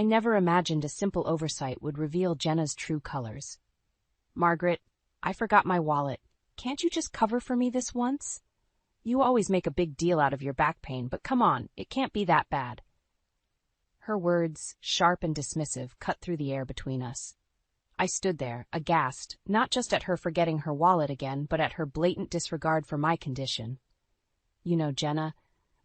I never imagined a simple oversight would reveal Jenna's true colors. "Margaret, I forgot my wallet. Can't you just cover for me this once? You always make a big deal out of your back pain, but come on, it can't be that bad." Her words, sharp and dismissive, cut through the air between us. I stood there, aghast, not just at her forgetting her wallet again, but at her blatant disregard for my condition. "You know, Jenna,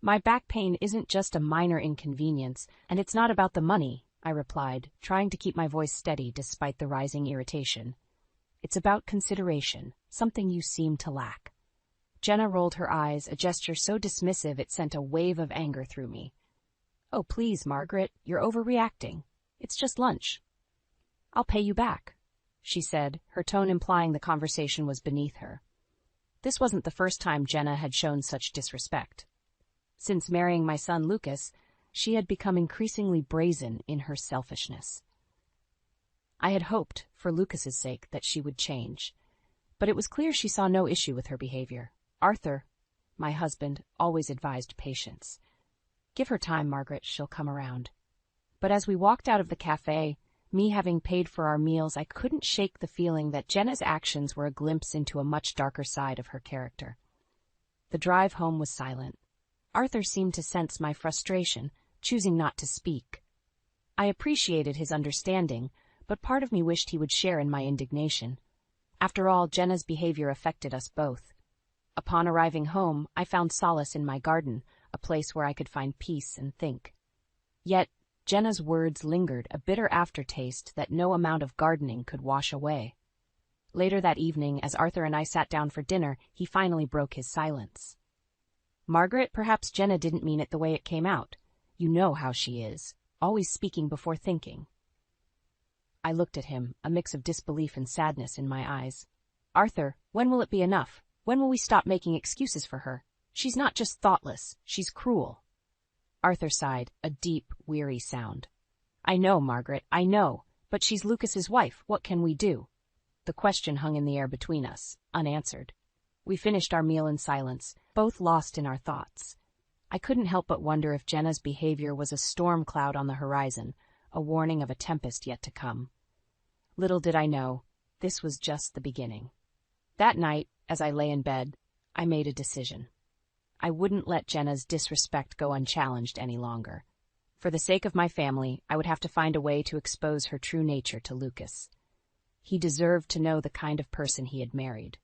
my back pain isn't just a minor inconvenience, and it's not about the money," I replied, trying to keep my voice steady despite the rising irritation. "It's about consideration, something you seem to lack." Jenna rolled her eyes, a gesture so dismissive it sent a wave of anger through me. "Oh, please, Margaret, you're overreacting. It's just lunch." "I'll pay you back," she said, her tone implying the conversation was beneath her. This wasn't the first time Jenna had shown such disrespect. Since marrying my son Lucas, she had become increasingly brazen in her selfishness. I had hoped, for Lucas's sake, that she would change, but it was clear she saw no issue with her behavior. Arthur, my husband, always advised patience. "Give her time, Margaret, she'll come around." But as we walked out of the cafe, me having paid for our meals, I couldn't shake the feeling that Jenna's actions were a glimpse into a much darker side of her character. The drive home was silent. Arthur seemed to sense my frustration, choosing not to speak. I appreciated his understanding, but part of me wished he would share in my indignation. After all, Jenna's behavior affected us both. Upon arriving home, I found solace in my garden, a place where I could find peace and think. Yet, Jenna's words lingered, a bitter aftertaste that no amount of gardening could wash away. Later that evening, as Arthur and I sat down for dinner, he finally broke his silence. "Margaret, perhaps Jenna didn't mean it the way it came out. You know how she is, always speaking before thinking." I looked at him, a mix of disbelief and sadness in my eyes. "Arthur, when will it be enough? When will we stop making excuses for her? She's not just thoughtless, she's cruel." Arthur sighed, a deep, weary sound. "I know, Margaret, I know, but she's Lucas's wife. What can we do?" The question hung in the air between us, unanswered. We finished our meal in silence, both lost in our thoughts. I couldn't help but wonder if Jenna's behavior was a storm cloud on the horizon, a warning of a tempest yet to come. Little did I know, this was just the beginning. That night, as I lay in bed, I made a decision. I wouldn't let Jenna's disrespect go unchallenged any longer. For the sake of my family, I would have to find a way to expose her true nature to Lucas. He deserved to know the kind of person he had married.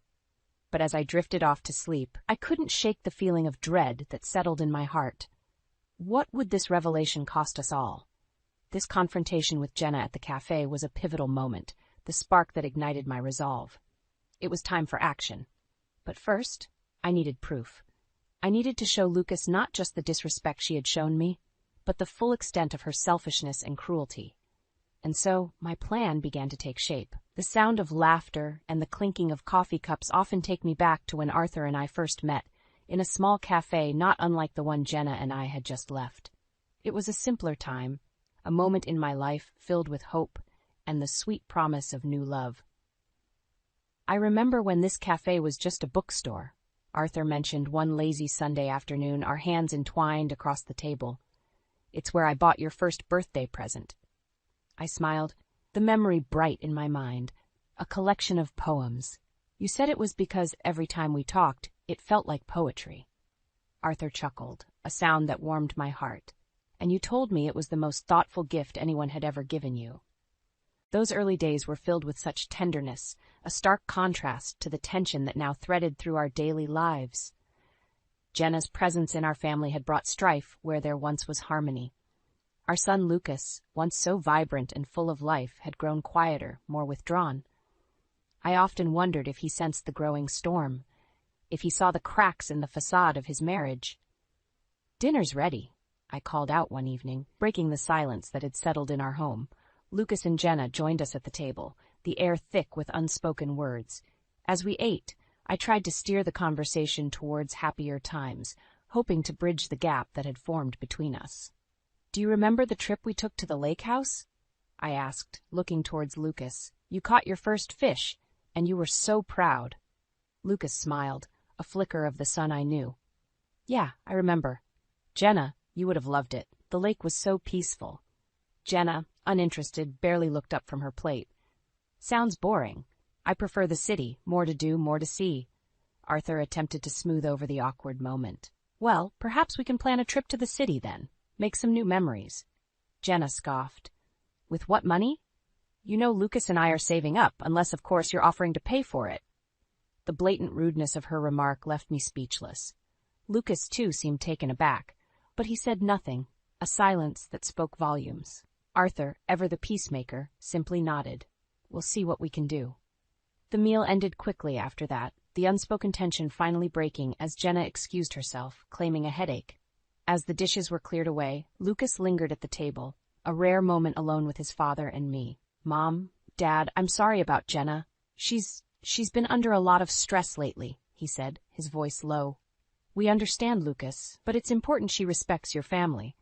But as I drifted off to sleep, I couldn't shake the feeling of dread that settled in my heart. What would this revelation cost us all? This confrontation with Jenna at the cafe was a pivotal moment, the spark that ignited my resolve. It was time for action. But first, I needed proof. I needed to show Lucas not just the disrespect she had shown me, but the full extent of her selfishness and cruelty. And so, my plan began to take shape. The sound of laughter and the clinking of coffee cups often take me back to when Arthur and I first met, in a small cafe not unlike the one Jenna and I had just left. It was a simpler time, a moment in my life filled with hope and the sweet promise of new love. I remember when this cafe was just a bookstore. Arthur mentioned one lazy Sunday afternoon, our hands entwined across the table. "It's where I bought your first birthday present." I smiled, the memory bright in my mind. "A collection of poems. You said it was because every time we talked, it felt like poetry." Arthur chuckled, a sound that warmed my heart. "And you told me it was the most thoughtful gift anyone had ever given you." Those early days were filled with such tenderness, a stark contrast to the tension that now threaded through our daily lives. Jenna's presence in our family had brought strife where there once was harmony. Our son Lucas, once so vibrant and full of life, had grown quieter, more withdrawn. I often wondered if he sensed the growing storm, if he saw the cracks in the facade of his marriage. "Dinner's ready," I called out one evening, breaking the silence that had settled in our home. Lucas and Jenna joined us at the table, the air thick with unspoken words. As we ate, I tried to steer the conversation towards happier times, hoping to bridge the gap that had formed between us. "Do you remember the trip we took to the lake house?" I asked, looking towards Lucas. "You caught your first fish, and you were so proud." Lucas smiled, a flicker of the son I knew. "Yeah, I remember. Jenna, you would have loved it. The lake was so peaceful." Jenna, uninterested, barely looked up from her plate. Sounds boring. I prefer the city, more to do, more to see. Arthur attempted to smooth over the awkward moment. Well, perhaps we can plan a trip to the city then. Make some new memories. Jenna scoffed. With what money? You know Lucas and I are saving up, unless of course you're offering to pay for it. The blatant rudeness of her remark left me speechless. Lucas, too, seemed taken aback, but he said nothing, a silence that spoke volumes. Arthur, ever the peacemaker, simply nodded. We'll see what we can do. The meal ended quickly after that, the unspoken tension finally breaking as Jenna excused herself, claiming a headache. As the dishes were cleared away, Lucas lingered at the table, a rare moment alone with his father and me. Mom, Dad, I'm sorry about Jenna. She's been under a lot of stress lately, he said, his voice low. We understand, Lucas, but it's important she respects your family,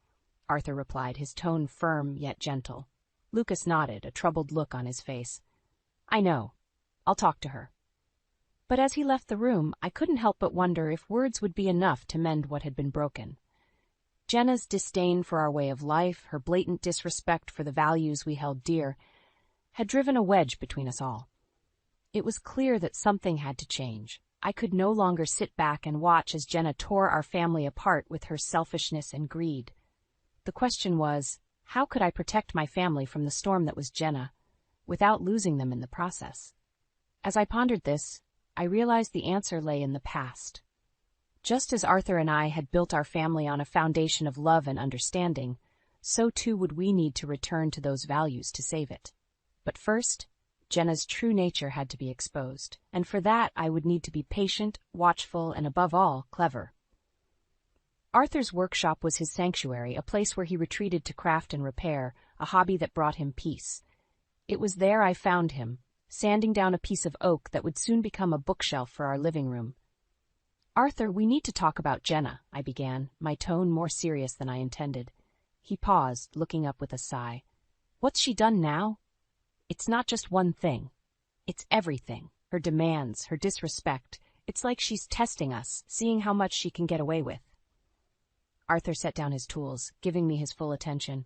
Arthur replied, his tone firm yet gentle. Lucas nodded, a troubled look on his face. I know. I'll talk to her. But as he left the room, I couldn't help but wonder if words would be enough to mend what had been broken. Jenna's disdain for our way of life, her blatant disrespect for the values we held dear, had driven a wedge between us all. It was clear that something had to change. I could no longer sit back and watch as Jenna tore our family apart with her selfishness and greed. The question was, how could I protect my family from the storm that was Jenna, without losing them in the process? As I pondered this, I realized the answer lay in the past. Just as Arthur and I had built our family on a foundation of love and understanding, so too would we need to return to those values to save it. But first, Jenna's true nature had to be exposed, and for that I would need to be patient, watchful, and above all, clever. Arthur's workshop was his sanctuary, a place where he retreated to craft and repair, a hobby that brought him peace. It was there I found him, sanding down a piece of oak that would soon become a bookshelf for our living room. Arthur, we need to talk about Jenna, I began, my tone more serious than I intended. He paused, looking up with a sigh. What's she done now? It's not just one thing. It's everything. Her demands, her disrespect. It's like she's testing us, seeing how much she can get away with. Arthur set down his tools, giving me his full attention.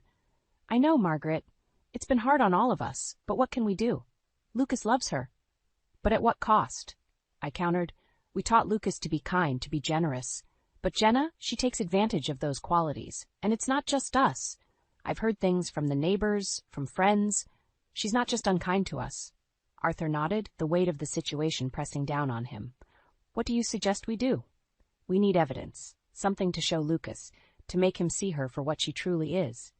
I know, Margaret. It's been hard on all of us, but what can we do? Lucas loves her. But at what cost? I countered. We taught Lucas to be kind, to be generous. But Jenna, she takes advantage of those qualities. And it's not just us. I've heard things from the neighbors, from friends. She's not just unkind to us. Arthur nodded, the weight of the situation pressing down on him. What do you suggest we do? We need evidence, something to show Lucas, to make him see her for what she truly is.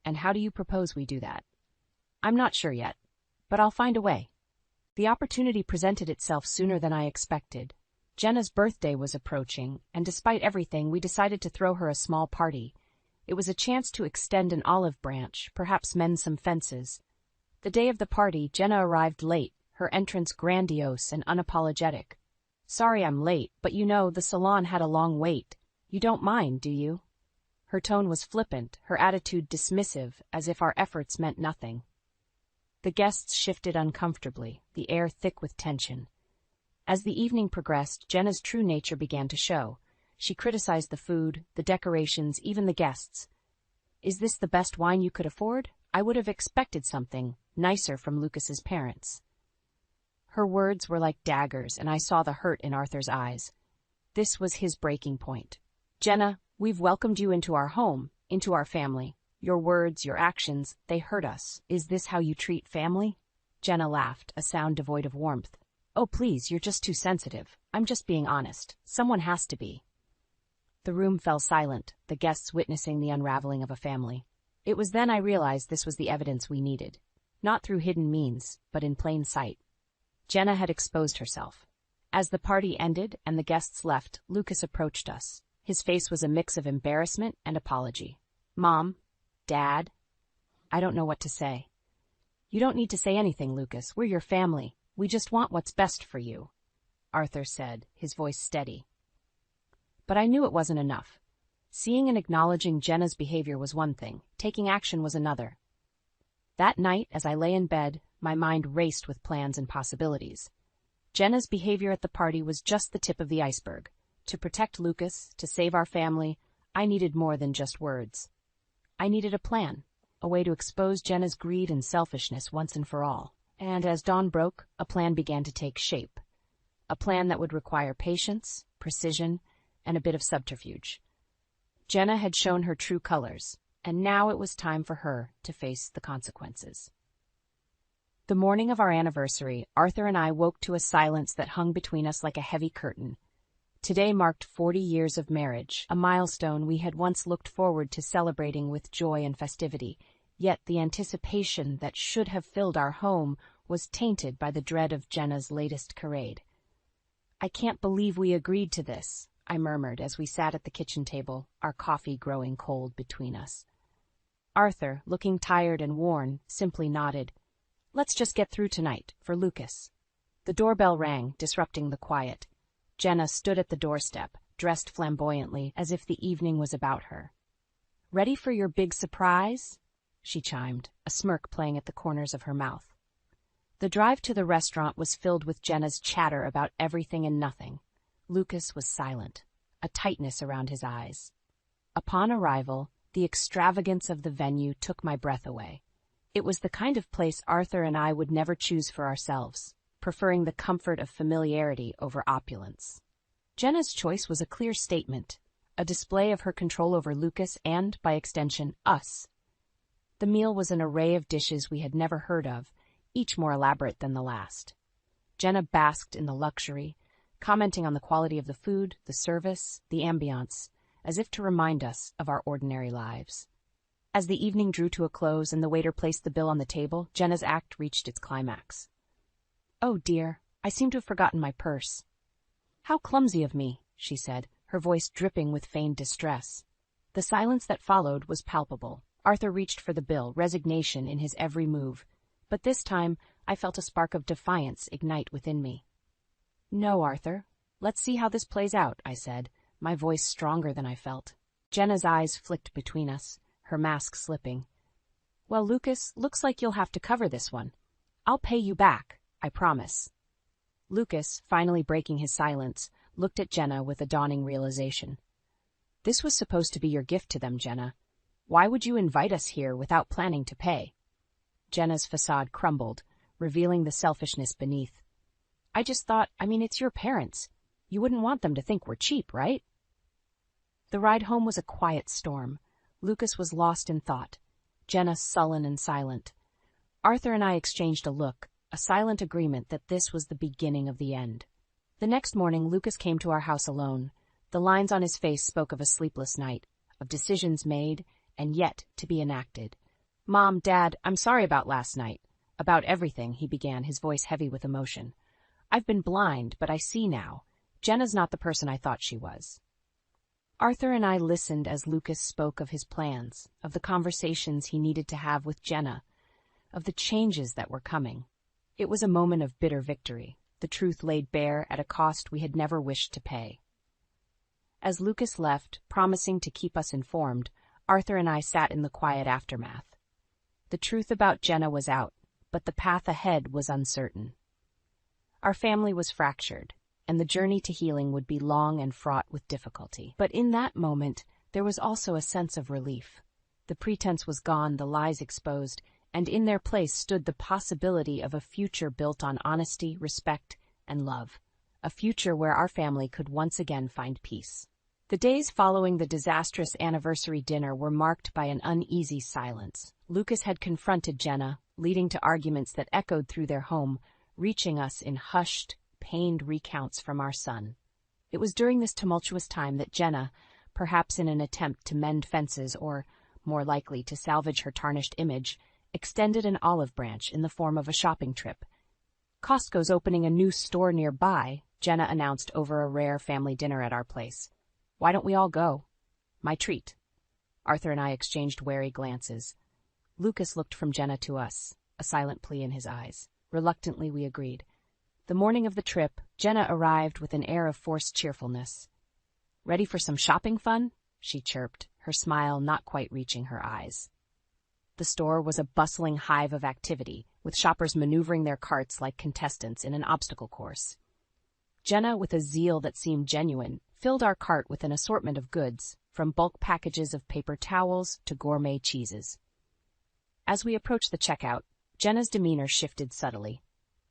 And how do you propose we do that? I'm not sure yet, but I'll find a way. The opportunity presented itself sooner than I expected. Jenna's birthday was approaching, and despite everything, we decided to throw her a small party. It was a chance to extend an olive branch, perhaps mend some fences. The day of the party, Jenna arrived late, her entrance grandiose and unapologetic. Sorry I'm late, but you know, the salon had a long wait. You don't mind, do you? Her tone was flippant, her attitude dismissive, as if our efforts meant nothing. The guests shifted uncomfortably, the air thick with tension. As the evening progressed, Jenna's true nature began to show. She criticized the food, the decorations, even the guests. Is this the best wine you could afford? I would have expected something nicer from Lucas's parents. Her words were like daggers, and I saw the hurt in Arthur's eyes. This was his breaking point. Jenna, we've welcomed you into our home, into our family. Your words, your actions, they hurt us. Is this how you treat family? Jenna laughed, a sound devoid of warmth. Oh, please, you're just too sensitive. I'm just being honest. Someone has to be. The room fell silent, the guests witnessing the unraveling of a family. It was then I realized this was the evidence we needed. Not through hidden means, but in plain sight. Jenna had exposed herself. As the party ended and the guests left, Lucas approached us. His face was a mix of embarrassment and apology. Mom, Dad, I don't know what to say. You don't need to say anything, Lucas. We're your family. We just want what's best for you, Arthur said, his voice steady. But I knew it wasn't enough. Seeing and acknowledging Jenna's behavior was one thing, taking action was another. That night, as I lay in bed, my mind raced with plans and possibilities. Jenna's behavior at the party was just the tip of the iceberg. To protect Lucas, to save our family, I needed more than just words. I needed a plan. a way to expose Jenna's greed and selfishness once and for all. And as dawn broke, a plan began to take shape. A plan that would require patience, precision, and a bit of subterfuge. Jenna had shown her true colors, and now it was time for her to face the consequences. The morning of our anniversary, Arthur and I woke to a silence that hung between us like a heavy curtain. Today marked 40 years of marriage, a milestone we had once looked forward to celebrating with joy and festivity, yet the anticipation that should have filled our home was tainted by the dread of Jenna's latest charade. "I can't believe we agreed to this," I murmured as we sat at the kitchen table, our coffee growing cold between us. Arthur, looking tired and worn, simply nodded. "Let's just get through tonight, for Lucas." The doorbell rang, disrupting the quiet. Jenna stood at the doorstep, dressed flamboyantly, as if the evening was about her. "Ready for your big surprise?" she chimed, a smirk playing at the corners of her mouth. The drive to the restaurant was filled with Jenna's chatter about everything and nothing. Lucas was silent, a tightness around his eyes. Upon arrival, the extravagance of the venue took my breath away. It was the kind of place Arthur and I would never choose for ourselves, preferring the comfort of familiarity over opulence. Jenna's choice was a clear statement, a display of her control over Lucas and, by extension, us. The meal was an array of dishes we had never heard of, each more elaborate than the last. Jenna basked in the luxury, commenting on the quality of the food, the service, the ambiance, as if to remind us of our ordinary lives. As the evening drew to a close and the waiter placed the bill on the table, Jenna's act reached its climax. "Oh dear, I seem to have forgotten my purse." "How clumsy of me," she said, her voice dripping with feigned distress. The silence that followed was palpable. Arthur reached for the bill, resignation in his every move. But this time, I felt a spark of defiance ignite within me. "No, Arthur. Let's see how this plays out," I said, my voice stronger than I felt. Jenna's eyes flicked between us, her mask slipping. "Well, Lucas, looks like you'll have to cover this one. I'll pay you back, I promise." Lucas, finally breaking his silence, looked at Jenna with a dawning realization. "This was supposed to be your gift to them, Jenna. Why would you invite us here without planning to pay?" Jenna's facade crumbled, revealing the selfishness beneath. "I just thought, it's your parents. You wouldn't want them to think we're cheap, right?" The ride home was a quiet storm. Lucas was lost in thought, Jenna sullen and silent. Arthur and I exchanged a look, a silent agreement that this was the beginning of the end. The next morning, Lucas came to our house alone. The lines on his face spoke of a sleepless night, of decisions made, and yet to be enacted. "Mom, Dad, I'm sorry about last night. About everything," he began, his voice heavy with emotion. "I've been blind, but I see now. Jenna's not the person I thought she was." Arthur and I listened as Lucas spoke of his plans, of the conversations he needed to have with Jenna, of the changes that were coming. It was a moment of bitter victory, the truth laid bare at a cost we had never wished to pay. As Lucas left, promising to keep us informed, Arthur and I sat in the quiet aftermath. The truth about Jenna was out, but the path ahead was uncertain. Our family was fractured, and the journey to healing would be long and fraught with difficulty. But in that moment, there was also a sense of relief. The pretense was gone, the lies exposed, and in their place stood the possibility of a future built on honesty, respect, and love. A future where our family could once again find peace. The days following the disastrous anniversary dinner were marked by an uneasy silence. Lucas had confronted Jenna, leading to arguments that echoed through their home, reaching us in hushed, pained recounts from our son. It was during this tumultuous time that Jenna, perhaps in an attempt to mend fences or, more likely, to salvage her tarnished image, extended an olive branch in the form of a shopping trip. "Costco's opening a new store nearby," Jenna announced over a rare family dinner at our place. "Why don't we all go?" "My treat." Arthur and I exchanged wary glances. Lucas looked from Jenna to us, a silent plea in his eyes. Reluctantly, we agreed. The morning of the trip, Jenna arrived with an air of forced cheerfulness. "Ready for some shopping fun?" she chirped, her smile not quite reaching her eyes. The store was a bustling hive of activity, with shoppers maneuvering their carts like contestants in an obstacle course. Jenna, with a zeal that seemed genuine, filled our cart with an assortment of goods, from bulk packages of paper towels to gourmet cheeses. As we approached the checkout, Jenna's demeanor shifted subtly.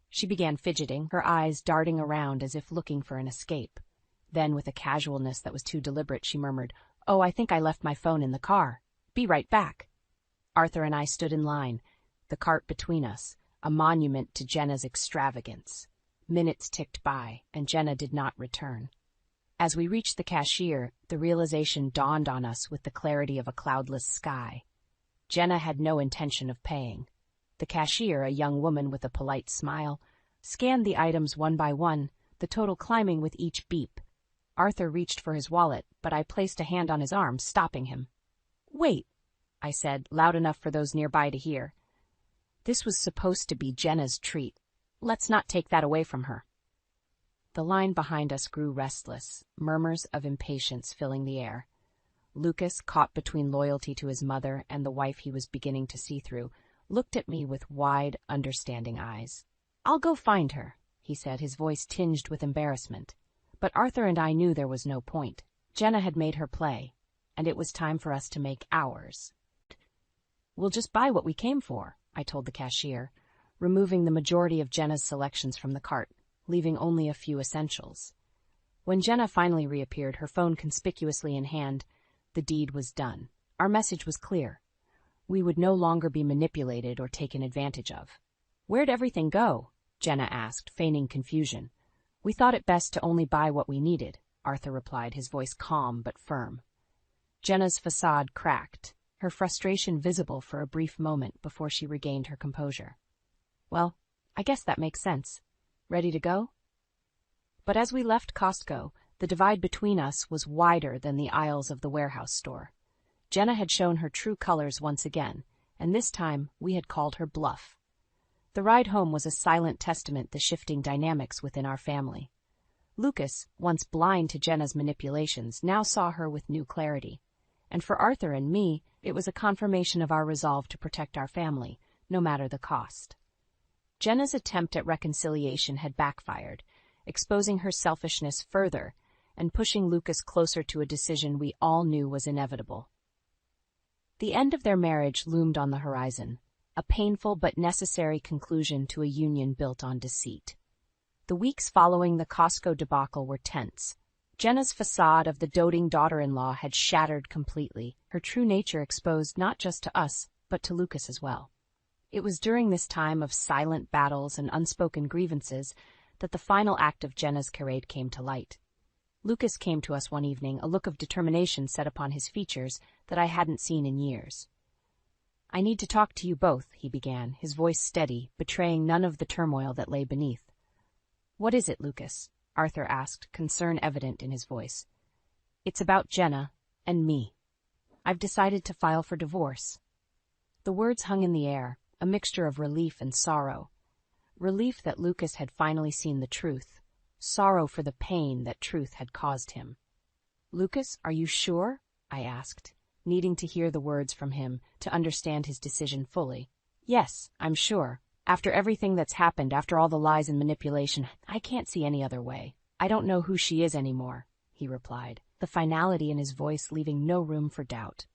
She began fidgeting, her eyes darting around as if looking for an escape. Then, with a casualness that was too deliberate, she murmured, "Oh, I think I left my phone in the car. Be right back." Arthur and I stood in line, the cart between us, a monument to Jenna's extravagance. Minutes ticked by, and Jenna did not return. As we reached the cashier, the realization dawned on us with the clarity of a cloudless sky. Jenna had no intention of paying. The cashier, a young woman with a polite smile, scanned the items one by one, the total climbing with each beep. Arthur reached for his wallet, but I placed a hand on his arm, stopping him. "Wait," I said, loud enough for those nearby to hear. This was supposed to be Jenna's treat. Let's not take that away from her. The line behind us grew restless, murmurs of impatience filling the air. Lucas, caught between loyalty to his mother and the wife he was beginning to see through, looked at me with wide, understanding eyes. "I'll go find her," he said, his voice tinged with embarrassment. But Arthur and I knew there was no point. Jenna had made her play, and it was time for us to make ours. "We'll just buy what we came for," I told the cashier, removing the majority of Jenna's selections from the cart, leaving only a few essentials. When Jenna finally reappeared, her phone conspicuously in hand, the deed was done. Our message was clear. We would no longer be manipulated or taken advantage of. "Where'd everything go?" Jenna asked, feigning confusion. "We thought it best to only buy what we needed," Arthur replied, his voice calm but firm. Jenna's facade cracked, her frustration visible for a brief moment before she regained her composure. "Well, I guess that makes sense. Ready to go?" But as we left Costco, the divide between us was wider than the aisles of the warehouse store. Jenna had shown her true colors once again, and this time we had called her bluff. The ride home was a silent testament to shifting dynamics within our family. Lucas, once blind to Jenna's manipulations, now saw her with new clarity. And for Arthur and me, it was a confirmation of our resolve to protect our family, no matter the cost. Jenna's attempt at reconciliation had backfired, exposing her selfishness further and pushing Lucas closer to a decision we all knew was inevitable. The end of their marriage loomed on the horizon, a painful but necessary conclusion to a union built on deceit. The weeks following the Costco debacle were tense. Jenna's facade of the doting daughter-in-law had shattered completely, her true nature exposed not just to us, but to Lucas as well. It was during this time of silent battles and unspoken grievances that the final act of Jenna's charade came to light. Lucas came to us one evening, a look of determination set upon his features that I hadn't seen in years. "I need to talk to you both," he began, his voice steady, betraying none of the turmoil that lay beneath. "What is it, Lucas?" Arthur asked, concern evident in his voice. "It's about Jenna and me. I've decided to file for divorce." The words hung in the air, a mixture of relief and sorrow. Relief that Lucas had finally seen the truth, sorrow for the pain that truth had caused him. "Lucas, are you sure?" I asked, needing to hear the words from him to understand his decision fully. "Yes, I'm sure. After everything that's happened, after all the lies and manipulation, I can't see any other way. I don't know who she is anymore," he replied, the finality in his voice leaving no room for doubt.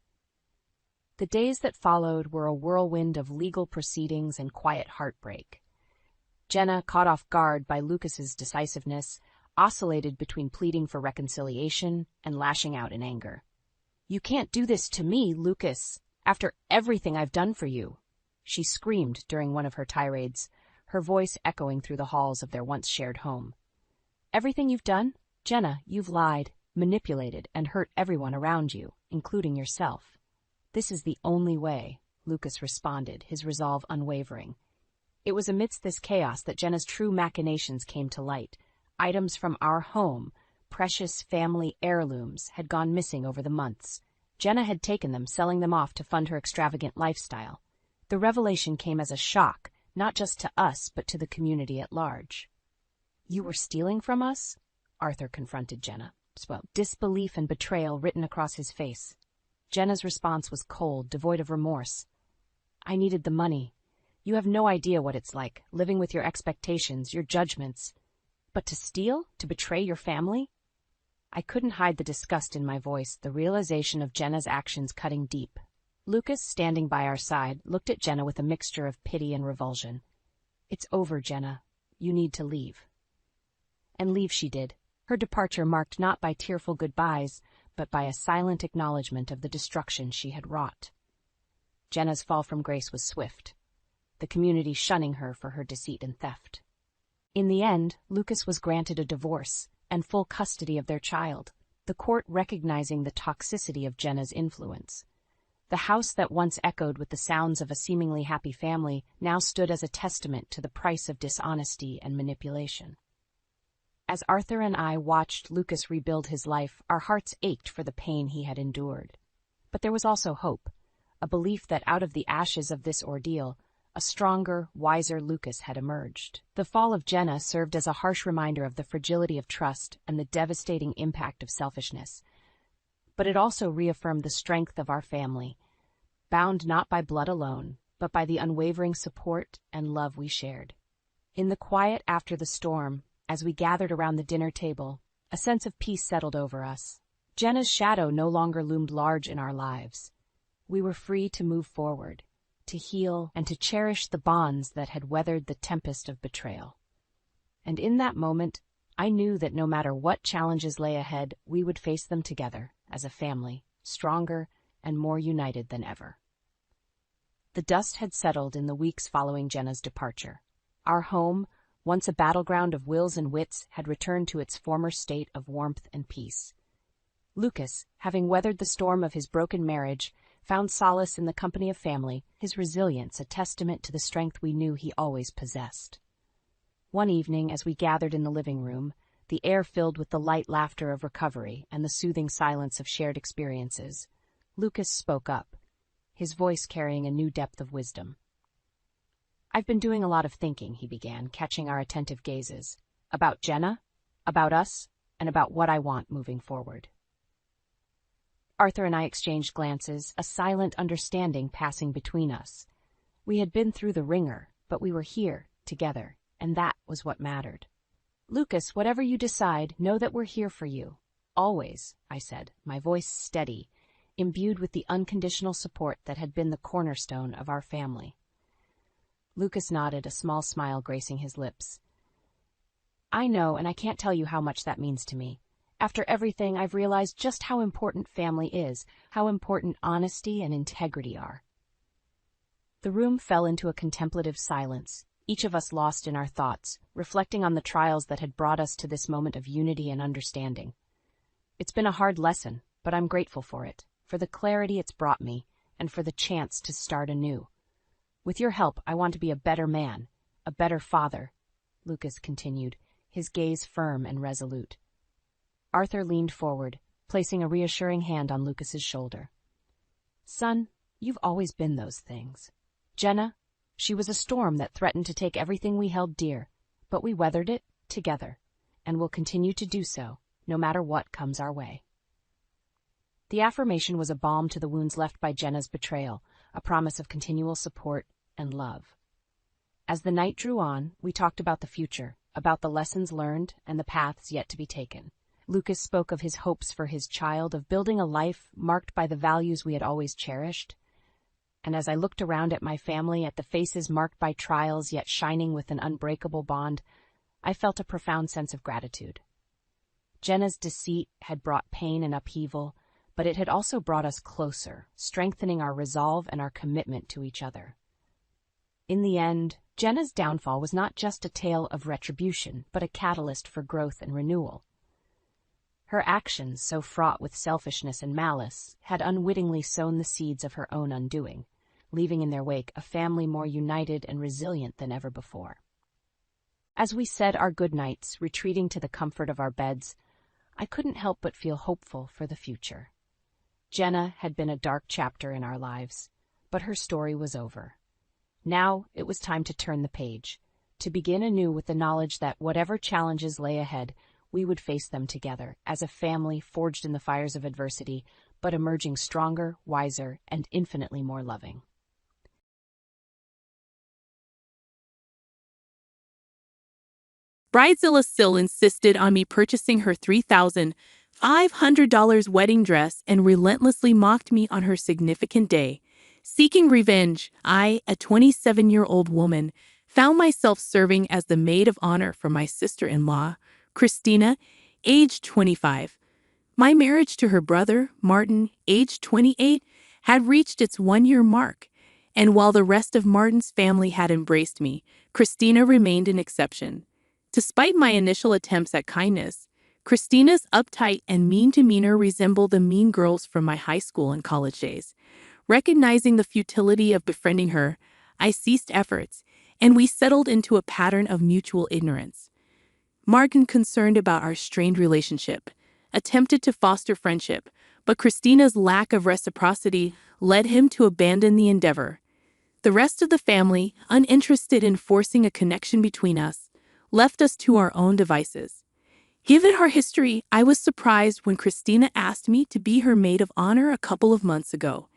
The days that followed were a whirlwind of legal proceedings and quiet heartbreak. Jenna, caught off guard by Lucas's decisiveness, oscillated between pleading for reconciliation and lashing out in anger. "You can't do this to me, Lucas, after everything I've done for you," she screamed during one of her tirades, her voice echoing through the halls of their once-shared home. "Everything you've done? Jenna, you've lied, manipulated, and hurt everyone around you, including yourself." "This is the only way," Lucas responded, his resolve unwavering. It was amidst this chaos that Jenna's true machinations came to light. Items from our home, precious family heirlooms, had gone missing over the months. Jenna had taken them, selling them off to fund her extravagant lifestyle. The revelation came as a shock, not just to us, but to the community at large. "You were stealing from us?" Arthur confronted Jenna, disbelief and betrayal written across his face. Jenna's response was cold, devoid of remorse. "I needed the money. You have no idea what it's like, living with your expectations, your judgments. But to steal? To betray your family?" I couldn't hide the disgust in my voice, the realization of Jenna's actions cutting deep. Lucas, standing by our side, looked at Jenna with a mixture of pity and revulsion. "It's over, Jenna. You need to leave." And leave she did, her departure marked not by tearful goodbyes, but by a silent acknowledgement of the destruction she had wrought. Jenna's fall from grace was swift, the community shunning her for her deceit and theft. In the end, Lucas was granted a divorce and full custody of their child, the court recognizing the toxicity of Jenna's influence. The house that once echoed with the sounds of a seemingly happy family now stood as a testament to the price of dishonesty and manipulation. As Arthur and I watched Lucas rebuild his life, our hearts ached for the pain he had endured. But there was also hope, a belief that out of the ashes of this ordeal, a stronger, wiser Lucas had emerged. The fall of Jenna served as a harsh reminder of the fragility of trust and the devastating impact of selfishness. But it also reaffirmed the strength of our family, bound not by blood alone, but by the unwavering support and love we shared. In the quiet after the storm, as we gathered around the dinner table, a sense of peace settled over us. Jenna's shadow no longer loomed large in our lives. We were free to move forward, to heal, and to cherish the bonds that had weathered the tempest of betrayal. And in that moment, I knew that no matter what challenges lay ahead, we would face them together, as a family, stronger and more united than ever. The dust had settled in the weeks following Jenna's departure. Our home, once a battleground of wills and wits, had returned to its former state of warmth and peace. Lucas, having weathered the storm of his broken marriage, found solace in the company of family, his resilience a testament to the strength we knew he always possessed. One evening, as we gathered in the living room, the air filled with the light laughter of recovery and the soothing silence of shared experiences, Lucas spoke up, his voice carrying a new depth of wisdom. "I've been doing a lot of thinking," he began, catching our attentive gazes, "about Jenna, about us, and about what I want moving forward." Arthur and I exchanged glances, a silent understanding passing between us. We had been through the ringer, but we were here, together, and that was what mattered. "Lucas, whatever you decide, know that we're here for you. Always," I said, my voice steady, imbued with the unconditional support that had been the cornerstone of our family. Lucas nodded, a small smile gracing his lips. "I know, and I can't tell you how much that means to me. After everything, I've realized just how important family is, how important honesty and integrity are." The room fell into a contemplative silence, each of us lost in our thoughts, reflecting on the trials that had brought us to this moment of unity and understanding. It's been a hard lesson, but I'm grateful for it, for the clarity it's brought me, and for the chance to start anew. With your help, I want to be a better man, a better father, Lucas continued, his gaze firm and resolute. Arthur leaned forward, placing a reassuring hand on Lucas's shoulder. "Son, you've always been those things. Jenna, she was a storm that threatened to take everything we held dear, but we weathered it together, and will continue to do so, no matter what comes our way." The affirmation was a balm to the wounds left by Jenna's betrayal, a promise of continual support and love. As the night drew on, we talked about the future, about the lessons learned and the paths yet to be taken. Lucas spoke of his hopes for his child, of building a life marked by the values we had always cherished. And as I looked around at my family, at the faces marked by trials yet shining with an unbreakable bond, I felt a profound sense of gratitude. Jenna's deceit had brought pain and upheaval, but it had also brought us closer, strengthening our resolve and our commitment to each other. In the end, Jenna's downfall was not just a tale of retribution, but a catalyst for growth and renewal. Her actions, so fraught with selfishness and malice, had unwittingly sown the seeds of her own undoing, leaving in their wake a family more united and resilient than ever before. As we said our goodnights, retreating to the comfort of our beds, I couldn't help but feel hopeful for the future. Jenna had been a dark chapter in our lives, but her story was over. Now it was time to turn the page, to begin anew with the knowledge that whatever challenges lay ahead, we would face them together, as a family forged in the fires of adversity, but emerging stronger, wiser, and infinitely more loving. Bridezilla SIL insisted on me purchasing her $3,500 wedding dress and relentlessly mocked me on her significant day, Seeking revenge, I, a 27-year-old woman, found myself serving as the maid of honor for my sister-in-law, Christina, aged 25. My marriage to her brother, Martin, aged 28, had reached its one-year mark, and while the rest of Martin's family had embraced me, Christina remained an exception. Despite my initial attempts at kindness, Christina's uptight and mean demeanor resembled the mean girls from my high school and college days. Recognizing the futility of befriending her, I ceased efforts, and we settled into a pattern of mutual ignorance. Martin, concerned about our strained relationship, attempted to foster friendship, but Christina's lack of reciprocity led him to abandon the endeavor. The rest of the family, uninterested in forcing a connection between us, left us to our own devices. Given our history, I was surprised when Christina asked me to be her maid of honor a couple of months ago.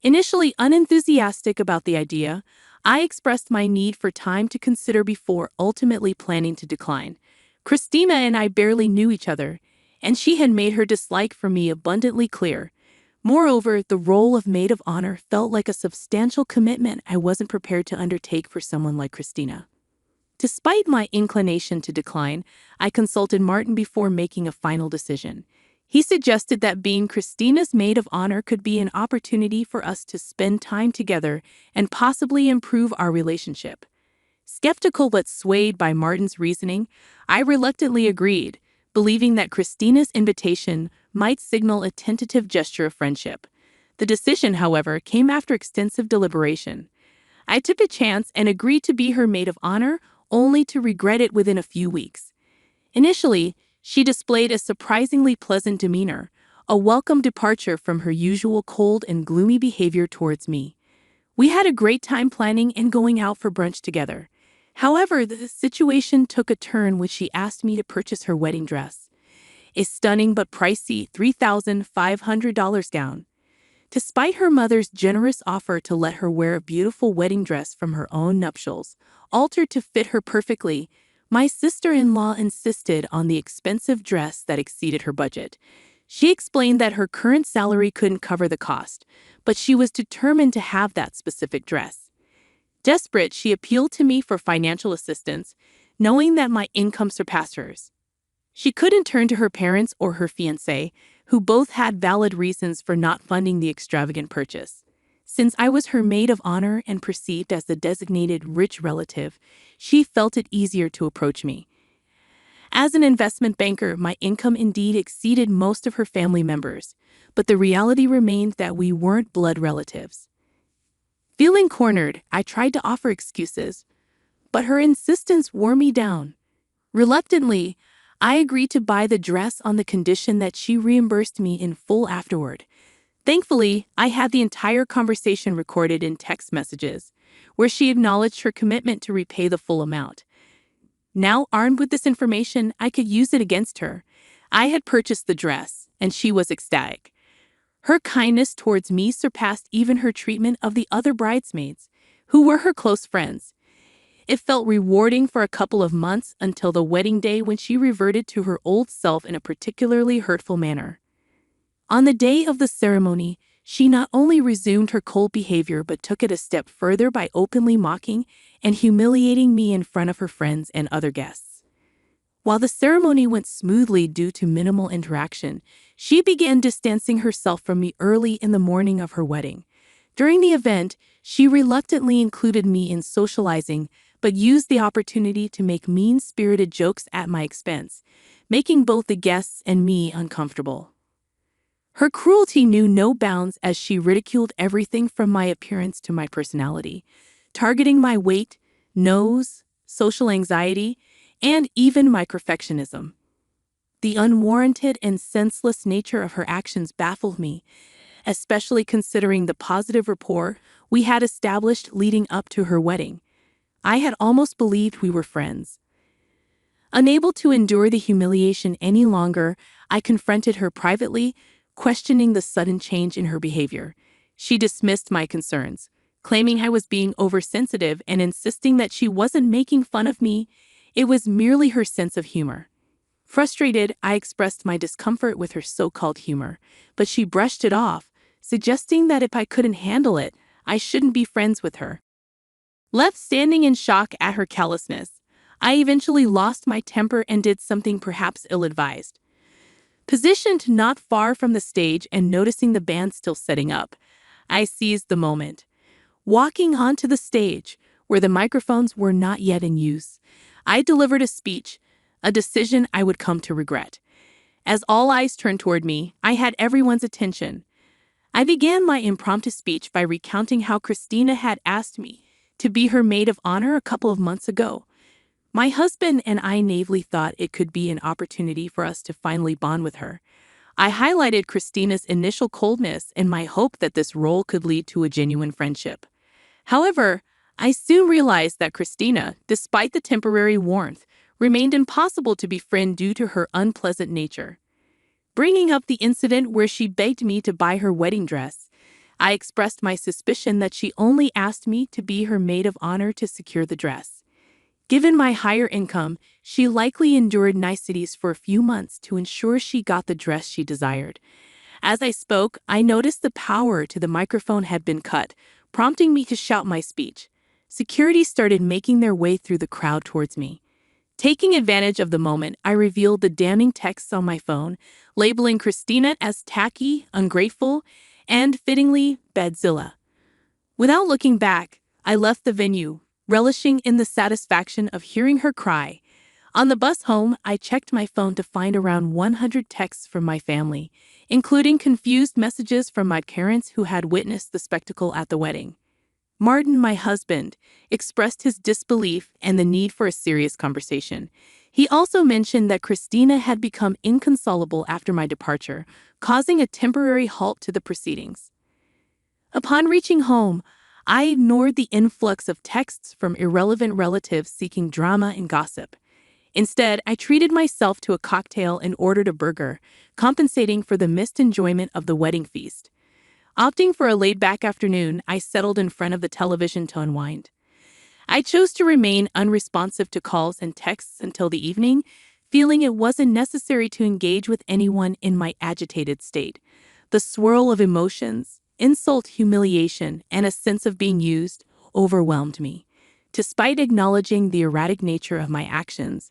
Initially unenthusiastic about the idea, I expressed my need for time to consider before ultimately planning to decline. Christina and I barely knew each other, and she had made her dislike for me abundantly clear. Moreover, the role of maid of honor felt like a substantial commitment I wasn't prepared to undertake for someone like Christina. Despite my inclination to decline, I consulted Martin before making a final decision. He suggested that being Christina's maid of honor could be an opportunity for us to spend time together and possibly improve our relationship. Skeptical but swayed by Martin's reasoning, I reluctantly agreed, believing that Christina's invitation might signal a tentative gesture of friendship. The decision, however, came after extensive deliberation. I took a chance and agreed to be her maid of honor, only to regret it within a few weeks. Initially, she displayed a surprisingly pleasant demeanor, a welcome departure from her usual cold and gloomy behavior towards me. We had a great time planning and going out for brunch together. However, the situation took a turn when she asked me to purchase her wedding dress, a stunning but pricey $3,500 gown. Despite her mother's generous offer to let her wear a beautiful wedding dress from her own nuptials, altered to fit her perfectly, my sister-in-law insisted on the expensive dress that exceeded her budget. She explained that her current salary couldn't cover the cost, but she was determined to have that specific dress. Desperate, she appealed to me for financial assistance, knowing that my income surpassed hers. She couldn't turn to her parents or her fiancé, who both had valid reasons for not funding the extravagant purchase. Since I was her maid of honor and perceived as the designated rich relative, she felt it easier to approach me. As an investment banker, my income indeed exceeded most of her family members, but the reality remained that we weren't blood relatives. Feeling cornered, I tried to offer excuses, but her insistence wore me down. Reluctantly, I agreed to buy the dress on the condition that she reimbursed me in full afterward. Thankfully, I had the entire conversation recorded in text messages, where she acknowledged her commitment to repay the full amount. Now, armed with this information, I could use it against her. I had purchased the dress, and she was ecstatic. Her kindness towards me surpassed even her treatment of the other bridesmaids, who were her close friends. It felt rewarding for a couple of months until the wedding day, when she reverted to her old self in a particularly hurtful manner. On the day of the ceremony, she not only resumed her cold behavior but took it a step further by openly mocking and humiliating me in front of her friends and other guests. While the ceremony went smoothly due to minimal interaction, she began distancing herself from me early in the morning of her wedding. During the event, she reluctantly included me in socializing, but used the opportunity to make mean-spirited jokes at my expense, making both the guests and me uncomfortable. Her cruelty knew no bounds as she ridiculed everything from my appearance to my personality, targeting my weight, nose, social anxiety, and even my perfectionism. The unwarranted and senseless nature of her actions baffled me, especially considering the positive rapport we had established leading up to her wedding. I had almost believed we were friends. Unable to endure the humiliation any longer, I confronted her privately, questioning the sudden change in her behavior. She dismissed my concerns, claiming I was being oversensitive and insisting that she wasn't making fun of me. It was merely her sense of humor. Frustrated, I expressed my discomfort with her so-called humor, but she brushed it off, suggesting that if I couldn't handle it, I shouldn't be friends with her. Left standing in shock at her callousness, I eventually lost my temper and did something perhaps ill-advised. Positioned not far from the stage and noticing the band still setting up, I seized the moment. Walking onto the stage, where the microphones were not yet in use, I delivered a speech, a decision I would come to regret. As all eyes turned toward me, I had everyone's attention. I began my impromptu speech by recounting how Christina had asked me to be her maid of honor a couple of months ago. My husband and I naively thought it could be an opportunity for us to finally bond with her. I highlighted Christina's initial coldness and my hope that this role could lead to a genuine friendship. However, I soon realized that Christina, despite the temporary warmth, remained impossible to befriend due to her unpleasant nature. Bringing up the incident where she begged me to buy her wedding dress, I expressed my suspicion that she only asked me to be her maid of honor to secure the dress. Given my higher income, she likely endured niceties for a few months to ensure she got the dress she desired. As I spoke, I noticed the power to the microphone had been cut, prompting me to shout my speech. Security started making their way through the crowd towards me. Taking advantage of the moment, I revealed the damning texts on my phone, labeling Christina as tacky, ungrateful, and, fittingly, badzilla. Without looking back, I left the venue, relishing in the satisfaction of hearing her cry. On the bus home, I checked my phone to find around 100 texts from my family, including confused messages from my parents who had witnessed the spectacle at the wedding. Martin, my husband, expressed his disbelief and the need for a serious conversation. He also mentioned that Christina had become inconsolable after my departure, causing a temporary halt to the proceedings. Upon reaching home, I ignored the influx of texts from irrelevant relatives seeking drama and gossip. Instead, I treated myself to a cocktail and ordered a burger, compensating for the missed enjoyment of the wedding feast. Opting for a laid-back afternoon, I settled in front of the television to unwind. I chose to remain unresponsive to calls and texts until the evening, feeling it wasn't necessary to engage with anyone in my agitated state. The swirl of emotions, insult, humiliation, and a sense of being used overwhelmed me. Despite acknowledging the erratic nature of my actions,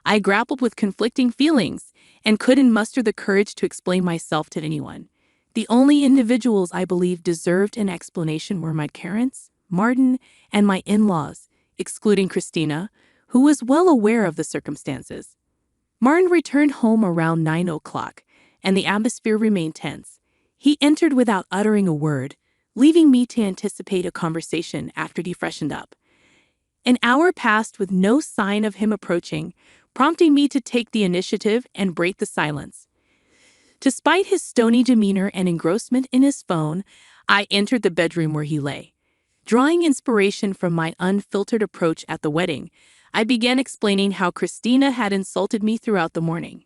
I grappled with conflicting feelings and couldn't muster the courage to explain myself to anyone. The only individuals I believed deserved an explanation were my parents, Martin, and my in-laws, excluding Christina, who was well aware of the circumstances. Martin returned home around 9 o'clock, and the atmosphere remained tense. He entered without uttering a word, leaving me to anticipate a conversation after he freshened up. An hour passed with no sign of him approaching, prompting me to take the initiative and break the silence. Despite his stony demeanor and engrossment in his phone, I entered the bedroom where he lay. Drawing inspiration from my unfiltered approach at the wedding, I began explaining how Christina had insulted me throughout the morning.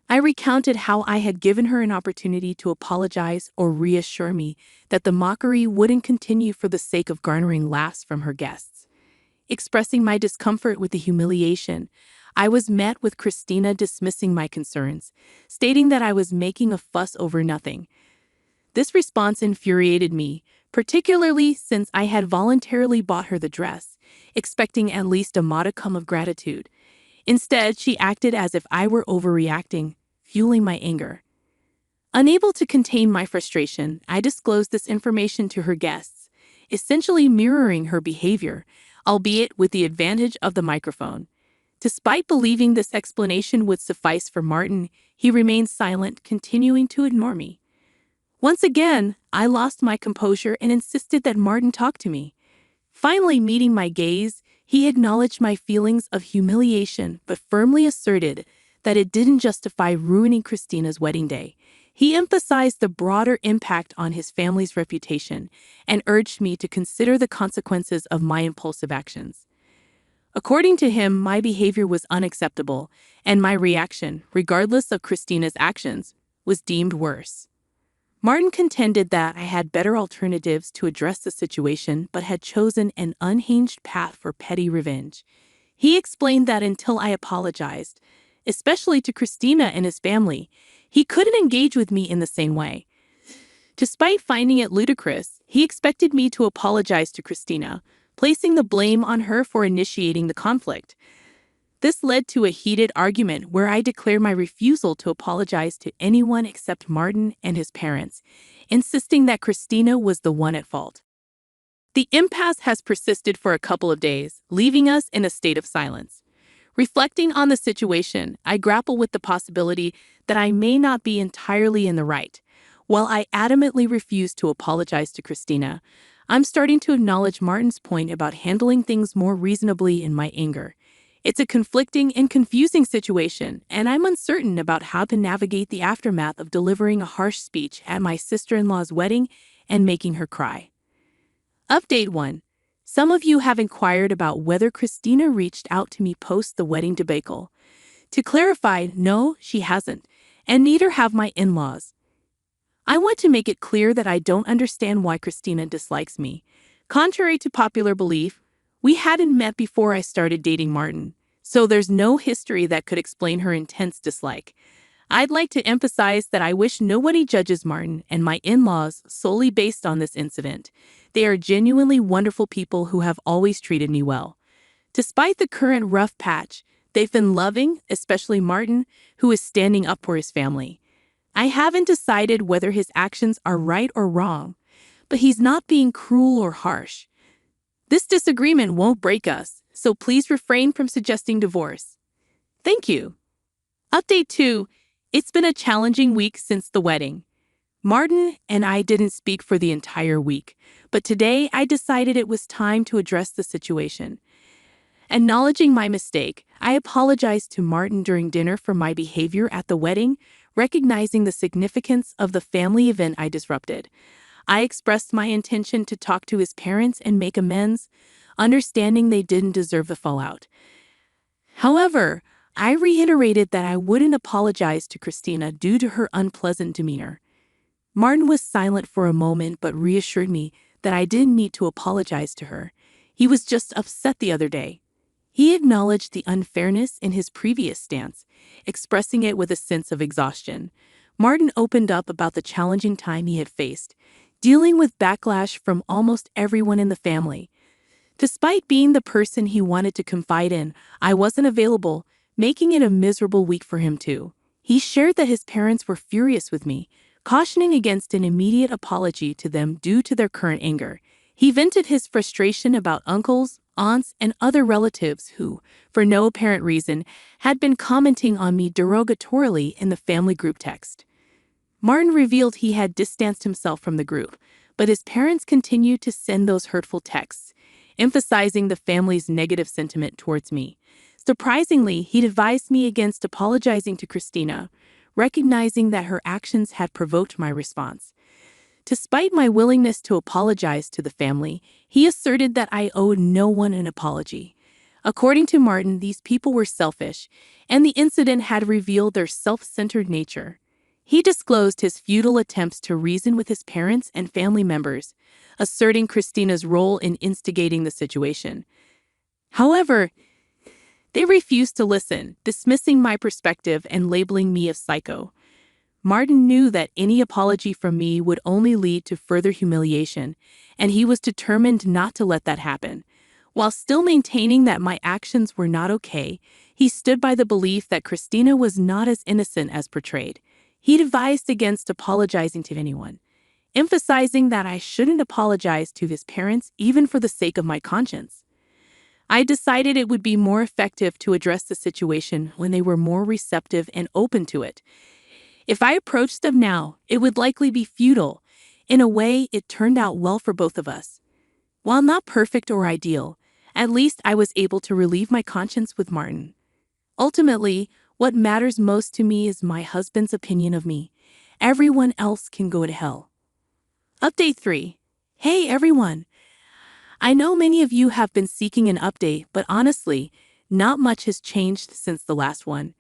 I recounted how I had given her an opportunity to apologize or reassure me that the mockery wouldn't continue for the sake of garnering laughs from her guests. Expressing my discomfort with the humiliation, I was met with Christina dismissing my concerns, stating that I was making a fuss over nothing. This response infuriated me, particularly since I had voluntarily bought her the dress, expecting at least a modicum of gratitude. Instead, she acted as if I were overreacting, fueling my anger. Unable to contain my frustration, I disclosed this information to her guests, essentially mirroring her behavior, albeit with the advantage of the microphone. Despite believing this explanation would suffice for Martin, he remained silent, continuing to ignore me. Once again, I lost my composure and insisted that Martin talk to me. Finally meeting my gaze, he acknowledged my feelings of humiliation but firmly asserted that it didn't justify ruining Christina's wedding day. He emphasized the broader impact on his family's reputation and urged me to consider the consequences of my impulsive actions. According to him, my behavior was unacceptable, and my reaction, regardless of Christina's actions, was deemed worse. Martin contended that I had better alternatives to address the situation but had chosen an unhinged path for petty revenge. He explained that until I apologized, especially to Christina and his family, he couldn't engage with me in the same way. Despite finding it ludicrous, He expected me to apologize to Christina, placing the blame on her for initiating the conflict. This led to a heated argument where I declared my refusal to apologize to anyone except Martin and his parents, insisting that Christina was the one at fault. The impasse has persisted for a couple of days, leaving us in a state of silence. Reflecting on the situation, I grapple with the possibility that I may not be entirely in the right. While I adamantly refuse to apologize to Christina, I'm starting to acknowledge Martin's point about handling things more reasonably in my anger. It's a conflicting and confusing situation, and I'm uncertain about how to navigate the aftermath of delivering a harsh speech at my sister-in-law's wedding and making her cry. Update 1. Some of you have inquired about whether Christina reached out to me post the wedding debacle. To clarify, no, she hasn't, and neither have my in-laws. I want to make it clear that I don't understand why Christina dislikes me. Contrary to popular belief, we hadn't met before I started dating Martin, so there's no history that could explain her intense dislike. I'd like to emphasize that I wish nobody judges Martin and my in-laws solely based on this incident. They are genuinely wonderful people who have always treated me well. Despite the current rough patch, they've been loving, especially Martin, who is standing up for his family. I haven't decided whether his actions are right or wrong, but he's not being cruel or harsh. This disagreement won't break us, so please refrain from suggesting divorce. Thank you. Update 2. It's been a challenging week since the wedding. Martin and I didn't speak for the entire week, but today I decided it was time to address the situation. Acknowledging my mistake, I apologized to Martin during dinner for my behavior at the wedding, recognizing the significance of the family event I disrupted. I expressed my intention to talk to his parents and make amends, understanding they didn't deserve the fallout. However, I reiterated that I wouldn't apologize to Christina due to her unpleasant demeanor. Martin was silent for a moment but reassured me that I didn't need to apologize to her. He was just upset the other day. He acknowledged the unfairness in his previous stance, expressing it with a sense of exhaustion. Martin opened up about the challenging time he had faced, dealing with backlash from almost everyone in the family. Despite being the person he wanted to confide in, I wasn't available, making it a miserable week for him too. He shared that his parents were furious with me, cautioning against an immediate apology to them due to their current anger. He vented his frustration about uncles, aunts, and other relatives who, for no apparent reason, had been commenting on me derogatorily in the family group text. Martin revealed he had distanced himself from the group, but his parents continued to send those hurtful texts, emphasizing the family's negative sentiment towards me. Surprisingly, he advised me against apologizing to Christina, recognizing that her actions had provoked my response. Despite my willingness to apologize to the family, he asserted that I owed no one an apology. According to Martin, these people were selfish, and the incident had revealed their self-centered nature. He disclosed his futile attempts to reason with his parents and family members, asserting Christina's role in instigating the situation. However, they refused to listen, dismissing my perspective and labeling me a psycho. Martin knew that any apology from me would only lead to further humiliation, and he was determined not to let that happen. While still maintaining that my actions were not okay, he stood by the belief that Christina was not as innocent as portrayed. He advised against apologizing to anyone, emphasizing that I shouldn't apologize to his parents even for the sake of my conscience. I decided it would be more effective to address the situation when they were more receptive and open to it. If I approached them now, it would likely be futile. In a way, it turned out well for both of us. While not perfect or ideal, at least I was able to relieve my conscience with Martin. Ultimately, what matters most to me is my husband's opinion of me. Everyone else can go to hell. Update 3. Hey everyone! I know many of you have been seeking an update, but honestly, not much has changed since the last one.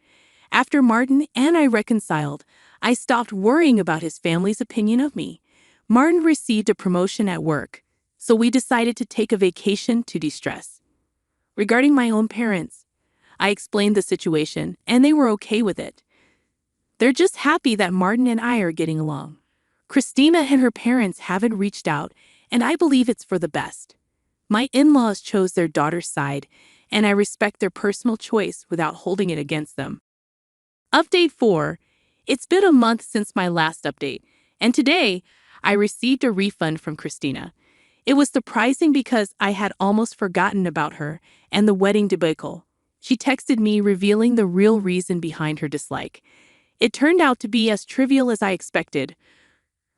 After Martin and I reconciled, I stopped worrying about his family's opinion of me. Martin received a promotion at work, so we decided to take a vacation to de-stress. Regarding my own parents, I explained the situation, and they were okay with it. They're just happy that Martin and I are getting along. Christina and her parents haven't reached out, and I believe it's for the best. My in-laws chose their daughter's side, and I respect their personal choice without holding it against them. Update 4. It's been a month since my last update, and today I received a refund from Christina. It was surprising because I had almost forgotten about her and the wedding debacle. She texted me revealing the real reason behind her dislike. It turned out to be as trivial as I expected.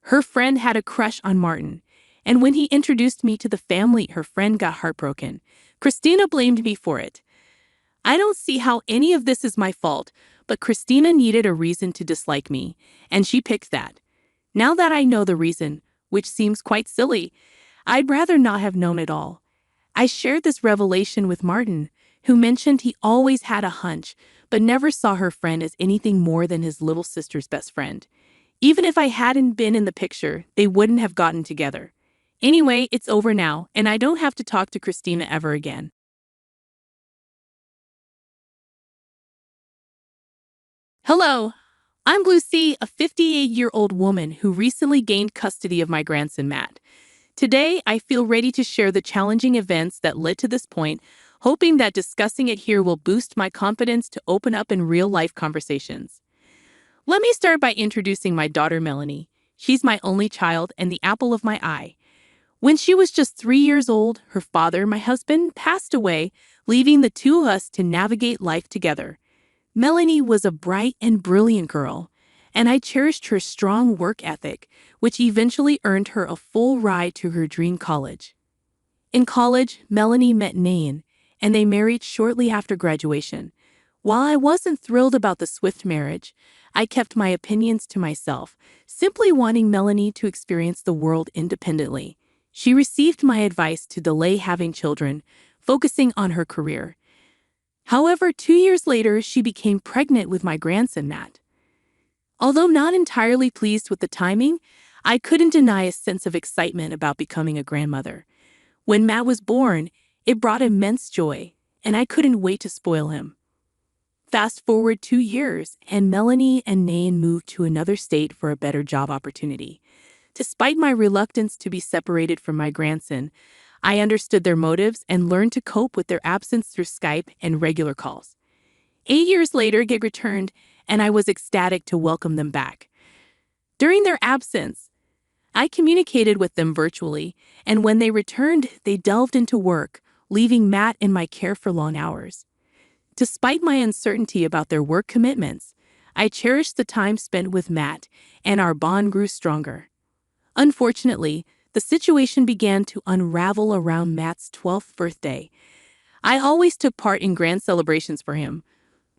Her friend had a crush on Martin, and when he introduced me to the family, her friend got heartbroken. Christina blamed me for it. I don't see how any of this is my fault, but Christina needed a reason to dislike me, and she picked that. Now that I know the reason, which seems quite silly, I'd rather not have known it all. I shared this revelation with Martin, who mentioned he always had a hunch, but never saw her friend as anything more than his little sister's best friend. Even if I hadn't been in the picture, they wouldn't have gotten together. Anyway, it's over now, and I don't have to talk to Christina ever again. Hello, I'm Lucy, a 58-year-old woman who recently gained custody of my grandson Matt. Today, I feel ready to share the challenging events that led to this point, hoping that discussing it here will boost my confidence to open up in real-life conversations. Let me start by introducing my daughter Melanie. She's my only child and the apple of my eye. When she was just 3 years old, her father, my husband, passed away, leaving the two of us to navigate life together. Melanie was a bright and brilliant girl, and I cherished her strong work ethic, which eventually earned her a full ride to her dream college. In college, Melanie met Nain, and they married shortly after graduation. While I wasn't thrilled about the swift marriage, I kept my opinions to myself, simply wanting Melanie to experience the world independently. She received my advice to delay having children, focusing on her career. However, 2 years later, she became pregnant with my grandson, Matt. Although not entirely pleased with the timing, I couldn't deny a sense of excitement about becoming a grandmother. When Matt was born, it brought immense joy, and I couldn't wait to spoil him. Fast forward 2 years, and Melanie and Nain moved to another state for a better job opportunity. Despite my reluctance to be separated from my grandson, I understood their motives and learned to cope with their absence through Skype and regular calls. 8 years later, Gig returned, and I was ecstatic to welcome them back. During their absence, I communicated with them virtually, and when they returned, they delved into work, leaving Matt in my care for long hours. Despite my uncertainty about their work commitments, I cherished the time spent with Matt, and our bond grew stronger. Unfortunately, the situation began to unravel around Matt's 12th birthday. I always took part in grand celebrations for him,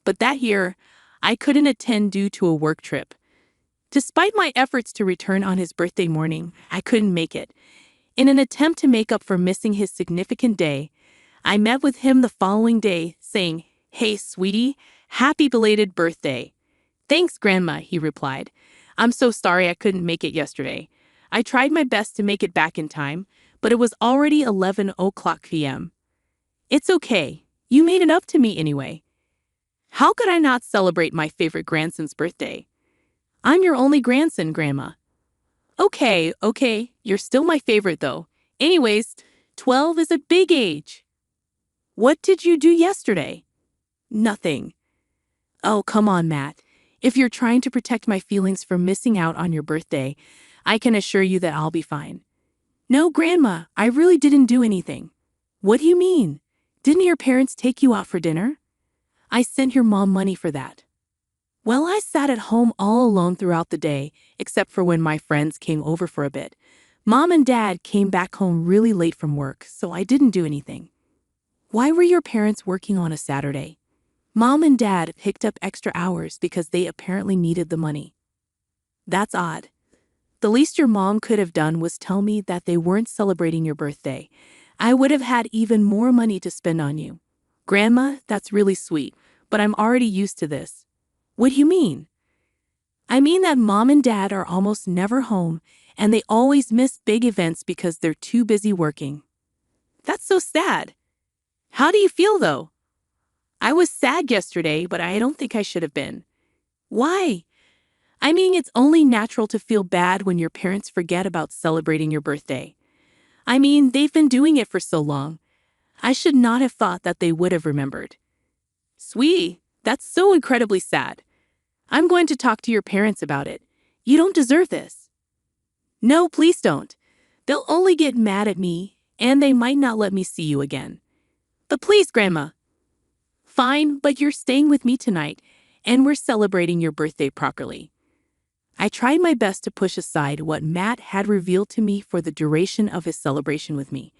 but that year, I couldn't attend due to a work trip. Despite my efforts to return on his birthday morning, I couldn't make it. In an attempt to make up for missing his significant day, I met with him the following day, saying, "Hey, sweetie, happy belated birthday." "Thanks, Grandma," he replied. "I'm so sorry I couldn't make it yesterday. I tried my best to make it back in time, but it was already 11 p.m. "It's okay. You made it up to me anyway." How could I not celebrate my favorite grandson's birthday? "I'm your only grandson, Grandma." Okay, you're still my favorite though. Anyways, 12 is a big age. "What did you do yesterday?" "Nothing." "Oh, come on, Matt. If you're trying to protect my feelings from missing out on your birthday, I can assure you that I'll be fine." "No, Grandma, I really didn't do anything." "What do you mean? Didn't your parents take you out for dinner?" "I sent your mom money for that." "Well, I sat at home all alone throughout the day, except for when my friends came over for a bit. Mom and Dad came back home really late from work, so I didn't do anything." "Why were your parents working on a Saturday?" "Mom and Dad picked up extra hours because they apparently needed the money." "That's odd. The least your mom could have done was tell me that they weren't celebrating your birthday. I would have had even more money to spend on you." "Grandma, that's really sweet, but I'm already used to this." "What do you mean?" "I mean that Mom and Dad are almost never home, and they always miss big events because they're too busy working." "That's so sad. How do you feel, though?" "I was sad yesterday, but I don't think I should have been." "Why?" "I mean, it's only natural to feel bad when your parents forget about celebrating your birthday." I mean, they've been doing it for so long. I should not have thought that they would have remembered. Sweetie, that's so incredibly sad. I'm going to talk to your parents about it. You don't deserve this. No, please don't. They'll only get mad at me, and they might not let me see you again. But please, Grandma. Fine, but you're staying with me tonight, and we're celebrating your birthday properly. I tried my best to push aside what Matt had revealed to me for the duration of his celebration with me.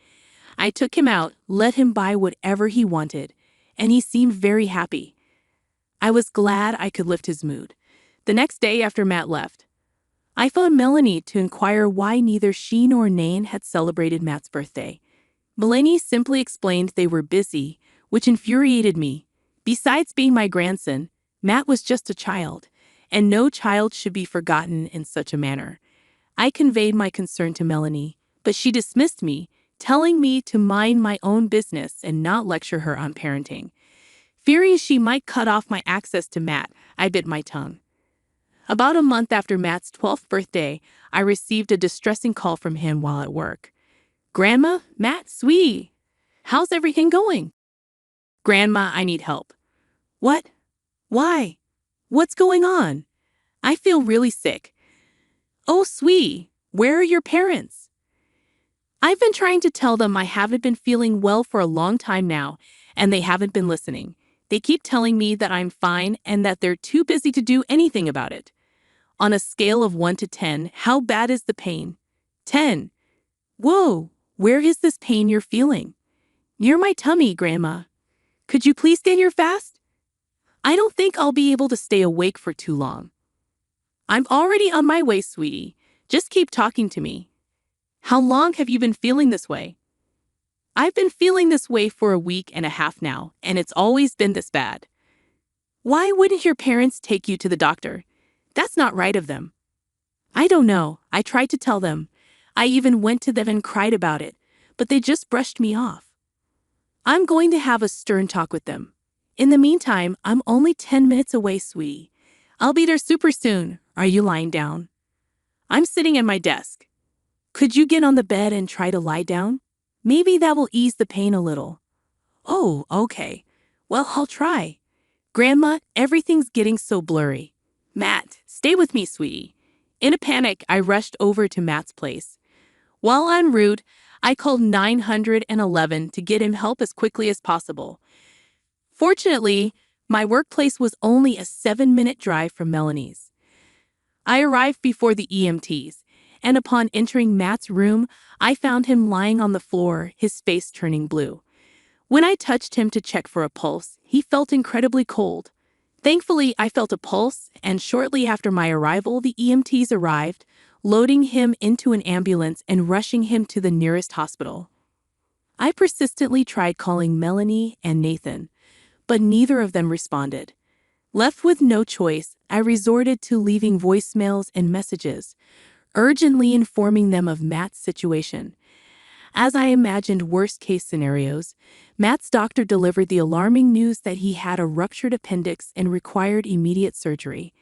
I took him out, let him buy whatever he wanted, and he seemed very happy. I was glad I could lift his mood. The next day after Matt left, I phoned Melanie to inquire why neither she nor Nain had celebrated Matt's birthday. Melanie simply explained they were busy, which infuriated me. Besides being my grandson, Matt was just a child, and no child should be forgotten in such a manner. I conveyed my concern to Melanie, but she dismissed me, telling me to mind my own business and not lecture her on parenting. Fearing she might cut off my access to Matt, I bit my tongue. About a month after Matt's 12th birthday, I received a distressing call from him while at work. Grandma, Matt, sweetie, how's everything going? Grandma, I need help. What? Why? What's going on? I feel really sick. Oh, sweetie, where are your parents? I've been trying to tell them I haven't been feeling well for a long time now, and they haven't been listening. They keep telling me that I'm fine and that they're too busy to do anything about it. On a scale of 1 to 10, how bad is the pain? 10. Whoa, where is this pain you're feeling? Near my tummy, Grandma. Could you please stay here fast? I don't think I'll be able to stay awake for too long. I'm already on my way, sweetie. Just keep talking to me. How long have you been feeling this way? I've been feeling this way for a week and a half now, and it's always been this bad. Why wouldn't your parents take you to the doctor? That's not right of them. I don't know. I tried to tell them. I even went to them and cried about it, but they just brushed me off. I'm going to have a stern talk with them. In the meantime, I'm only 10 minutes away, sweetie. I'll be there super soon. Are you lying down? I'm sitting at my desk. Could you get on the bed and try to lie down? Maybe that will ease the pain a little. Oh, okay. Well, I'll try. Grandma, everything's getting so blurry. Matt, stay with me, sweetie. In a panic, I rushed over to Matt's place. While en route, I called 911 to get him help as quickly as possible. Fortunately, my workplace was only a 7-minute drive from Melanie's. I arrived before the EMTs, and upon entering Matt's room, I found him lying on the floor, his face turning blue. When I touched him to check for a pulse, he felt incredibly cold. Thankfully, I felt a pulse, and shortly after my arrival, the EMTs arrived, loading him into an ambulance and rushing him to the nearest hospital. I persistently tried calling Melanie and Nathan, but neither of them responded. Left with no choice, I resorted to leaving voicemails and messages, urgently informing them of Matt's situation. As I imagined worst-case scenarios, Matt's doctor delivered the alarming news that he had a ruptured appendix and required immediate surgery.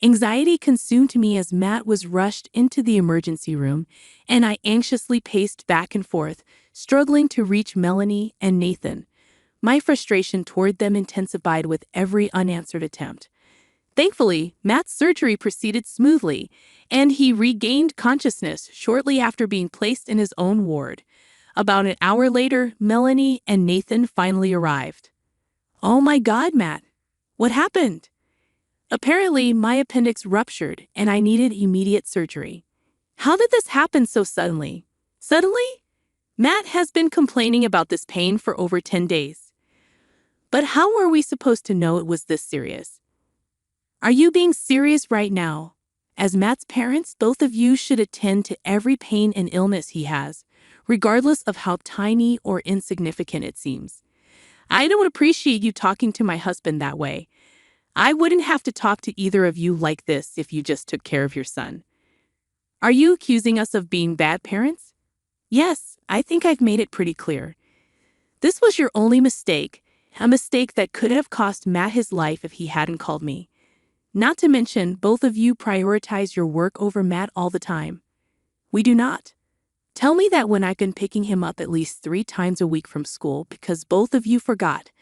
Anxiety consumed me as Matt was rushed into the emergency room, and I anxiously paced back and forth, struggling to reach Melanie and Nathan. My frustration toward them intensified with every unanswered attempt. Thankfully, Matt's surgery proceeded smoothly, and he regained consciousness shortly after being placed in his own ward. About an hour later, Melanie and Nathan finally arrived. Oh my God, Matt. What happened? Apparently, my appendix ruptured and I needed immediate surgery. How did this happen so suddenly? Suddenly? Matt has been complaining about this pain for over 10 days. But how were we supposed to know it was this serious? Are you being serious right now? As Matt's parents, both of you should attend to every pain and illness he has, regardless of how tiny or insignificant it seems. I don't appreciate you talking to my husband that way. I wouldn't have to talk to either of you like this if you just took care of your son. Are you accusing us of being bad parents? Yes, I think I've made it pretty clear. This was your only mistake, a mistake that could have cost Matt his life if he hadn't called me. Not to mention, both of you prioritize your work over Matt all the time. We do not. Tell me that when I've been picking him up at least 3 times a week from school because both of you forgot.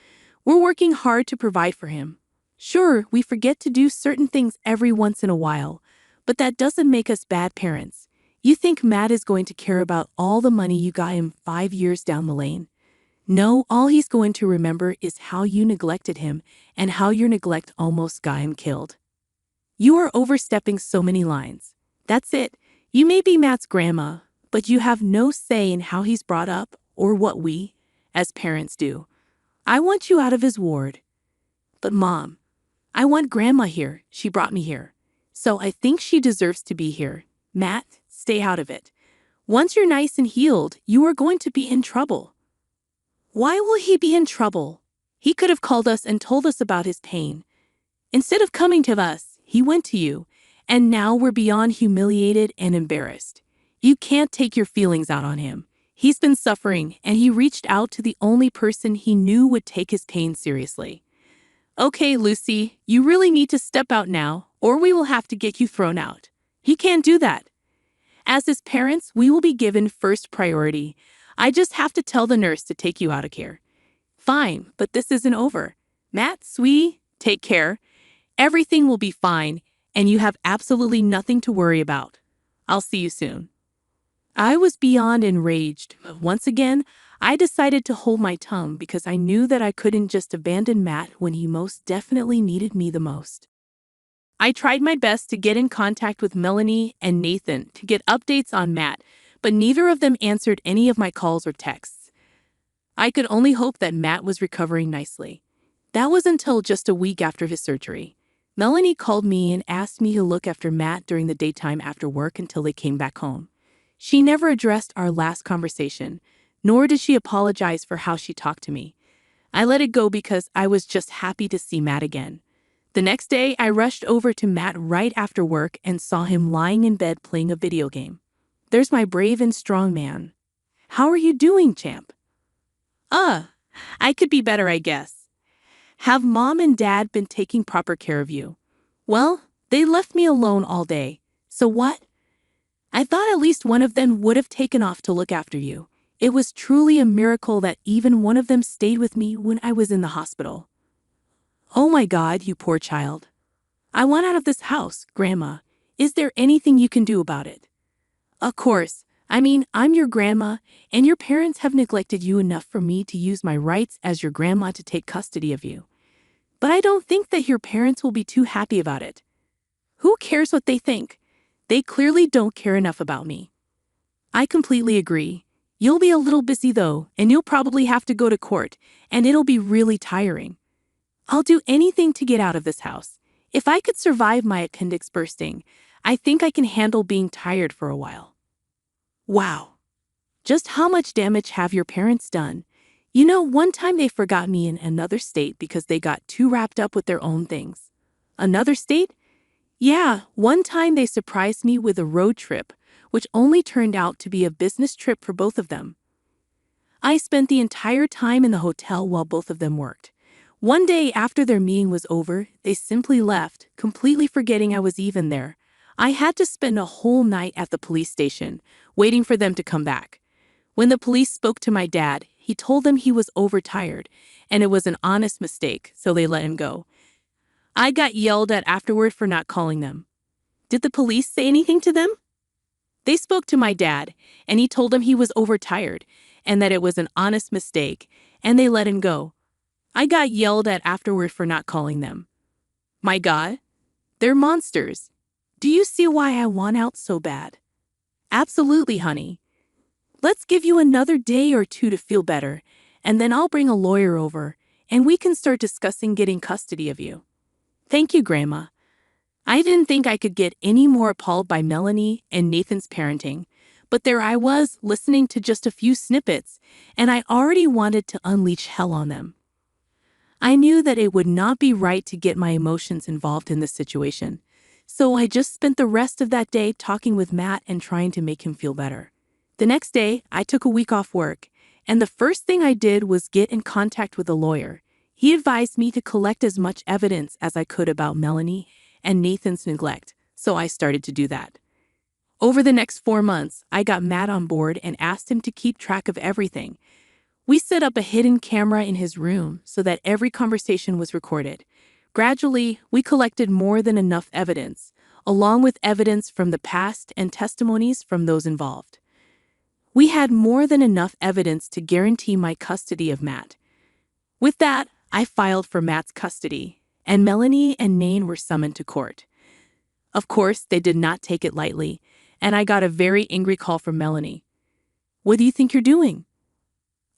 We're working hard to provide for him. Sure, we forget to do certain things every once in a while, but that doesn't make us bad parents. You think Matt is going to care about all the money you got him 5 years down the lane? No, all he's going to remember is how you neglected him and how your neglect almost got him killed. You are overstepping so many lines. That's it. You may be Matt's grandma, but you have no say in how he's brought up or what we, as parents, do. I want you out of his ward. But Mom, I want Grandma here. She brought me here. So I think she deserves to be here. Matt, stay out of it. Once you're nice and healed, you are going to be in trouble. Why will he be in trouble? He could have called us and told us about his pain. Instead of coming to us, he went to you, and now we're beyond humiliated and embarrassed. You can't take your feelings out on him. He's been suffering, and he reached out to the only person he knew would take his pain seriously. Okay, Lucy, you really need to step out now, or we will have to get you thrown out. He can't do that. As his parents, we will be given first priority. I just have to tell the nurse to take you out of here. Fine, but this isn't over. Matt, sweetie, take care. Everything will be fine, and you have absolutely nothing to worry about. I'll see you soon. I was beyond enraged, but once again, I decided to hold my tongue because I knew that I couldn't just abandon Matt when he most definitely needed me the most. I tried my best to get in contact with Melanie and Nathan to get updates on Matt, but neither of them answered any of my calls or texts. I could only hope that Matt was recovering nicely. That was until just a week after his surgery. Melanie called me and asked me to look after Matt during the daytime after work until they came back home. She never addressed our last conversation, nor did she apologize for how she talked to me. I let it go because I was just happy to see Matt again. The next day, I rushed over to Matt right after work and saw him lying in bed playing a video game. There's my brave and strong man. How are you doing, champ? I could be better, I guess. Have Mom and Dad been taking proper care of you? Well, they left me alone all day. So what? I thought at least one of them would have taken off to look after you. It was truly a miracle that even one of them stayed with me when I was in the hospital. Oh my God, you poor child. I want out of this house, Grandma. Is there anything you can do about it? Of course. I'm your grandma, and your parents have neglected you enough for me to use my rights as your grandma to take custody of you. But I don't think that your parents will be too happy about it. Who cares what they think? They clearly don't care enough about me. I completely agree. You'll be a little busy though, and you'll probably have to go to court, and it'll be really tiring. I'll do anything to get out of this house. If I could survive my appendix bursting, I think I can handle being tired for a while. Wow. Just how much damage have your parents done? You know, one time they forgot me in another state because they got too wrapped up with their own things. Another state? Yeah, one time they surprised me with a road trip, which only turned out to be a business trip for both of them. I spent the entire time in the hotel while both of them worked. One day after their meeting was over, they simply left, completely forgetting I was even there. I had to spend a whole night at the police station, waiting for them to come back. When the police spoke to my dad, he told them he was overtired, and it was an honest mistake, so they let him go. I got yelled at afterward for not calling them. Did the police say anything to them? They spoke to my dad, and he told them he was overtired, and that it was an honest mistake, and they let him go. I got yelled at afterward for not calling them. My God, they're monsters. Do you see why I want out so bad? Absolutely, honey. Let's give you another day or two to feel better, and then I'll bring a lawyer over, and we can start discussing getting custody of you. Thank you, Grandma. I didn't think I could get any more appalled by Melanie and Nathan's parenting, but there I was, listening to just a few snippets, and I already wanted to unleash hell on them. I knew that it would not be right to get my emotions involved in this situation, so I just spent the rest of that day talking with Matt and trying to make him feel better. The next day, I took a week off work, and the first thing I did was get in contact with a lawyer. He advised me to collect as much evidence as I could about Melanie and Nathan's neglect, so I started to do that. Over the next 4 months, I got Matt on board and asked him to keep track of everything. We set up a hidden camera in his room so that every conversation was recorded. Gradually, we collected more than enough evidence, along with evidence from the past and testimonies from those involved. We had more than enough evidence to guarantee my custody of Matt. With that, I filed for Matt's custody, and Melanie and Nain were summoned to court. Of course, they did not take it lightly, and I got a very angry call from Melanie. "What do you think you're doing?"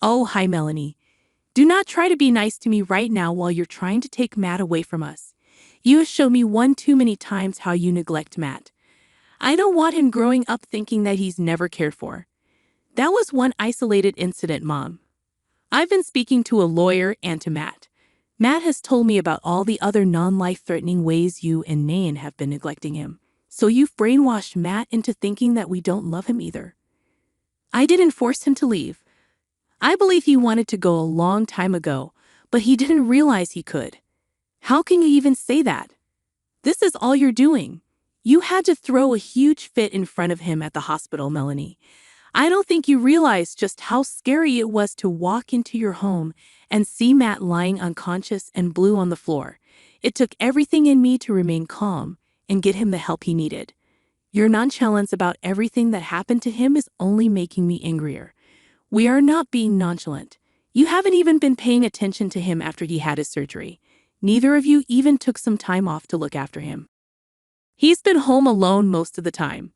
"Oh, hi, Melanie. Do not try to be nice to me right now while you're trying to take Matt away from us. You have shown me one too many times how you neglect Matt. I don't want him growing up thinking that he's never cared for. That was one isolated incident, Mom. I've been speaking to a lawyer and to Matt. Matt has told me about all the other non-life-threatening ways you and Nain have been neglecting him. So you've brainwashed Matt into thinking that we don't love him either. I didn't force him to leave. I believe he wanted to go a long time ago, but he didn't realize he could. How can you even say that? This is all you're doing. You had to throw a huge fit in front of him at the hospital, Melanie. I don't think you realize just how scary it was to walk into your home and see Matt lying unconscious and blue on the floor. It took everything in me to remain calm and get him the help he needed. Your nonchalance about everything that happened to him is only making me angrier. We are not being nonchalant. You haven't even been paying attention to him after he had his surgery. Neither of you even took some time off to look after him. He's been home alone most of the time.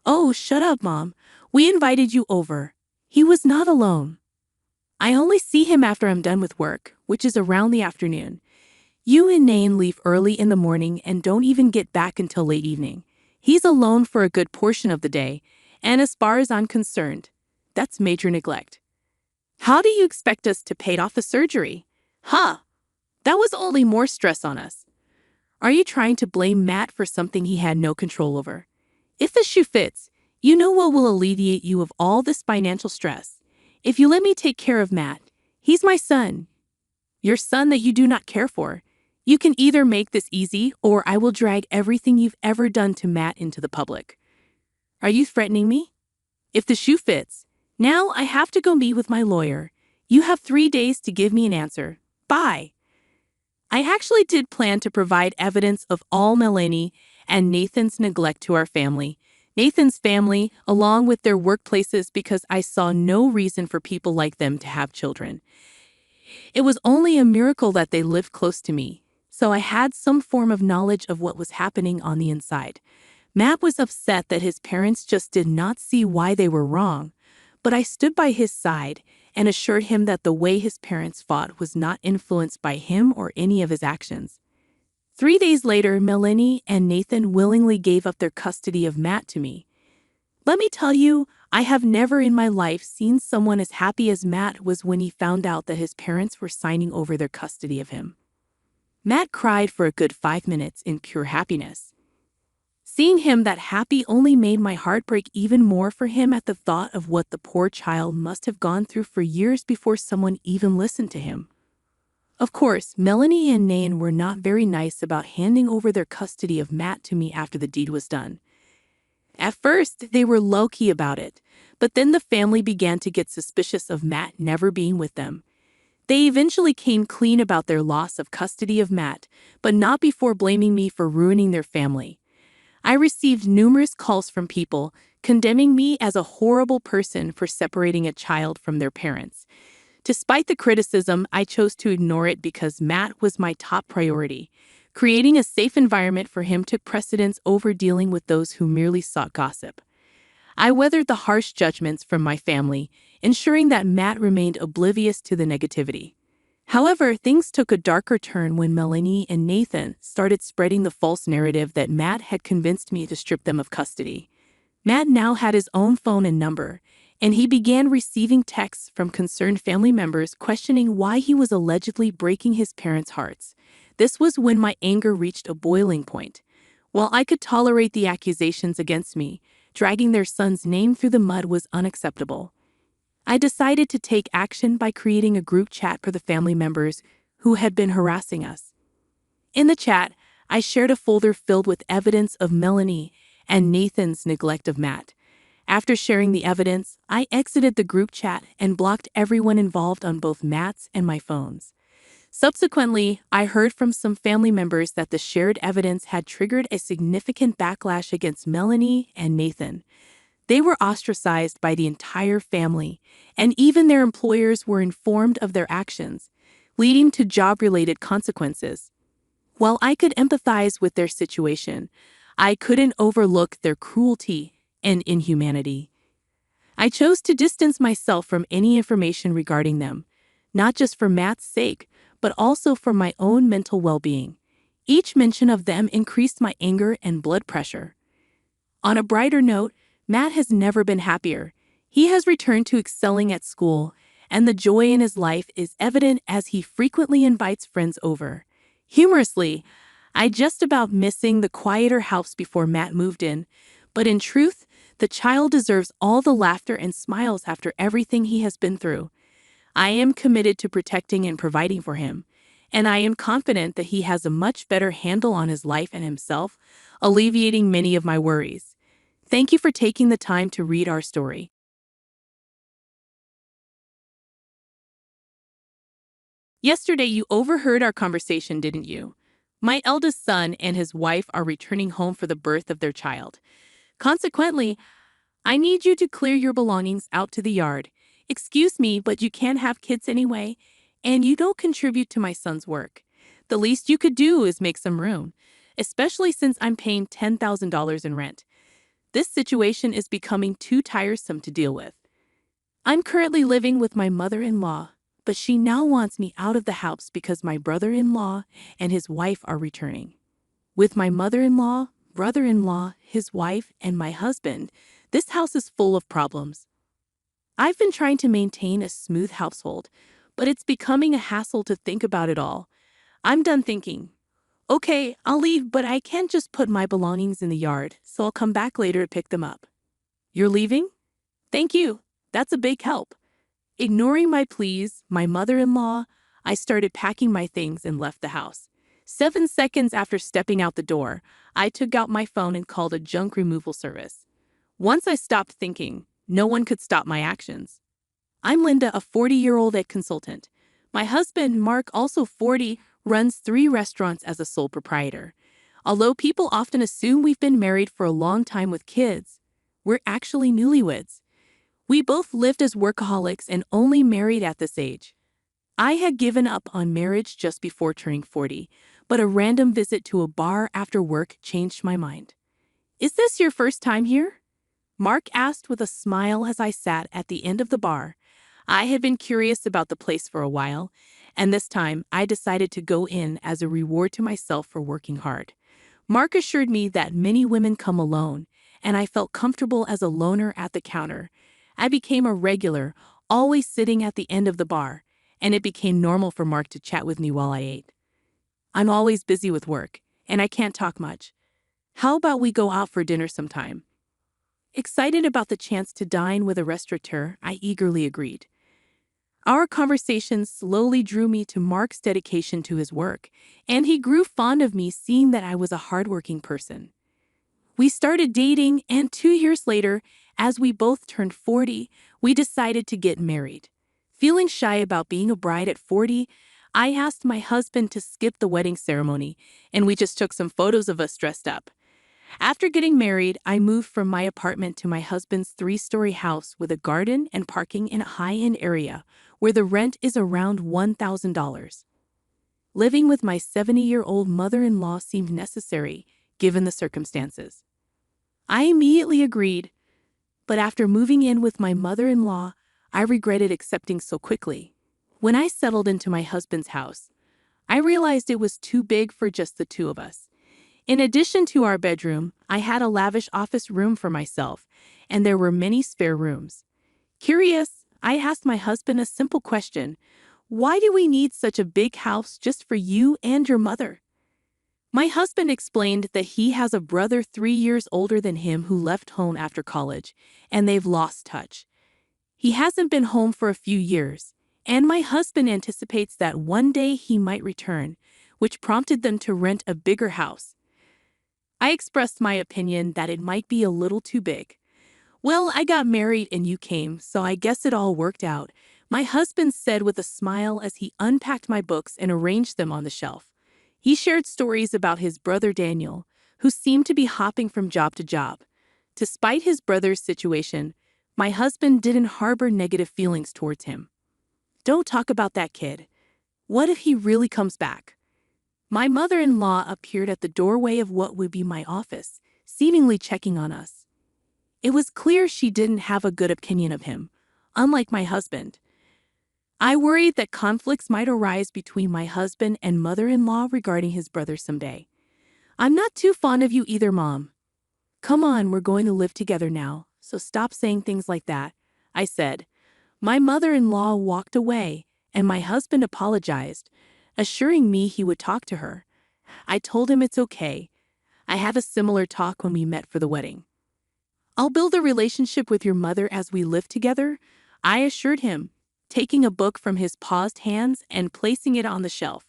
Oh, shut up, Mom. We invited you over. He was not alone. I only see him after I'm done with work, which is around the afternoon. You and Nain leave early in the morning and don't even get back until late evening. He's alone for a good portion of the day, and as far as I'm concerned, that's major neglect. How do you expect us to pay off the surgery? Huh? That was only more stress on us. Are you trying to blame Matt for something he had no control over? If the shoe fits, you know what will alleviate you of all this financial stress? If you let me take care of Matt, he's my son. Your son that you do not care for. You can either make this easy, or I will drag everything you've ever done to Matt into the public. Are you threatening me? If the shoe fits, now I have to go meet with my lawyer. You have 3 days to give me an answer. Bye. I actually did plan to provide evidence of all Melanie and Nathan's neglect to our family. Nathan's family, along with their workplaces, because I saw no reason for people like them to have children. It was only a miracle that they lived close to me, so I had some form of knowledge of what was happening on the inside. Matt was upset that his parents just did not see why they were wrong, but I stood by his side and assured him that the way his parents fought was not influenced by him or any of his actions. 3 days later, Melanie and Nathan willingly gave up their custody of Matt to me. Let me tell you, I have never in my life seen someone as happy as Matt was when he found out that his parents were signing over their custody of him. Matt cried for a good 5 minutes in pure happiness. Seeing him that happy only made my heart break even more for him at the thought of what the poor child must have gone through for years before someone even listened to him. Of course, Melanie and Nain were not very nice about handing over their custody of Matt to me after the deed was done. At first, they were low-key about it, but then the family began to get suspicious of Matt never being with them. They eventually came clean about their loss of custody of Matt, but not before blaming me for ruining their family. I received numerous calls from people condemning me as a horrible person for separating a child from their parents. Despite the criticism, I chose to ignore it because Matt was my top priority. Creating a safe environment for him took precedence over dealing with those who merely sought gossip. I weathered the harsh judgments from my family, ensuring that Matt remained oblivious to the negativity. However, things took a darker turn when Melanie and Nathan started spreading the false narrative that Matt had convinced me to strip them of custody. Matt now had his own phone and number, and he began receiving texts from concerned family members questioning why he was allegedly breaking his parents' hearts. This was when my anger reached a boiling point. While I could tolerate the accusations against me, dragging their son's name through the mud was unacceptable. I decided to take action by creating a group chat for the family members who had been harassing us. In the chat, I shared a folder filled with evidence of Melanie and Nathan's neglect of Matt. After sharing the evidence, I exited the group chat and blocked everyone involved on both Matt's and my phones. Subsequently, I heard from some family members that the shared evidence had triggered a significant backlash against Melanie and Nathan. They were ostracized by the entire family, and even their employers were informed of their actions, leading to job-related consequences. While I could empathize with their situation, I couldn't overlook their cruelty and inhumanity. I chose to distance myself from any information regarding them, not just for Matt's sake, but also for my own mental well-being. Each mention of them increased my anger and blood pressure. On a brighter note, Matt has never been happier. He has returned to excelling at school, and the joy in his life is evident as he frequently invites friends over. Humorously, I just about missing the quieter house before Matt moved in, but in truth, the child deserves all the laughter and smiles after everything he has been through. I am committed to protecting and providing for him, and I am confident that he has a much better handle on his life and himself, alleviating many of my worries. Thank you for taking the time to read our story. Yesterday, you overheard our conversation, didn't you? My eldest son and his wife are returning home for the birth of their child. Consequently, I need you to clear your belongings out to the yard. Excuse me, but you can't have kids anyway, and you don't contribute to my son's work. The least you could do is make some room, especially since I'm paying $10,000 in rent. This situation is becoming too tiresome to deal with. I'm currently living with my mother-in-law, but she now wants me out of the house because my brother-in-law and his wife are returning. With my mother-in-law, brother-in-law, his wife, and my husband, this house is full of problems. I've been trying to maintain a smooth household, but it's becoming a hassle to think about it all. I'm done thinking. Okay, I'll leave, but I can't just put my belongings in the yard, so I'll come back later to pick them up. You're leaving? Thank you. That's a big help. Ignoring my pleas, my mother-in-law, I started packing my things and left the house. 7 seconds after stepping out the door, I took out my phone and called a junk removal service. Once I stopped thinking, no one could stop my actions. I'm Linda, a 40-year-old egg consultant. My husband, Mark, also 40, runs 3 restaurants as a sole proprietor. Although people often assume we've been married for a long time with kids, we're actually newlyweds. We both lived as workaholics and only married at this age. I had given up on marriage just before turning 40, but a random visit to a bar after work changed my mind. Is this your first time here? Mark asked with a smile as I sat at the end of the bar. I had been curious about the place for a while, and this time I decided to go in as a reward to myself for working hard. Mark assured me that many women come alone, and I felt comfortable as a loner at the counter. I became a regular, always sitting at the end of the bar, and it became normal for Mark to chat with me while I ate. I'm always busy with work, and I can't talk much. How about we go out for dinner sometime? Excited about the chance to dine with a restaurateur, I eagerly agreed. Our conversation slowly drew me to Mark's dedication to his work, and he grew fond of me seeing that I was a hardworking person. We started dating, and 2 years later, as we both turned 40, we decided to get married. Feeling shy about being a bride at 40, I asked my husband to skip the wedding ceremony, and we just took some photos of us dressed up. After getting married, I moved from my apartment to my husband's 3-story house with a garden and parking in a high-end area where the rent is around $1,000. Living with my 70-year-old mother-in-law seemed necessary, given the circumstances. I immediately agreed, but after moving in with my mother-in-law, I regretted accepting so quickly. When I settled into my husband's house, I realized it was too big for just the 2 of us. In addition to our bedroom, I had a lavish office room for myself, and there were many spare rooms. Curious, I asked my husband a simple question: why do we need such a big house just for you and your mother? My husband explained that he has a brother 3 years older than him who left home after college, and they've lost touch. He hasn't been home for a few years, and my husband anticipates that one day he might return, which prompted them to rent a bigger house. I expressed my opinion that it might be a little too big. Well, I got married and you came, so I guess it all worked out, my husband said with a smile as he unpacked my books and arranged them on the shelf. He shared stories about his brother Daniel, who seemed to be hopping from job to job. Despite his brother's situation, my husband didn't harbor negative feelings towards him. Don't talk about that kid. What if he really comes back? My mother-in-law appeared at the doorway of what would be my office, seemingly checking on us. It was clear she didn't have a good opinion of him, unlike my husband. I worried that conflicts might arise between my husband and mother-in-law regarding his brother someday. I'm not too fond of you either, Mom. Come on, we're going to live together now, so stop saying things like that, I said. My mother-in-law walked away, and my husband apologized, assuring me he would talk to her. I told him it's okay. I had a similar talk when we met for the wedding. I'll build a relationship with your mother as we live together, I assured him, taking a book from his paused hands and placing it on the shelf.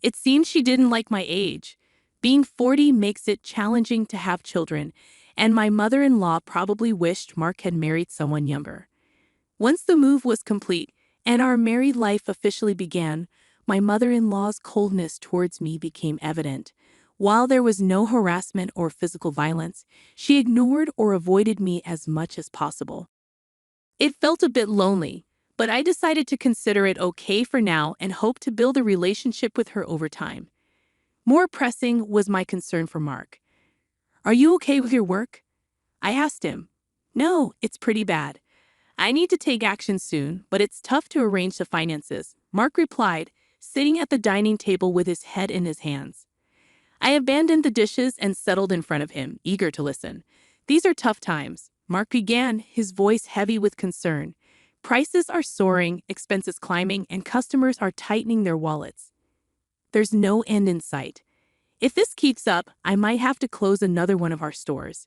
It seemed she didn't like my age. Being 40 makes it challenging to have children, and my mother-in-law probably wished Mark had married someone younger. Once the move was complete and our married life officially began, my mother-in-law's coldness towards me became evident. While there was no harassment or physical violence, she ignored or avoided me as much as possible. It felt a bit lonely, but I decided to consider it okay for now and hope to build a relationship with her over time. More pressing was my concern for Mark. Are you okay with your work? I asked him. No, it's pretty bad. I need to take action soon, but it's tough to arrange the finances, Mark replied, sitting at the dining table with his head in his hands. I abandoned the dishes and settled in front of him, eager to listen. These are tough times, Mark began, his voice heavy with concern. Prices are soaring, expenses climbing, and customers are tightening their wallets. There's no end in sight. If this keeps up, I might have to close another one of our stores.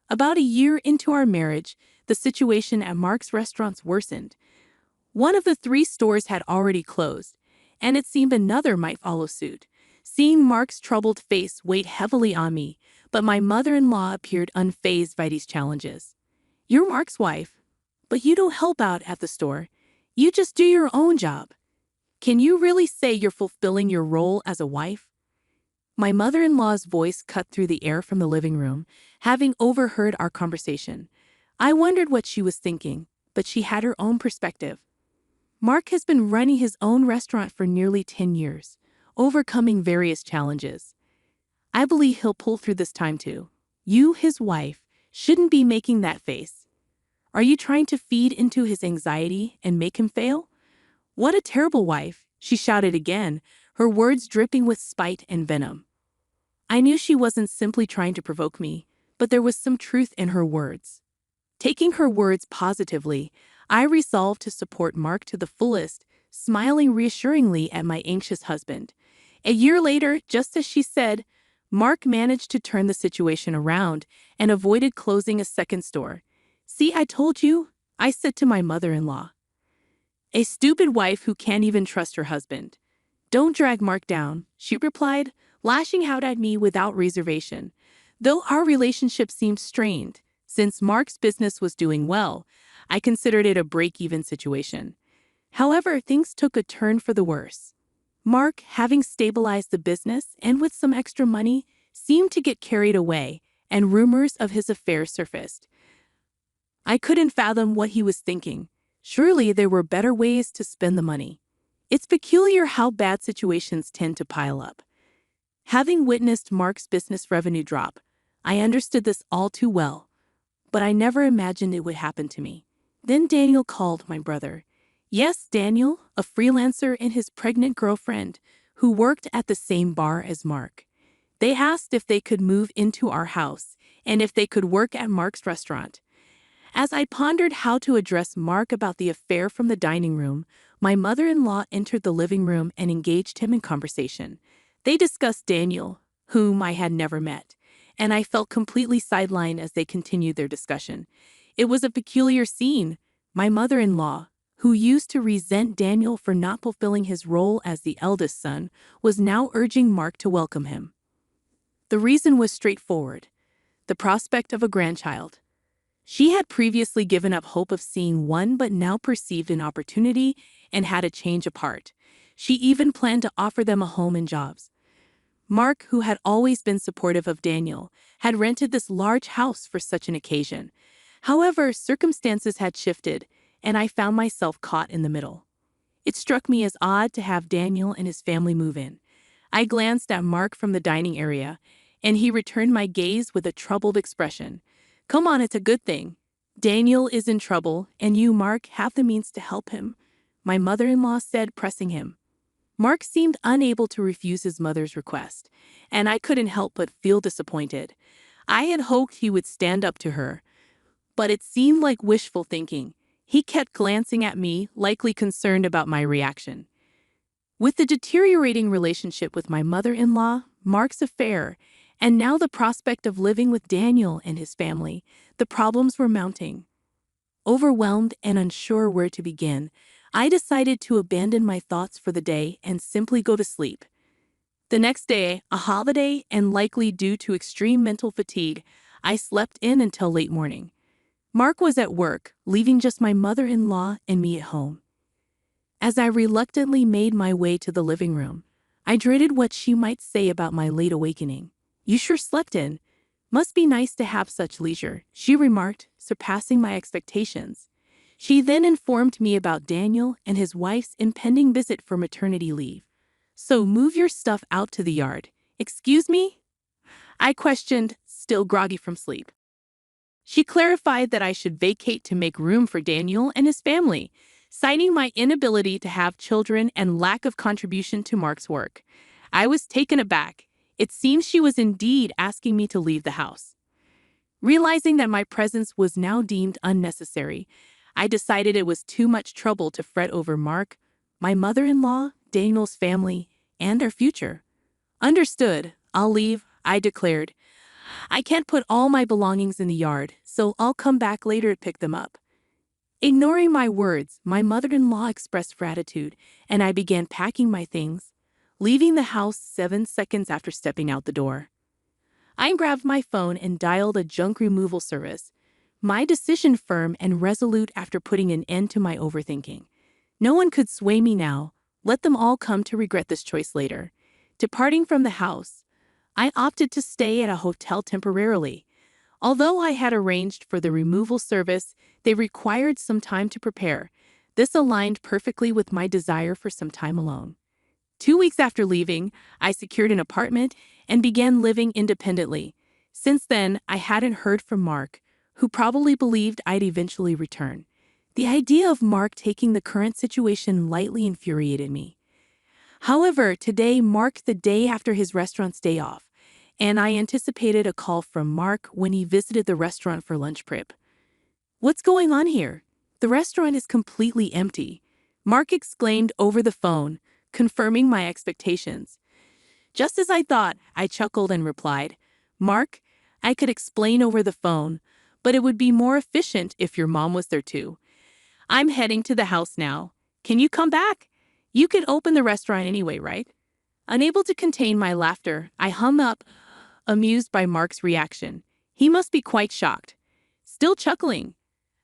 About a year into our marriage, the situation at Mark's restaurants worsened. One of the 3 stores had already closed, and it seemed another might follow suit. Seeing Mark's troubled face weighed heavily on me, but my mother-in-law appeared unfazed by these challenges. You're Mark's wife, but you don't help out at the store. You just do your own job. Can you really say you're fulfilling your role as a wife? My mother-in-law's voice cut through the air from the living room, having overheard our conversation. I wondered what she was thinking, but she had her own perspective. Mark has been running his own restaurant for nearly 10 years, overcoming various challenges. I believe he'll pull through this time too. You, his wife, shouldn't be making that face. Are you trying to feed into his anxiety and make him fail? What a terrible wife, she shouted again, her words dripping with spite and venom. I knew she wasn't simply trying to provoke me, but there was some truth in her words. Taking her words positively, I resolved to support Mark to the fullest, smiling reassuringly at my anxious husband. A year later, just as she said, Mark managed to turn the situation around and avoided closing a second store. See, I told you, I said to my mother-in-law. A stupid wife who can't even trust her husband. Don't drag Mark down, she replied, lashing out at me without reservation. Though our relationship seemed strained, since Mark's business was doing well, I considered it a break-even situation. However, things took a turn for the worse. Mark, having stabilized the business and with some extra money, seemed to get carried away, and rumors of his affairs surfaced. I couldn't fathom what he was thinking. Surely there were better ways to spend the money. It's peculiar how bad situations tend to pile up. Having witnessed Mark's business revenue drop, I understood this all too well, but I never imagined it would happen to me. Then Daniel called, my brother. Yes, Daniel, a freelancer, and his pregnant girlfriend, who worked at the same bar as Mark. They asked if they could move into our house and if they could work at Mark's restaurant. As I pondered how to address Mark about the affair from the dining room, my mother-in-law entered the living room and engaged him in conversation. They discussed Daniel, whom I had never met, and I felt completely sidelined as they continued their discussion. It was a peculiar scene. My mother-in-law, who used to resent Daniel for not fulfilling his role as the eldest son, was now urging Mark to welcome him. The reason was straightforward: the prospect of a grandchild. She had previously given up hope of seeing one but now perceived an opportunity and had a change of heart. She even planned to offer them a home and jobs. Mark, who had always been supportive of Daniel, had rented this large house for such an occasion. However, circumstances had shifted, and I found myself caught in the middle. It struck me as odd to have Daniel and his family move in. I glanced at Mark from the dining area, and he returned my gaze with a troubled expression. "Come on, it's a good thing. Daniel is in trouble, and you, Mark, have the means to help him," my mother-in-law said, pressing him. Mark seemed unable to refuse his mother's request, and I couldn't help but feel disappointed. I had hoped he would stand up to her, but it seemed like wishful thinking. He kept glancing at me, likely concerned about my reaction. With the deteriorating relationship with my mother-in-law, Mark's affair, and now the prospect of living with Daniel and his family, the problems were mounting. Overwhelmed and unsure where to begin, I decided to abandon my thoughts for the day and simply go to sleep. The next day, a holiday and likely due to extreme mental fatigue, I slept in until late morning. Mark was at work, leaving just my mother-in-law and me at home. As I reluctantly made my way to the living room, I dreaded what she might say about my late awakening. "You sure slept in. Must be nice to have such leisure," she remarked, surpassing my expectations. She then informed me about Daniel and his wife's impending visit for maternity leave. "So move your stuff out to the yard." "Excuse me?" I questioned, still groggy from sleep. She clarified that I should vacate to make room for Daniel and his family, citing my inability to have children and lack of contribution to Mark's work. I was taken aback. It seems she was indeed asking me to leave the house. Realizing that my presence was now deemed unnecessary, I decided it was too much trouble to fret over Mark, my mother-in-law, Daniel's family, and our future. "Understood, I'll leave," I declared. "I can't put all my belongings in the yard, so I'll come back later to pick them up." Ignoring my words, my mother-in-law expressed gratitude, and I began packing my things, leaving the house 7 seconds after stepping out the door. I grabbed my phone and dialed a junk removal service, my decision firm and resolute after putting an end to my overthinking. No one could sway me now. Let them all come to regret this choice later. Departing from the house, I opted to stay at a hotel temporarily. Although I had arranged for the removal service, they required some time to prepare. This aligned perfectly with my desire for some time alone. 2 weeks after leaving, I secured an apartment and began living independently. Since then, I hadn't heard from Mark, who probably believed I'd eventually return. The idea of Mark taking the current situation lightly infuriated me. However, today marked the day after his restaurant's day off, and I anticipated a call from Mark when he visited the restaurant for lunch prep. "What's going on here? The restaurant is completely empty," Mark exclaimed over the phone, confirming my expectations. "Just as I thought," I chuckled and replied. "Mark, I could explain over the phone, but it would be more efficient if your mom was there too. I'm heading to the house now. Can you come back? You could open the restaurant anyway, right?" Unable to contain my laughter, I hung up, amused by Mark's reaction. He must be quite shocked. Still chuckling,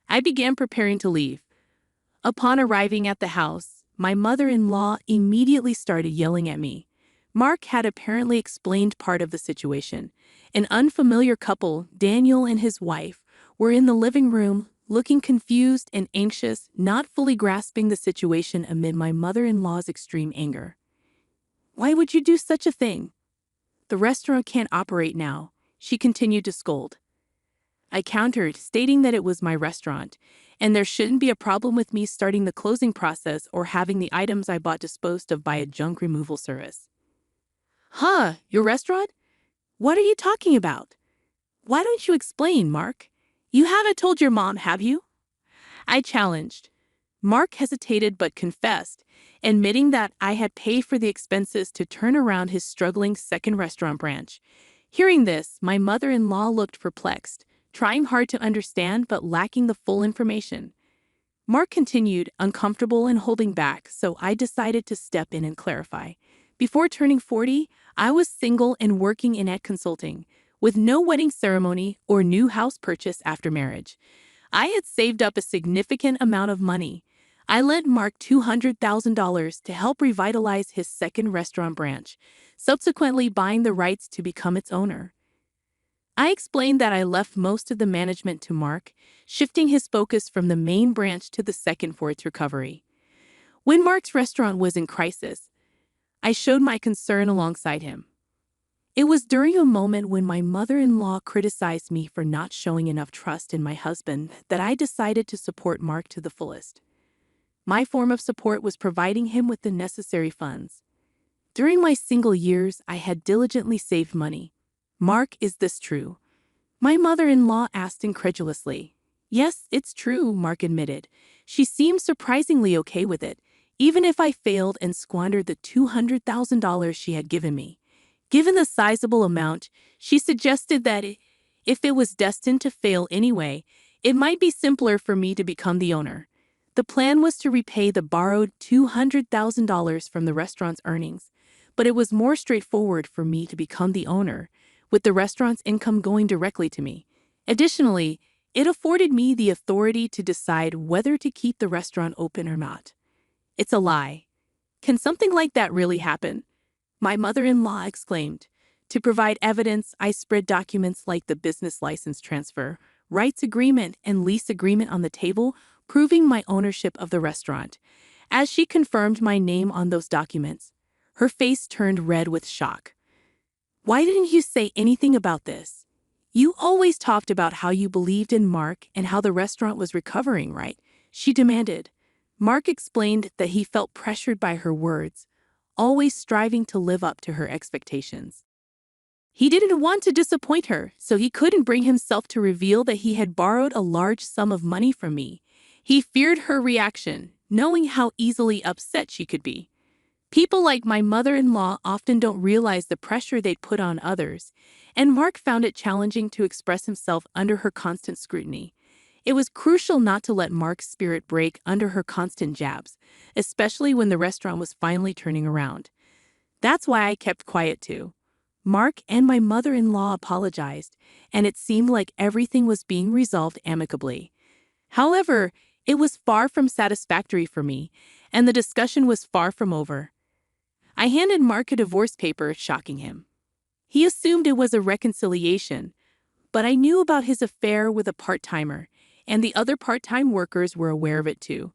I began preparing to leave. Upon arriving at the house, my mother-in-law immediately started yelling at me. Mark had apparently explained part of the situation. An unfamiliar couple, Daniel and his wife, were in the living room, looking confused and anxious, not fully grasping the situation amid my mother-in-law's extreme anger. "Why would you do such a thing? The restaurant can't operate now," she continued to scold. I countered, stating that it was my restaurant, and there shouldn't be a problem with me starting the closing process or having the items I bought disposed of by a junk removal service. "Huh, your restaurant? What are you talking about? Why don't you explain, Mark? You haven't told your mom, have you?" I challenged. Mark hesitated but confessed, admitting that I had paid for the expenses to turn around his struggling second restaurant branch. Hearing this, my mother-in-law looked perplexed, trying hard to understand but lacking the full information. Mark continued, uncomfortable and holding back, so I decided to step in and clarify. Before turning 40, I was single and working in ad consulting, with no wedding ceremony or new house purchase after marriage. I had saved up a significant amount of money. I lent Mark $200,000 to help revitalize his second restaurant branch, subsequently buying the rights to become its owner. I explained that I left most of the management to Mark, shifting his focus from the main branch to the second for its recovery. When Mark's restaurant was in crisis, I showed my concern alongside him. It was during a moment when my mother-in-law criticized me for not showing enough trust in my husband that I decided to support Mark to the fullest. My form of support was providing him with the necessary funds. During my single years, I had diligently saved money. Mark, is this true? My mother-in-law asked incredulously. Yes, it's true, Mark admitted. She seemed surprisingly okay with it, even if I failed and squandered the $200,000 she had given me. Given the sizable amount, she suggested that if it was destined to fail anyway, it might be simpler for me to become the owner. The plan was to repay the borrowed $200,000 from the restaurant's earnings, but it was more straightforward for me to become the owner, with the restaurant's income going directly to me. Additionally, it afforded me the authority to decide whether to keep the restaurant open or not. It's a lie. Can something like that really happen? My mother-in-law exclaimed. To provide evidence, I spread documents like the business license transfer, rights agreement, and lease agreement on the table, proving my ownership of the restaurant. As she confirmed my name on those documents, her face turned red with shock. Why didn't you say anything about this? You always talked about how you believed in Mark and how the restaurant was recovering, right? She demanded. Mark explained that he felt pressured by her words, always striving to live up to her expectations. He didn't want to disappoint her, so he couldn't bring himself to reveal that he had borrowed a large sum of money from me. He feared her reaction, knowing how easily upset she could be. People like my mother-in-law often don't realize the pressure they'd put on others, and Mark found it challenging to express himself under her constant scrutiny. It was crucial not to let Mark's spirit break under her constant jabs, especially when the restaurant was finally turning around. That's why I kept quiet too. Mark and my mother-in-law apologized, and it seemed like everything was being resolved amicably. However, it was far from satisfactory for me, and the discussion was far from over. I handed Mark a divorce paper, shocking him. He assumed it was a reconciliation, but I knew about his affair with a part-timer, and the other part-time workers were aware of it too.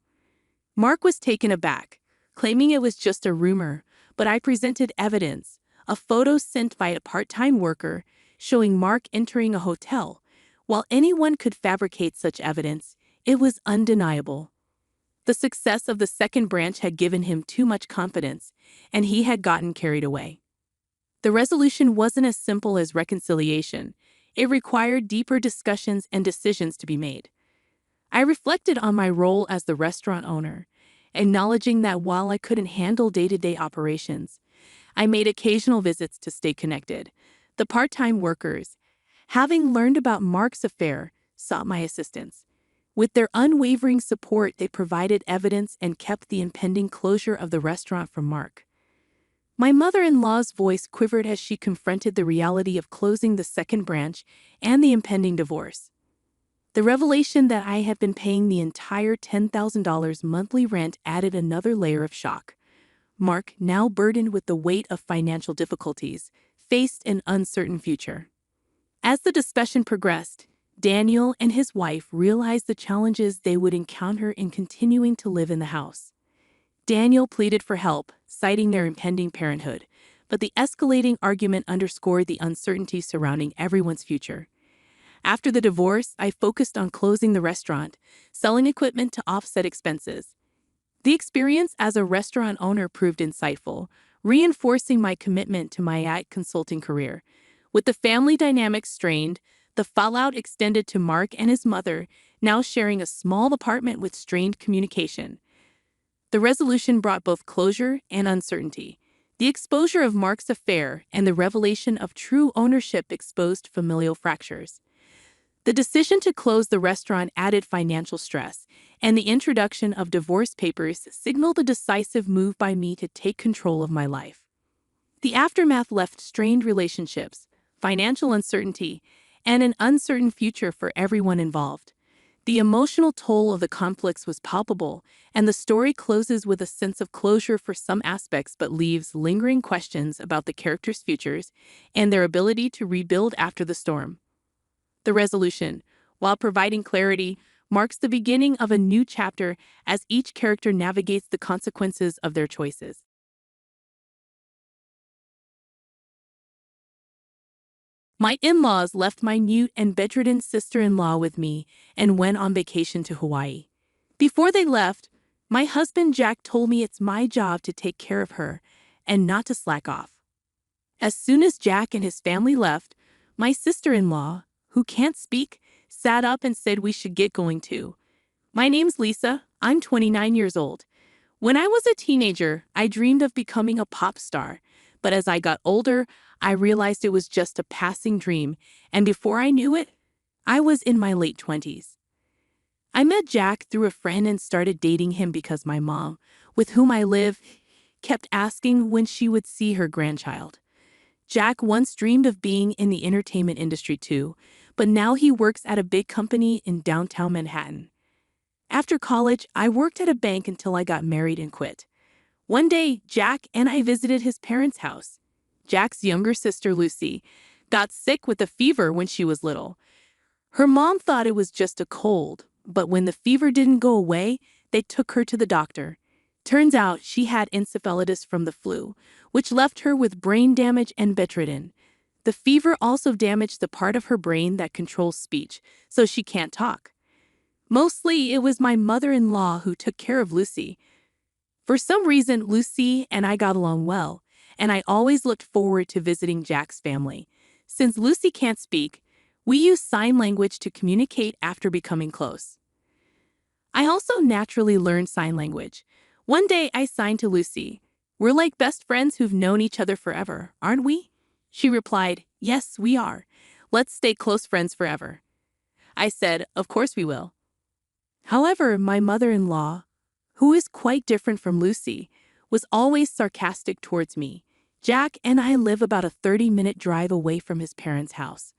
Mark was taken aback, claiming it was just a rumor, but I presented evidence, a photo sent by a part-time worker showing Mark entering a hotel. While anyone could fabricate such evidence, it was undeniable. The success of the second branch had given him too much confidence, and he had gotten carried away. The resolution wasn't as simple as reconciliation. It required deeper discussions and decisions to be made. I reflected on my role as the restaurant owner, acknowledging that while I couldn't handle day-to-day operations, I made occasional visits to stay connected. The part-time workers, having learned about Mark's affair, sought my assistance. With their unwavering support, they provided evidence and kept the impending closure of the restaurant from Mark. My mother-in-law's voice quivered as she confronted the reality of closing the second branch and the impending divorce. The revelation that I had been paying the entire $10,000 monthly rent added another layer of shock. Mark, now burdened with the weight of financial difficulties, faced an uncertain future. As the discussion progressed, Daniel and his wife realized the challenges they would encounter in continuing to live in the house. Daniel pleaded for help, citing their impending parenthood, but the escalating argument underscored the uncertainty surrounding everyone's future. After the divorce, I focused on closing the restaurant, selling equipment to offset expenses. The experience as a restaurant owner proved insightful, reinforcing my commitment to my ad consulting career. With the family dynamics strained, the fallout extended to Mark and his mother, now sharing a small apartment with strained communication. The resolution brought both closure and uncertainty. The exposure of Mark's affair and the revelation of true ownership exposed familial fractures. The decision to close the restaurant added financial stress, and the introduction of divorce papers signaled a decisive move by me to take control of my life. The aftermath left strained relationships, financial uncertainty, and an uncertain future for everyone involved. The emotional toll of the conflicts was palpable, and the story closes with a sense of closure for some aspects but leaves lingering questions about the characters' futures and their ability to rebuild after the storm. The resolution, while providing clarity, marks the beginning of a new chapter as each character navigates the consequences of their choices. My in-laws left my mute and bedridden sister-in-law with me and went on vacation to Hawaii. Before they left, my husband Jack told me it's my job to take care of her and not to slack off. As soon as Jack and his family left, my sister-in-law, who can't speak, sat up and said we should get going too. My name's Lisa. I'm 29 years old. When I was a teenager, I dreamed of becoming a pop star, but as I got older, I realized it was just a passing dream, and before I knew it, I was in my late 20s. I met Jack through a friend and started dating him because my mom, with whom I live, kept asking when she would see her grandchild. Jack once dreamed of being in the entertainment industry too, but now he works at a big company in downtown Manhattan. After college, I worked at a bank until I got married and quit. One day, Jack and I visited his parents' house. Jack's younger sister, Lucy, got sick with a fever when she was little. Her mom thought it was just a cold, but when the fever didn't go away, they took her to the doctor. Turns out she had encephalitis from the flu, which left her with brain damage and bedridden. The fever also damaged the part of her brain that controls speech, so she can't talk. Mostly, it was my mother-in-law who took care of Lucy. For some reason, Lucy and I got along well, and I always looked forward to visiting Jack's family. Since Lucy can't speak, we use sign language to communicate after becoming close. I also naturally learned sign language. One day, I signed to Lucy. "We're like best friends who've known each other forever, aren't we?" She replied, "Yes, we are. Let's stay close friends forever." I said, "Of course we will." However, my mother-in-law, who is quite different from Lucy, was always sarcastic towards me. Jack and I live about a 30-minute drive away from his parents' house.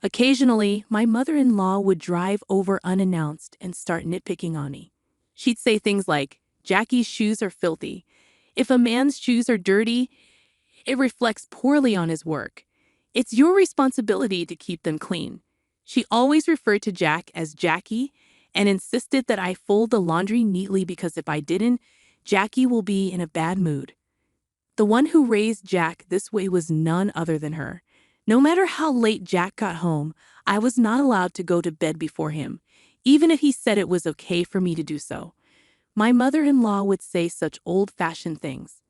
Occasionally, my mother-in-law would drive over unannounced and start nitpicking on me. She'd say things like, "Jackie's shoes are filthy. If a man's shoes are dirty, it reflects poorly on his work. It's your responsibility to keep them clean." She always referred to Jack as Jackie and insisted that I fold the laundry neatly because if I didn't, Jackie will be in a bad mood. The one who raised Jack this way was none other than her. No matter how late Jack got home, I was not allowed to go to bed before him, even if he said it was okay for me to do so. My mother-in-law would say such old-fashioned things.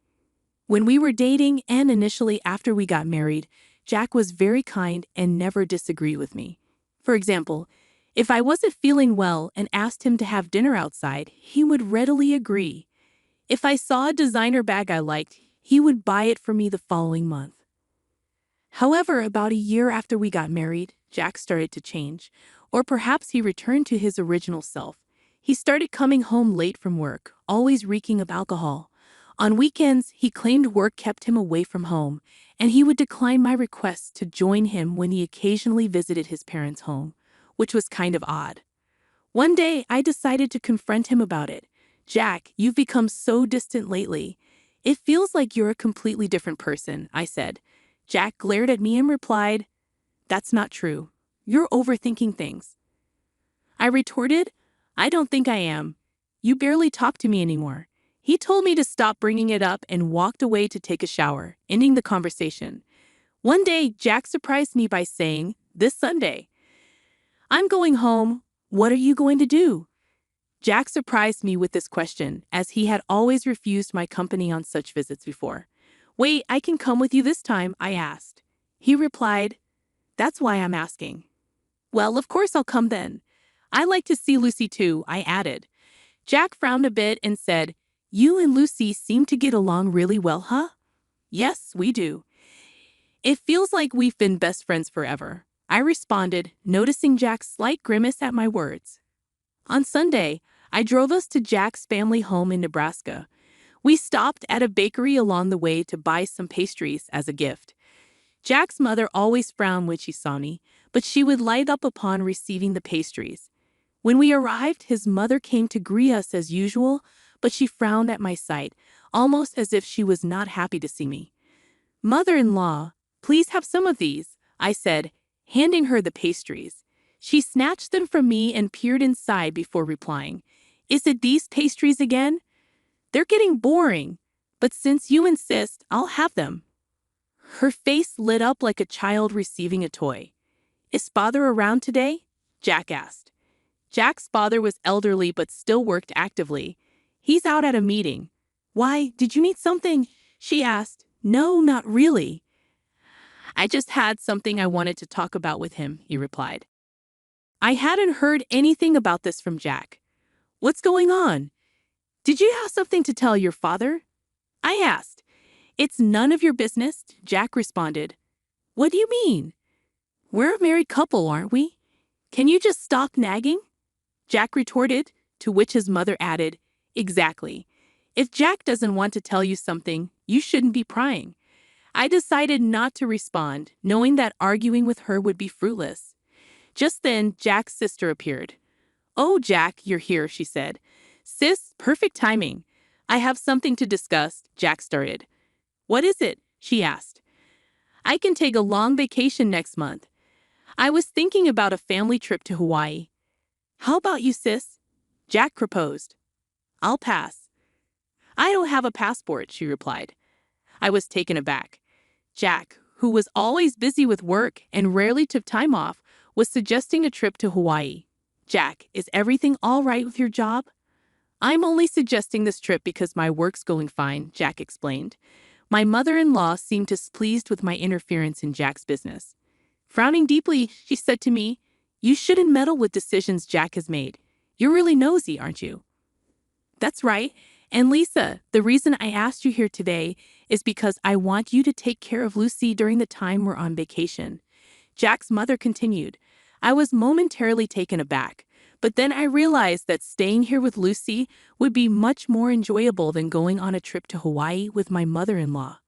When we were dating and initially after we got married, Jack was very kind and never disagreed with me. For example, if I wasn't feeling well and asked him to have dinner outside, he would readily agree. If I saw a designer bag I liked, he would buy it for me the following month. However, about a year after we got married, Jack started to change, or perhaps he returned to his original self. He started coming home late from work, always reeking of alcohol. On weekends, he claimed work kept him away from home, and he would decline my requests to join him when he occasionally visited his parents' home, which was kind of odd. One day, I decided to confront him about it. "Jack, you've become so distant lately. It feels like you're a completely different person," I said. Jack glared at me and replied, "That's not true. You're overthinking things." I retorted, "I don't think I am. You barely talk to me anymore." He told me to stop bringing it up and walked away to take a shower, ending the conversation. One day, Jack surprised me by saying, "This Sunday, I'm going home. What are you going to do?" Jack surprised me with this question, as he had always refused my company on such visits before. "Wait, I can come with you this time," I asked. He replied, "That's why I'm asking." "Well, of course I'll come then. I like to see Lucy too," I added. Jack frowned a bit and said, "You and Lucy seem to get along really well, huh?" "Yes, we do. It feels like we've been best friends forever," I responded, noticing Jack's slight grimace at my words. On Sunday, I drove us to Jack's family home in Nebraska. We stopped at a bakery along the way to buy some pastries as a gift. Jack's mother always frowned when she saw me, but she would light up upon receiving the pastries. When we arrived, his mother came to greet us as usual, but she frowned at my sight, almost as if she was not happy to see me. "Mother-in-law, please have some of these," I said, handing her the pastries. She snatched them from me and peered inside before replying. "Is it these pastries again? They're getting boring, but since you insist, I'll have them." Her face lit up like a child receiving a toy. "Is father around today?" Jack asked. Jack's father was elderly but still worked actively. "He's out at a meeting." "Why, did you need something?" she asked. "No, not really. I just had something I wanted to talk about with him," he replied. I hadn't heard anything about this from Jack. "What's going on? Did you have something to tell your father?" I asked. "It's none of your business," Jack responded. "What do you mean? We're a married couple, aren't we? Can you just stop nagging?" Jack retorted, to which his mother added, "Exactly. If Jack doesn't want to tell you something, you shouldn't be prying." I decided not to respond, knowing that arguing with her would be fruitless. Just then, Jack's sister appeared. "Oh, Jack, you're here," she said. "Sis, perfect timing. I have something to discuss," Jack started. "What is it?" she asked. "I can take a long vacation next month. I was thinking about a family trip to Hawaii." "How about you, sis?" Jack proposed. "I'll pass." "I don't have a passport," she replied. I was taken aback. Jack, who was always busy with work and rarely took time off, was suggesting a trip to Hawaii. "Jack, is everything all right with your job?" "I'm only suggesting this trip because my work's going fine," Jack explained. My mother-in-law seemed displeased with my interference in Jack's business. Frowning deeply, she said to me, "You shouldn't meddle with decisions Jack has made. You're really nosy, aren't you?" "That's right. And Lisa, the reason I asked you here today is because I want you to take care of Lucy during the time we're on vacation." Jack's mother continued. I was momentarily taken aback, but then I realized that staying here with Lucy would be much more enjoyable than going on a trip to Hawaii with my mother-in-law.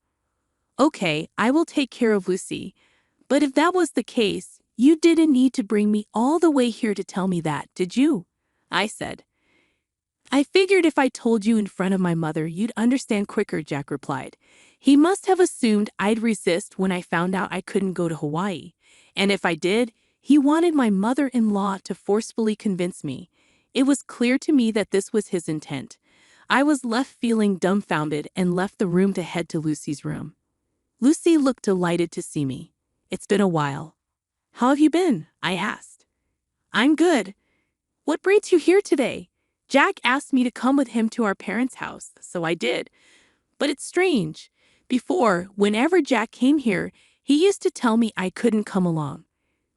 "Okay, I will take care of Lucy. But if that was the case, you didn't need to bring me all the way here to tell me that, did you?" I said. "I figured if I told you in front of my mother, you'd understand quicker," Jack replied. He must have assumed I'd resist when I found out I couldn't go to Hawaii. And if I did, he wanted my mother-in-law to forcefully convince me. It was clear to me that this was his intent. I was left feeling dumbfounded and left the room to head to Lucy's room. Lucy looked delighted to see me. "It's been a while." "How have you been?" I asked. "I'm good." "What brings you here today?" "Jack asked me to come with him to our parents' house, so I did. But it's strange. Before, whenever Jack came here, he used to tell me I couldn't come along.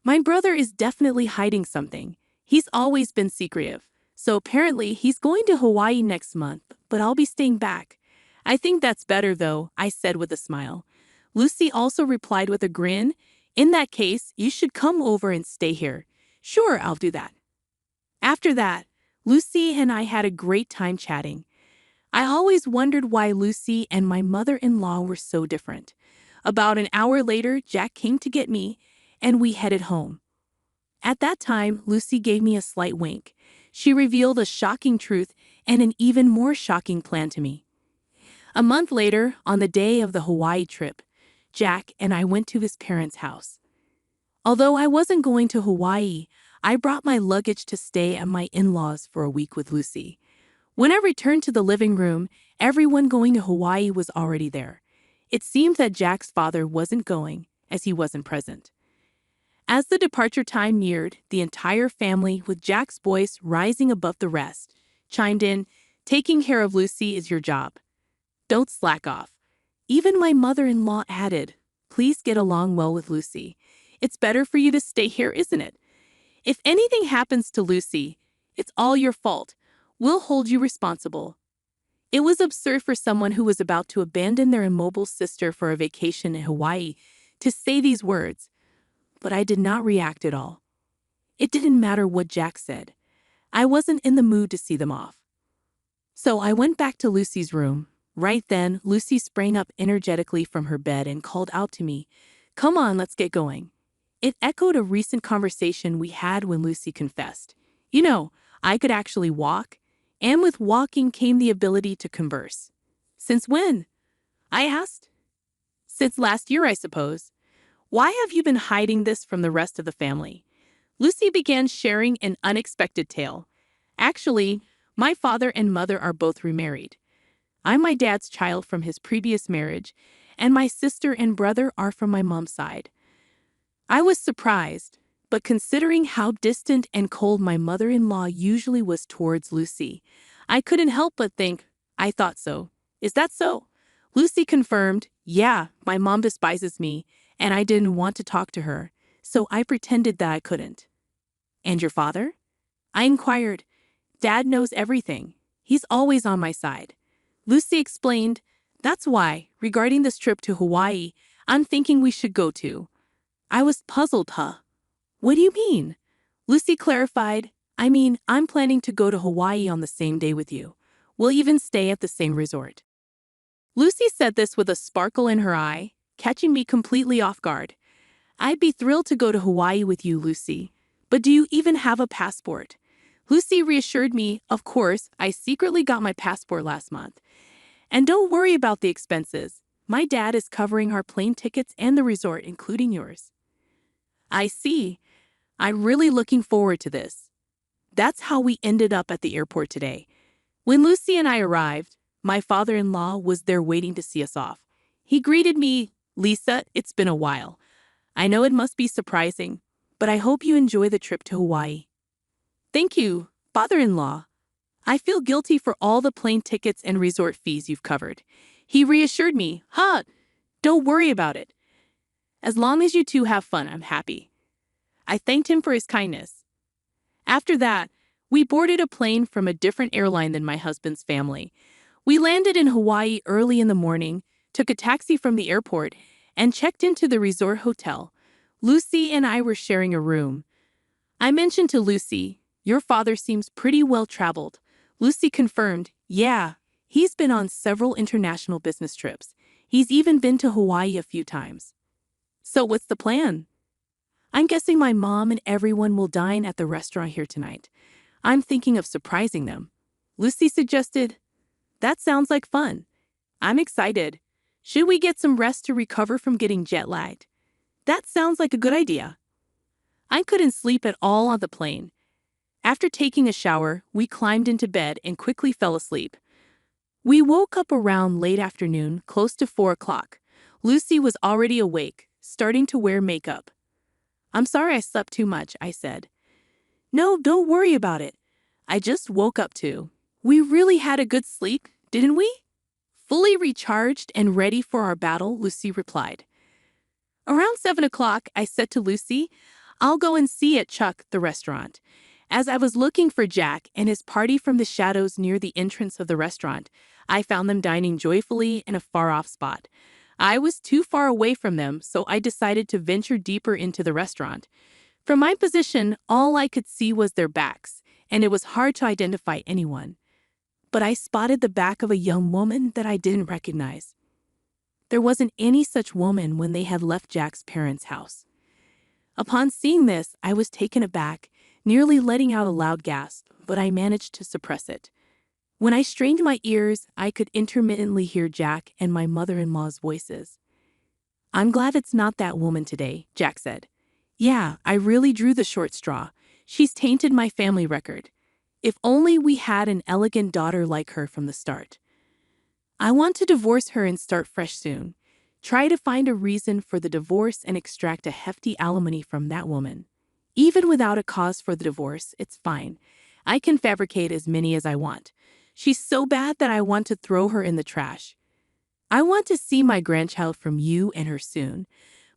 My brother is definitely hiding something. He's always been secretive. So apparently he's going to Hawaii next month, but I'll be staying back." "I think that's better, though," I said with a smile. Lucy also replied with a grin. "In that case, you should come over and stay here." "Sure, I'll do that." After that, Lucy and I had a great time chatting. I always wondered why Lucy and my mother-in-law were so different. About an hour later, Jack came to get me, and we headed home. At that time, Lucy gave me a slight wink. She revealed a shocking truth and an even more shocking plan to me. A month later, on the day of the Hawaii trip, Jack and I went to his parents' house. Although I wasn't going to Hawaii, I brought my luggage to stay at my in-laws for a week with Lucy. When I returned to the living room, everyone going to Hawaii was already there. It seemed that Jack's father wasn't going, as he wasn't present. As the departure time neared, the entire family, with Jack's voice rising above the rest, chimed in, "Taking care of Lucy is your job. Don't slack off." Even my mother-in-law added, "Please get along well with Lucy. It's better for you to stay here, isn't it? If anything happens to Lucy, it's all your fault. We'll hold you responsible." It was absurd for someone who was about to abandon their immobile sister for a vacation in Hawaii to say these words, but I did not react at all. It didn't matter what Jack said. I wasn't in the mood to see them off. So I went back to Lucy's room, Right then, Lucy sprang up energetically from her bed and called out to me, "Come on, let's get going." It echoed a recent conversation we had when Lucy confessed, I could actually walk, and with walking came the ability to converse. "Since when?" I asked. "Since last year, I suppose. Why have you been hiding this from the rest of the family?" Lucy began sharing an unexpected tale. "Actually, my father and mother are both remarried. I'm my dad's child from his previous marriage, and my sister and brother are from my mom's side." I was surprised, but considering how distant and cold my mother-in-law usually was towards Lucy, I couldn't help but think, "I thought so. Is that so?" Lucy confirmed, "Yeah, my mom despises me, and I didn't want to talk to her, so I pretended that I couldn't." "And your father?" I inquired. "Dad knows everything. He's always on my side." Lucy explained, "That's why, regarding this trip to Hawaii, I'm thinking we should go too." I was puzzled, "What do you mean?" Lucy clarified, "I mean, I'm planning to go to Hawaii on the same day with you. We'll even stay at the same resort." Lucy said this with a sparkle in her eye, catching me completely off guard. "I'd be thrilled to go to Hawaii with you, Lucy. But do you even have a passport?" Lucy reassured me, "Of course, I secretly got my passport last month. And don't worry about the expenses. My dad is covering our plane tickets and the resort, including yours." "I see. I'm really looking forward to this." That's how we ended up at the airport today. When Lucy and I arrived, my father-in-law was there waiting to see us off. He greeted me, "Lisa, it's been a while. I know it must be surprising, but I hope you enjoy the trip to Hawaii." "Thank you, father-in-law. I feel guilty for all the plane tickets and resort fees you've covered." He reassured me, Don't worry about it. As long as you two have fun, I'm happy." I thanked him for his kindness. After that, we boarded a plane from a different airline than my husband's family. We landed in Hawaii early in the morning, took a taxi from the airport, and checked into the resort hotel. Lucy and I were sharing a room. I mentioned to Lucy, "Your father seems pretty well-traveled." Lucy confirmed, "Yeah, he's been on several international business trips. He's even been to Hawaii a few times." "So what's the plan?" "I'm guessing my mom and everyone will dine at the restaurant here tonight. I'm thinking of surprising them." Lucy suggested, "That sounds like fun. I'm excited. Should we get some rest to recover from getting jet-lagged?" "That sounds like a good idea." I couldn't sleep at all on the plane. After taking a shower, we climbed into bed and quickly fell asleep. We woke up around late afternoon, close to 4 o'clock. Lucy was already awake, starting to wear makeup. "I'm sorry I slept too much," I said. "No, don't worry about it. I just woke up too. We really had a good sleep, didn't we?" "Fully recharged and ready for our battle," Lucy replied. Around 7 o'clock, I said to Lucy, "I'll go and see at Chuck, the restaurant." As I was looking for Jack and his party from the shadows near the entrance of the restaurant, I found them dining joyfully in a far-off spot. I was too far away from them, so I decided to venture deeper into the restaurant. From my position, all I could see was their backs, and it was hard to identify anyone. But I spotted the back of a young woman that I didn't recognize. There wasn't any such woman when they had left Jack's parents' house. Upon seeing this, I was taken aback, nearly letting out a loud gasp, but I managed to suppress it. When I strained my ears, I could intermittently hear Jack and my mother-in-law's voices. "I'm glad it's not that woman today," Jack said. "Yeah, I really drew the short straw. She's tainted my family record. If only we had an elegant daughter like her from the start. I want to divorce her and start fresh soon. Try to find a reason for the divorce and extract a hefty alimony from that woman. Even without a cause for the divorce, it's fine. I can fabricate as many as I want. She's so bad that I want to throw her in the trash. I want to see my grandchild from you and her soon,"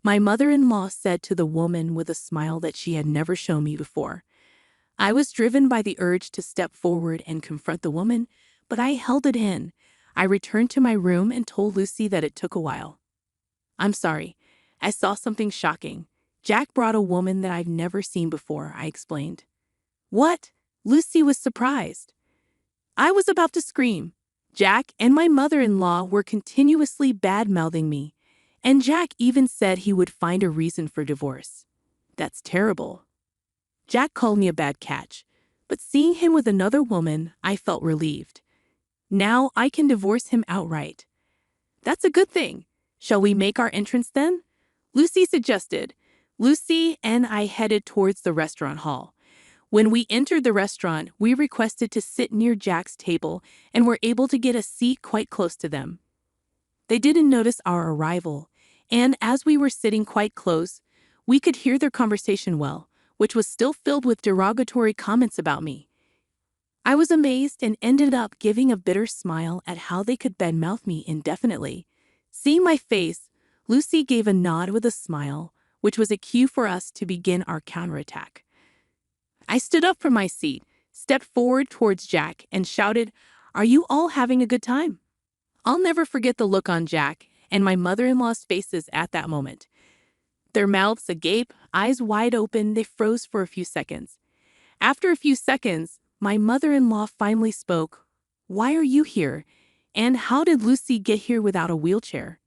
my mother-in-law said to the woman with a smile that she had never shown me before. I was driven by the urge to step forward and confront the woman, but I held it in. I returned to my room and told Lucy that it took a while. "I'm sorry. I saw something shocking. Jack brought a woman that I've never seen before," I explained. "What?" Lucy was surprised. I was about to scream. Jack and my mother-in-law were continuously bad-mouthing me, and Jack even said he would find a reason for divorce. That's terrible. Jack called me a bad catch, but seeing him with another woman, I felt relieved. Now I can divorce him outright. That's a good thing. Shall we make our entrance then? Lucy suggested. Lucy and I headed towards the restaurant hall. When we entered the restaurant, we requested to sit near Jack's table and were able to get a seat quite close to them. They didn't notice our arrival, and as we were sitting quite close, we could hear their conversation well, which was still filled with derogatory comments about me. I was amazed and ended up giving a bitter smile at how they could badmouth me indefinitely. Seeing my face, Lucy gave a nod with a smile, which was a cue for us to begin our counterattack. I stood up from my seat, stepped forward towards Jack, and shouted, "Are you all having a good time?" I'll never forget the look on Jack and my mother-in-law's faces at that moment. Their mouths agape, eyes wide open, they froze for a few seconds. After a few seconds, my mother-in-law finally spoke. "Why are you here? And how did Lucy get here without a wheelchair?"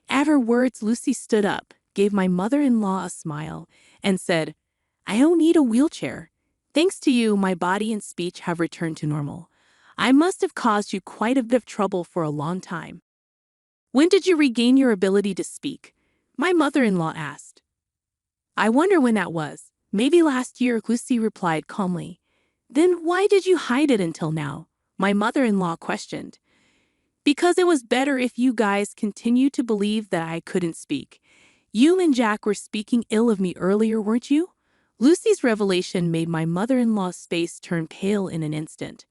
At her words, Lucy stood up, gave my mother-in-law a smile, and said, "I don't need a wheelchair. Thanks to you, my body and speech have returned to normal. I must have caused you quite a bit of trouble for a long time." "When did you regain your ability to speak?" my mother-in-law asked. "I wonder when that was. Maybe last year," Lucy replied calmly. "Then why did you hide it until now?" my mother-in-law questioned. "Because it was better if you guys continued to believe that I couldn't speak. You and Jack were speaking ill of me earlier, weren't you?" Lucy's revelation made my mother-in-law's face turn pale in an instant.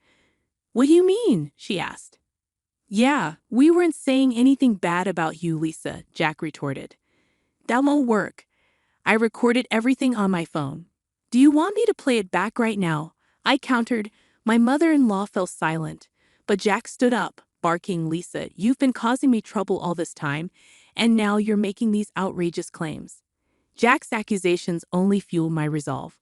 "What do you mean?" she asked. "Yeah, we weren't saying anything bad about you, Lisa," Jack retorted. "That won't work. I recorded everything on my phone. Do you want me to play it back right now?" I countered. My mother-in-law fell silent, but Jack stood up, barking, "Lisa, you've been causing me trouble all this time, and now you're making these outrageous claims." Jack's accusations only fueled my resolve.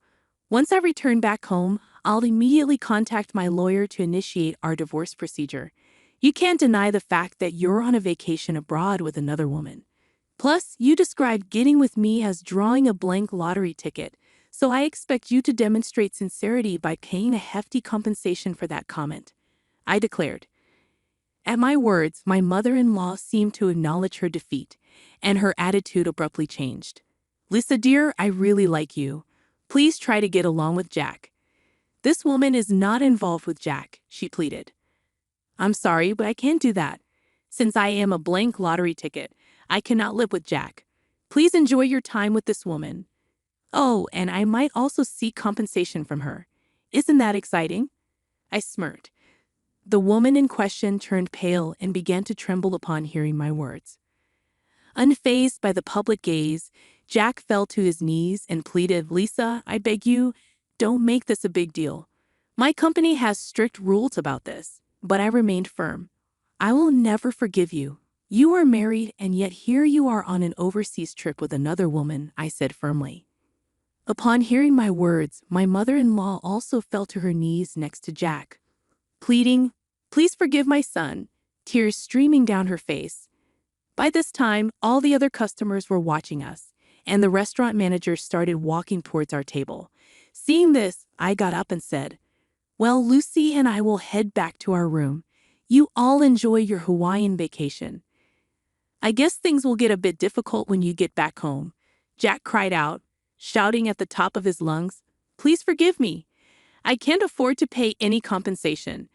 Once I return back home, I'll immediately contact my lawyer to initiate our divorce procedure. You can't deny the fact that you're on a vacation abroad with another woman. Plus, you described getting with me as drawing a blank lottery ticket, so I expect you to demonstrate sincerity by paying a hefty compensation for that comment, I declared. At my words, my mother-in-law seemed to acknowledge her defeat, and her attitude abruptly changed. "Lisa dear, I really like you. Please try to get along with Jack." "This woman is not involved with Jack," she pleaded. "I'm sorry, but I can't do that. Since I am a blank lottery ticket, I cannot live with Jack. Please enjoy your time with this woman. Oh, and I might also seek compensation from her. Isn't that exciting?" I smirked. The woman in question turned pale and began to tremble upon hearing my words. Unfazed by the public gaze, Jack fell to his knees and pleaded, "Lisa, I beg you, don't make this a big deal. My company has strict rules about this." But I remained firm. "I will never forgive you. You are married, and yet here you are on an overseas trip with another woman," I said firmly. Upon hearing my words, my mother-in-law also fell to her knees next to Jack, pleading, "Please forgive my son," tears streaming down her face. By this time, all the other customers were watching us, and the restaurant manager started walking towards our table. Seeing this, I got up and said, "Well, Lucy and I will head back to our room. You all enjoy your Hawaiian vacation. I guess things will get a bit difficult when you get back home." Jack cried out, shouting at the top of his lungs, "Please forgive me. I can't afford to pay any compensation."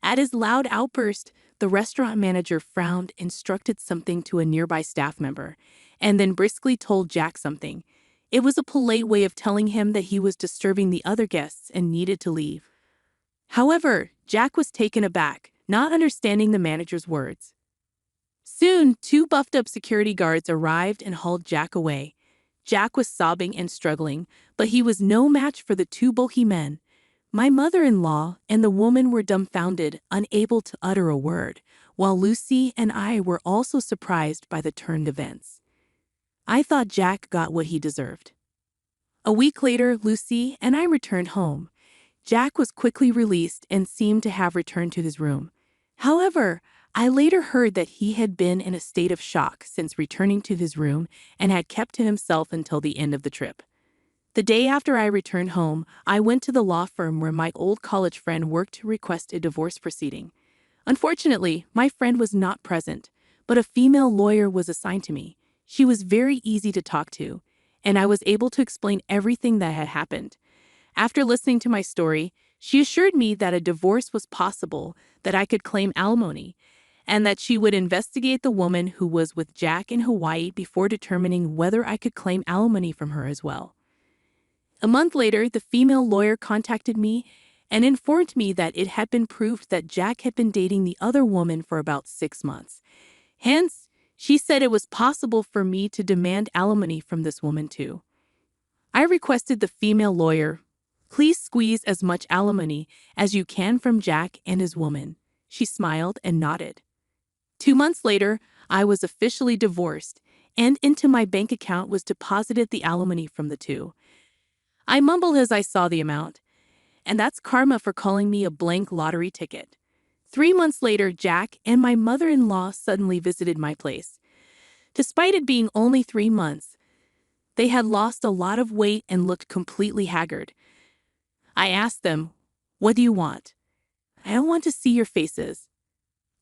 At his loud outburst, the restaurant manager frowned, instructed something to a nearby staff member, and then briskly told Jack something. It was a polite way of telling him that he was disturbing the other guests and needed to leave. However, Jack was taken aback, not understanding the manager's words. Soon, two buffed-up security guards arrived and hauled Jack away. Jack was sobbing and struggling, but he was no match for the two bulky men. My mother-in-law and the woman were dumbfounded, unable to utter a word, while Lucy and I were also surprised by the turned events. I thought Jack got what he deserved. A week later, Lucy and I returned home. Jack was quickly released and seemed to have returned to his room. However, I later heard that he had been in a state of shock since returning to his room and had kept to himself until the end of the trip. The day after I returned home, I went to the law firm where my old college friend worked to request a divorce proceeding. Unfortunately, my friend was not present, but a female lawyer was assigned to me. She was very easy to talk to, and I was able to explain everything that had happened. After listening to my story, she assured me that a divorce was possible, that I could claim alimony, and that she would investigate the woman who was with Jack in Hawaii before determining whether I could claim alimony from her as well. A month later, the female lawyer contacted me and informed me that it had been proved that Jack had been dating the other woman for about 6 months. Hence, she said it was possible for me to demand alimony from this woman too. I requested the female lawyer, "Please squeeze as much alimony as you can from Jack and his woman." She smiled and nodded. 2 months later, I was officially divorced, and into my bank account was deposited the alimony from the two. I mumbled as I saw the amount, and that's karma for calling me a blank lottery ticket. 3 months later, Jack and my mother-in-law suddenly visited my place. Despite it being only 3 months, they had lost a lot of weight and looked completely haggard. I asked them, "What do you want?" "I don't want to see your faces."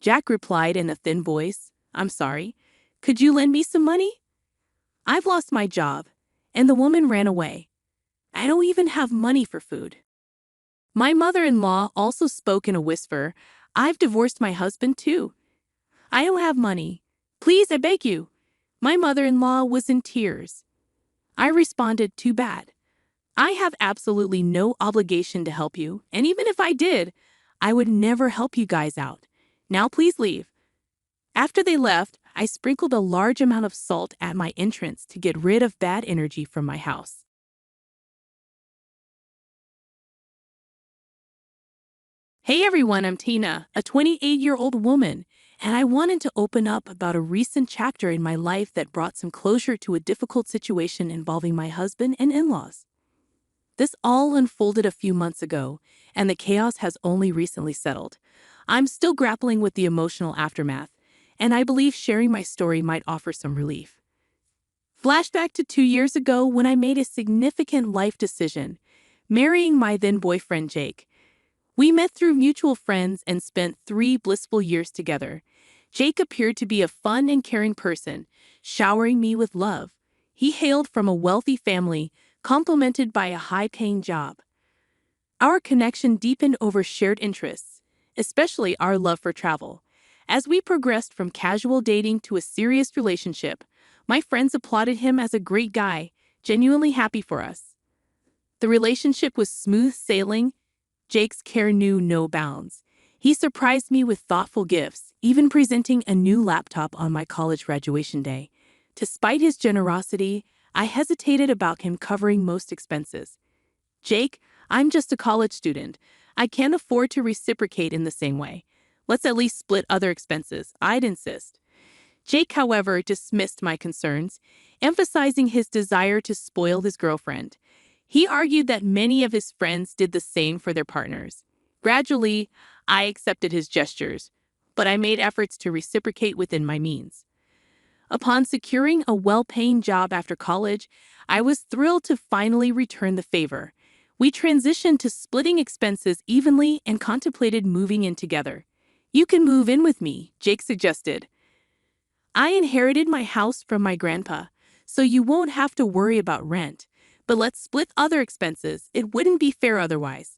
Jack replied in a thin voice, "I'm sorry. Could you lend me some money? I've lost my job." And the woman ran away. "I don't even have money for food." My mother-in-law also spoke in a whisper, "I've divorced my husband too. I don't have money. Please, I beg you." My mother-in-law was in tears. I responded, "Too bad. I have absolutely no obligation to help you, and even if I did, I would never help you guys out. Now please leave." After they left, I sprinkled a large amount of salt at my entrance to get rid of bad energy from my house. Hey everyone, I'm Tina, a 28-year-old woman, and I wanted to open up about a recent chapter in my life that brought some closure to a difficult situation involving my husband and in-laws. This all unfolded a few months ago, and the chaos has only recently settled. I'm still grappling with the emotional aftermath, and I believe sharing my story might offer some relief. Flashback to 2 years ago when I made a significant life decision, marrying my then boyfriend Jake. We met through mutual friends and spent 3 blissful years together. Jake appeared to be a fun and caring person, showering me with love. He hailed from a wealthy family, complemented by a high-paying job. Our connection deepened over shared interests, especially our love for travel. As we progressed from casual dating to a serious relationship, my friends applauded him as a great guy, genuinely happy for us. The relationship was smooth sailing. Jake's care knew no bounds. He surprised me with thoughtful gifts, even presenting a new laptop on my college graduation day. Despite his generosity, I hesitated about him covering most expenses. "Jake, I'm just a college student. I can't afford to reciprocate in the same way. Let's at least split other expenses," I'd insist. Jake, however, dismissed my concerns, emphasizing his desire to spoil his girlfriend. He argued that many of his friends did the same for their partners. Gradually, I accepted his gestures, but I made efforts to reciprocate within my means. Upon securing a well-paying job after college, I was thrilled to finally return the favor. We transitioned to splitting expenses evenly and contemplated moving in together. "You can move in with me," Jake suggested. "I inherited my house from my grandpa, so you won't have to worry about rent. But let's split other expenses. It wouldn't be fair otherwise."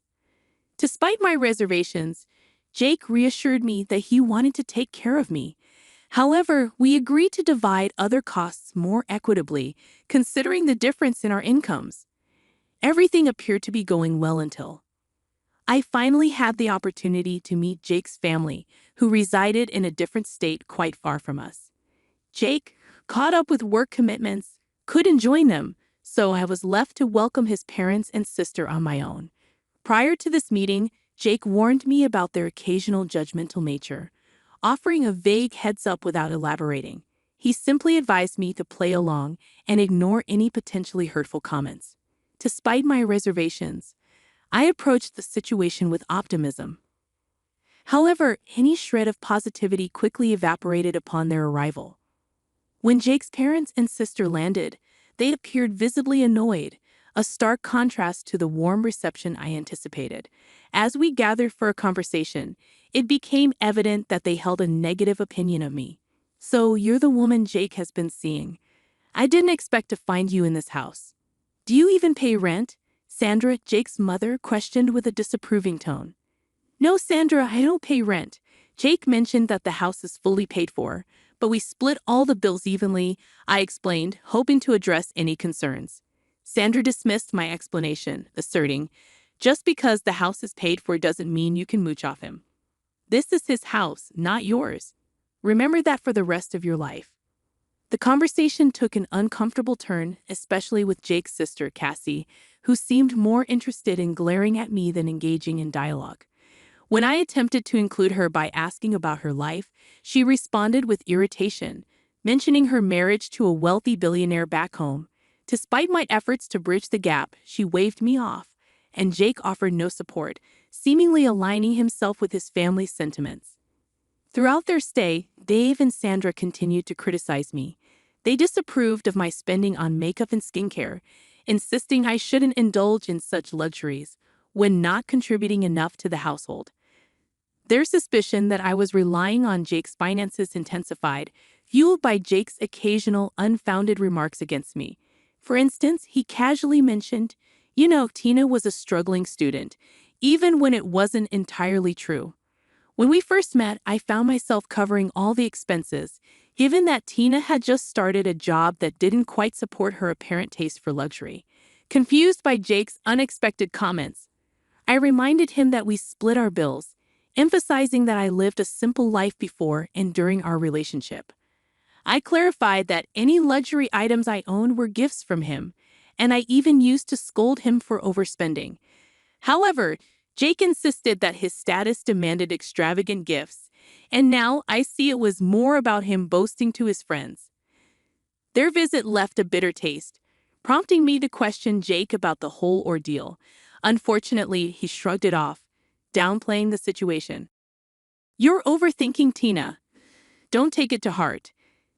Despite my reservations, Jake reassured me that he wanted to take care of me. However, we agreed to divide other costs more equitably, considering the difference in our incomes. Everything appeared to be going well until I finally had the opportunity to meet Jake's family, who resided in a different state quite far from us. Jake, caught up with work commitments, couldn't join them, so I was left to welcome his parents and sister on my own. Prior to this meeting, Jake warned me about their occasional judgmental nature, offering a vague heads-up without elaborating. He simply advised me to play along and ignore any potentially hurtful comments. Despite my reservations, I approached the situation with optimism. However, any shred of positivity quickly evaporated upon their arrival. When Jake's parents and sister landed, they appeared visibly annoyed, a stark contrast to the warm reception I anticipated. As we gathered for a conversation, it became evident that they held a negative opinion of me. "So, you're the woman Jake has been seeing. I didn't expect to find you in this house. Do you even pay rent?" Sandra, Jake's mother, questioned with a disapproving tone. "No, Sandra, I don't pay rent. Jake mentioned that the house is fully paid for, but we split all the bills evenly," I explained, hoping to address any concerns. Sandra dismissed my explanation, asserting, "Just because the house is paid for doesn't mean you can mooch off him. This is his house, not yours. Remember that for the rest of your life." The conversation took an uncomfortable turn, especially with Jake's sister, Cassie, who seemed more interested in glaring at me than engaging in dialogue. When I attempted to include her by asking about her life, she responded with irritation, mentioning her marriage to a wealthy billionaire back home. Despite my efforts to bridge the gap, she waved me off, and Jake offered no support, seemingly aligning himself with his family's sentiments. Throughout their stay, Dave and Sandra continued to criticize me. They disapproved of my spending on makeup and skincare, insisting I shouldn't indulge in such luxuries when not contributing enough to the household. Their suspicion that I was relying on Jake's finances intensified, fueled by Jake's occasional unfounded remarks against me. For instance, he casually mentioned, Tina was a struggling student, even when it wasn't entirely true. When we first met, I found myself covering all the expenses, given that Tina had just started a job that didn't quite support her apparent taste for luxury. Confused by Jake's unexpected comments, I reminded him that we split our bills, emphasizing that I lived a simple life before and during our relationship. I clarified that any luxury items I owned were gifts from him, and I even used to scold him for overspending. However, Jake insisted that his status demanded extravagant gifts, and now I see it was more about him boasting to his friends. Their visit left a bitter taste, prompting me to question Jake about the whole ordeal. Unfortunately, he shrugged it off, downplaying the situation. "You're overthinking, Tina. Don't take it to heart.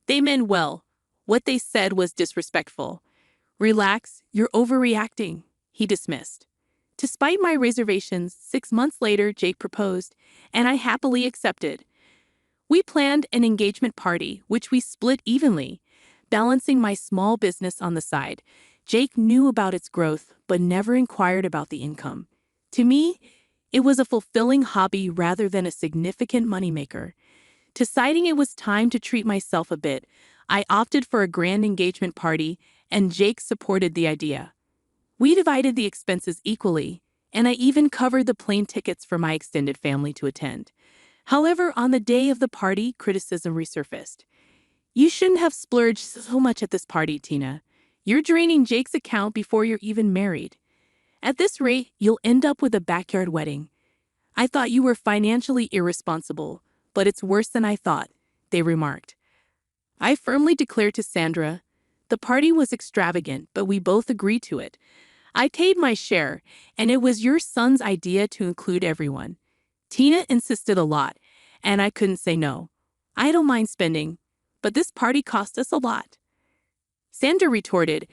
They meant well. What they said was disrespectful. Relax, you're overreacting," he dismissed. Despite my reservations, 6 months later, Jake proposed, and I happily accepted. We planned an engagement party, which we split evenly, balancing my small business on the side. Jake knew about its growth, but never inquired about the income. To me, it was a fulfilling hobby rather than a significant moneymaker. Deciding it was time to treat myself a bit, I opted for a grand engagement party, and Jake supported the idea. We divided the expenses equally, and I even covered the plane tickets for my extended family to attend. However, on the day of the party, criticism resurfaced. "You shouldn't have splurged so much at this party, Tina. You're draining Jake's account before you're even married. At this rate, you'll end up with a backyard wedding. I thought you were financially irresponsible, but it's worse than I thought," they remarked. I firmly declared to Sandra, "The party was extravagant, but we both agreed to it. I paid my share, and it was your son's idea to include everyone. Tina insisted a lot, and I couldn't say no. I don't mind spending, but this party cost us a lot." Sandra retorted,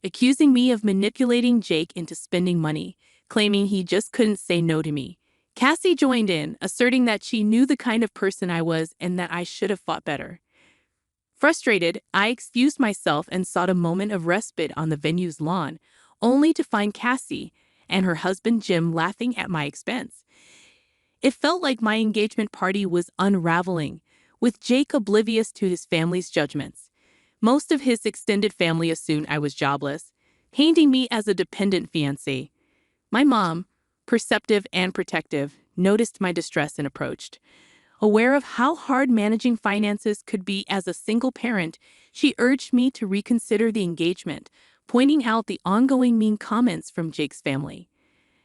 accusing me of manipulating Jake into spending money, claiming he just couldn't say no to me. Cassie joined in, asserting that she knew the kind of person I was and that I should have fought better. Frustrated, I excused myself and sought a moment of respite on the venue's lawn, only to find Cassie and her husband Jim laughing at my expense. It felt like my engagement party was unraveling, with Jake oblivious to his family's judgments. Most of his extended family assumed I was jobless, painting me as a dependent fiancé. My mom, perceptive and protective, noticed my distress and approached. Aware of how hard managing finances could be as a single parent, she urged me to reconsider the engagement, pointing out the ongoing mean comments from Jake's family.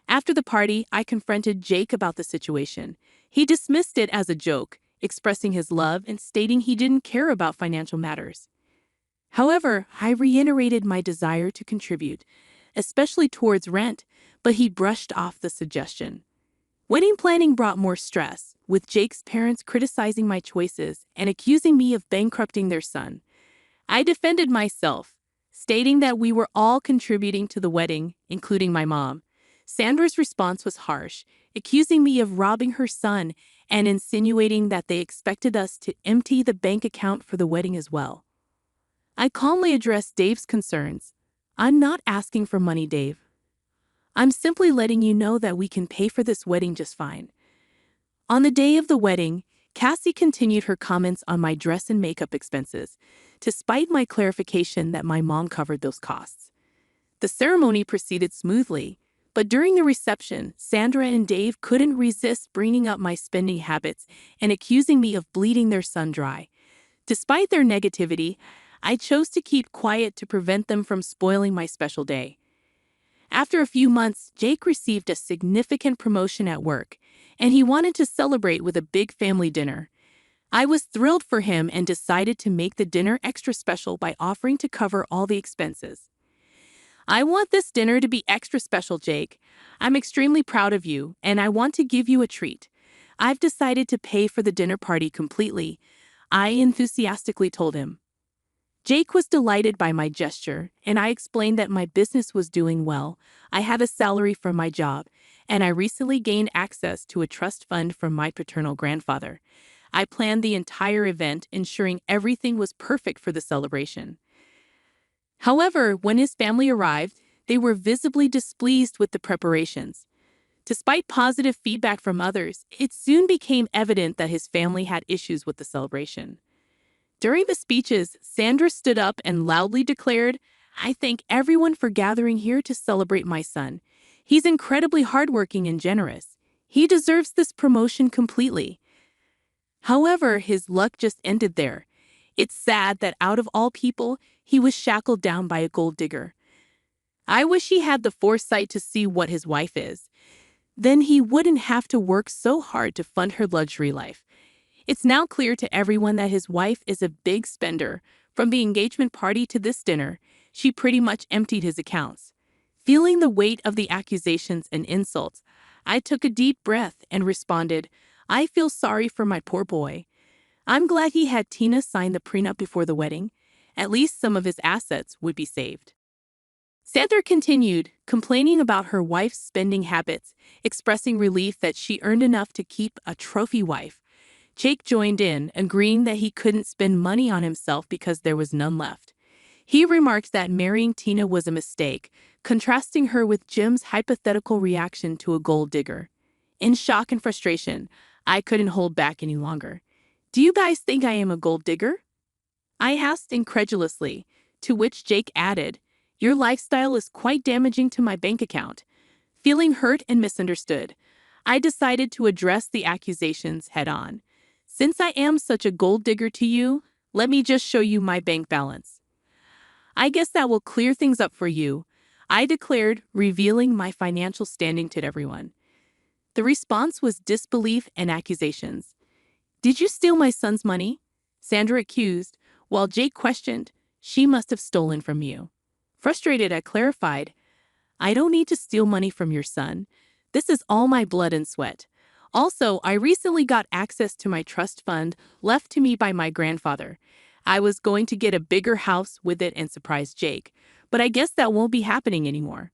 After the party, I confronted Jake about the situation. He dismissed it as a joke, expressing his love and stating he didn't care about financial matters. However, I reiterated my desire to contribute, especially towards rent, but he brushed off the suggestion. Wedding planning brought more stress, with Jake's parents criticizing my choices and accusing me of bankrupting their son. I defended myself, stating that we were all contributing to the wedding, including my mom. Sandra's response was harsh, accusing me of robbing her son and insinuating that they expected us to empty the bank account for the wedding as well. I calmly addressed Dave's concerns. "I'm not asking for money, Dave. I'm simply letting you know that we can pay for this wedding just fine." On the day of the wedding, Cassie continued her comments on my dress and makeup expenses, despite my clarification that my mom covered those costs. The ceremony proceeded smoothly, but during the reception, Sandra and Dave couldn't resist bringing up my spending habits and accusing me of bleeding their son dry. Despite their negativity, I chose to keep quiet to prevent them from spoiling my special day. After a few months, Jake received a significant promotion at work, and he wanted to celebrate with a big family dinner. I was thrilled for him and decided to make the dinner extra special by offering to cover all the expenses. "I want this dinner to be extra special, Jake. I'm extremely proud of you, and I want to give you a treat. I've decided to pay for the dinner party completely," I enthusiastically told him. Jake was delighted by my gesture, and I explained that my business was doing well. I had a salary from my job, and I recently gained access to a trust fund from my paternal grandfather. I planned the entire event, ensuring everything was perfect for the celebration. However, when his family arrived, they were visibly displeased with the preparations. Despite positive feedback from others, it soon became evident that his family had issues with the celebration. During the speeches, Sandra stood up and loudly declared, "I thank everyone for gathering here to celebrate my son. He's incredibly hardworking and generous. He deserves this promotion completely." However, his luck just ended there. It's sad that out of all people, he was shackled down by a gold digger. I wish he had the foresight to see what his wife is. Then he wouldn't have to work so hard to fund her luxury life. It's now clear to everyone that his wife is a big spender. From the engagement party to this dinner, she pretty much emptied his accounts. Feeling the weight of the accusations and insults, I took a deep breath and responded, "I feel sorry for my poor boy. I'm glad he had Tina sign the prenup before the wedding. At least some of his assets would be saved." Sandra continued, complaining about her wife's spending habits, expressing relief that she earned enough to keep a trophy wife. Jake joined in, agreeing that he couldn't spend money on himself because there was none left. He remarked that marrying Tina was a mistake, contrasting her with Jim's hypothetical reaction to a gold digger. In shock and frustration, I couldn't hold back any longer. "Do you guys think I am a gold digger?" I asked incredulously, to which Jake added, "Your lifestyle is quite damaging to my bank account." Feeling hurt and misunderstood, I decided to address the accusations head-on. "Since I am such a gold digger to you, let me just show you my bank balance. I guess that will clear things up for you," I declared, revealing my financial standing to everyone. The response was disbelief and accusations. "Did you steal my son's money?" Sandra accused, while Jake questioned, "She must have stolen from you." Frustrated, I clarified, "I don't need to steal money from your son. This is all my blood and sweat. Also, I recently got access to my trust fund left to me by my grandfather. I was going to get a bigger house with it and surprise Jake, but I guess that won't be happening anymore."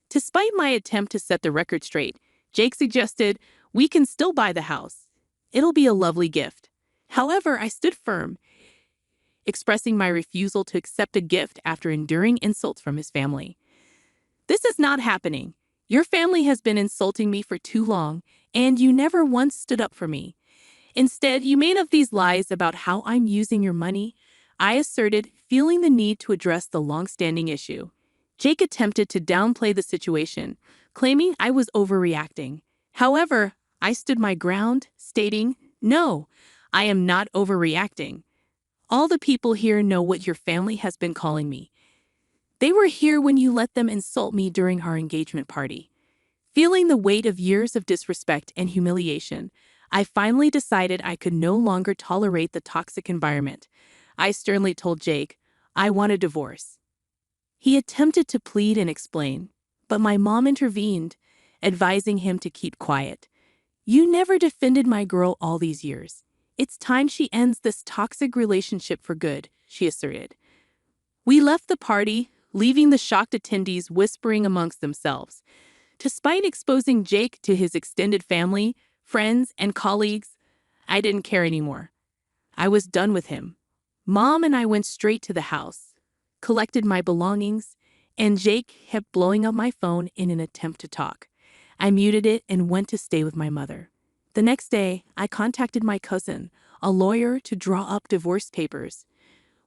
Despite my attempt to set the record straight, Jake suggested, "We can still buy the house. It'll be a lovely gift." However, I stood firm, expressing my refusal to accept a gift after enduring insults from his family. "This is not happening. Your family has been insulting me for too long, and you never once stood up for me. Instead, you made up these lies about how I'm using your money," I asserted, feeling the need to address the long-standing issue. Jake attempted to downplay the situation, claiming I was overreacting. However, I stood my ground, stating, "No, I am not overreacting. All the people here know what your family has been calling me. They were here when you let them insult me during our engagement party." Feeling the weight of years of disrespect and humiliation, I finally decided I could no longer tolerate the toxic environment. I sternly told Jake, "I want a divorce." He attempted to plead and explain, but my mom intervened, advising him to keep quiet. You never defended my girl all these years. It's time she ends this toxic relationship for good, she asserted. We left the party, leaving the shocked attendees whispering amongst themselves. Despite exposing Jake to his extended family, friends, and colleagues, I didn't care anymore. I was done with him. Mom and I went straight to the house, collected my belongings, and Jake kept blowing up my phone in an attempt to talk. I muted it and went to stay with my mother. The next day, I contacted my cousin, a lawyer, to draw up divorce papers.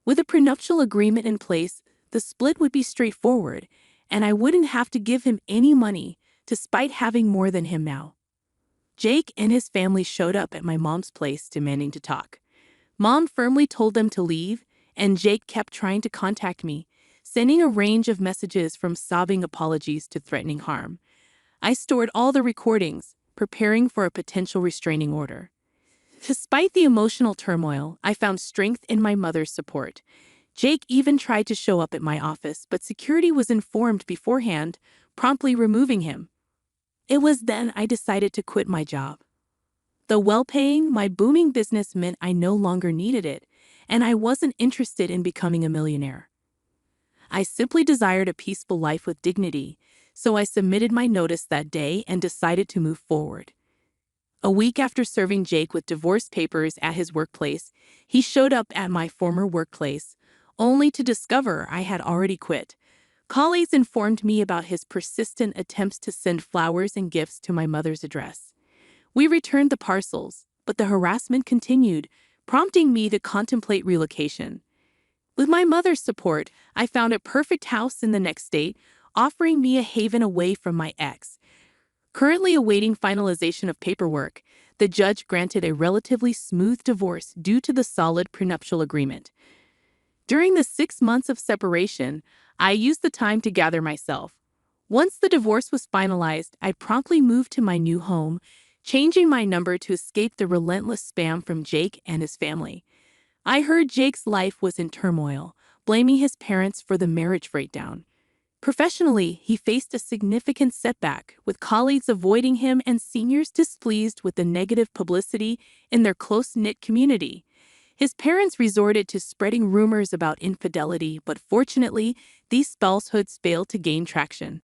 With a prenuptial agreement in place, the split would be straightforward, and I wouldn't have to give him any money, despite having more than him now. Jake and his family showed up at my mom's place demanding to talk. Mom firmly told them to leave, and Jake kept trying to contact me, sending a range of messages from sobbing apologies to threatening harm. I stored all the recordings, preparing for a potential restraining order. Despite the emotional turmoil, I found strength in my mother's support. Jake even tried to show up at my office, but security was informed beforehand, promptly removing him. It was then I decided to quit my job. Though well-paying, my booming business meant I no longer needed it, and I wasn't interested in becoming a millionaire. I simply desired a peaceful life with dignity, so I submitted my notice that day and decided to move forward. A week after serving Jake with divorce papers at his workplace, he showed up at my former workplace, only to discover I had already quit. Colleagues informed me about his persistent attempts to send flowers and gifts to my mother's address. We returned the parcels, but the harassment continued, prompting me to contemplate relocation. With my mother's support, I found a perfect house in the next state, offering me a haven away from my ex. Currently awaiting finalization of paperwork, the judge granted a relatively smooth divorce due to the solid prenuptial agreement. During the 6 months of separation, I used the time to gather myself. Once the divorce was finalized, I promptly moved to my new home, changing my number to escape the relentless spam from Jake and his family. I heard Jake's life was in turmoil, blaming his parents for the marriage breakdown. Professionally, he faced a significant setback, with colleagues avoiding him and seniors displeased with the negative publicity in their close-knit community. His parents resorted to spreading rumors about infidelity, but fortunately, these falsehoods failed to gain traction.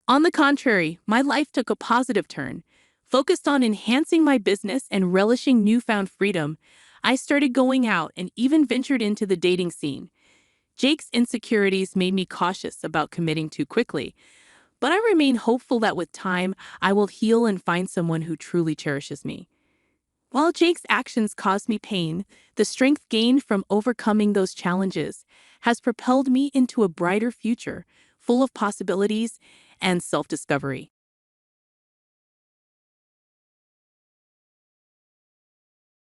On the contrary, my life took a positive turn. Focused on enhancing my business and relishing newfound freedom, I started going out and even ventured into the dating scene. Jake's insecurities made me cautious about committing too quickly, but I remain hopeful that with time, I will heal and find someone who truly cherishes me. While Jake's actions caused me pain, the strength gained from overcoming those challenges has propelled me into a brighter future, full of possibilities and self-discovery.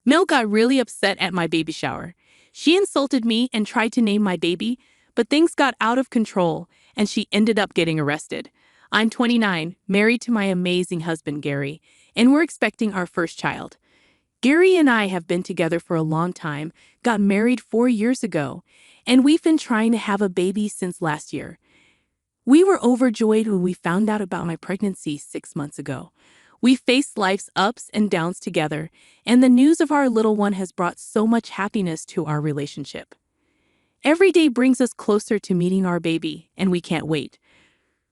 Mel got really upset at my baby shower. She insulted me and tried to name my baby, but things got out of control and she ended up getting arrested. I'm 29, married to my amazing husband Gary, and we're expecting our first child. Gary and I have been together for a long time, got married 4 years ago, and we've been trying to have a baby since last year. We were overjoyed when we found out about my pregnancy 6 months ago. We faced life's ups and downs together, and the news of our little one has brought so much happiness to our relationship. Every day brings us closer to meeting our baby, and we can't wait.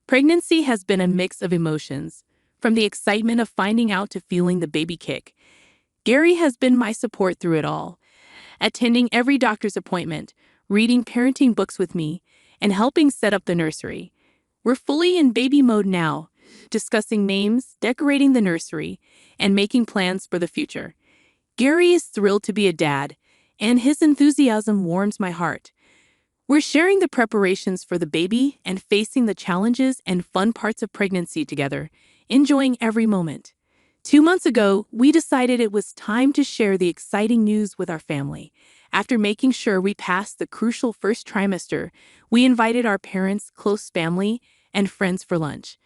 Pregnancy has been a mix of emotions, from the excitement of finding out to feeling the baby kick. Gary has been my support through it all, attending every doctor's appointment, reading parenting books with me, and helping set up the nursery. We're fully in baby mode now, discussing names, decorating the nursery, and making plans for the future. Gary is thrilled to be a dad, and his enthusiasm warms my heart. We're sharing the preparations for the baby and facing the challenges and fun parts of pregnancy together, enjoying every moment. 2 months ago, we decided it was time to share the exciting news with our family. After making sure we passed the crucial first trimester, we invited our parents, close family, and friends for lunch.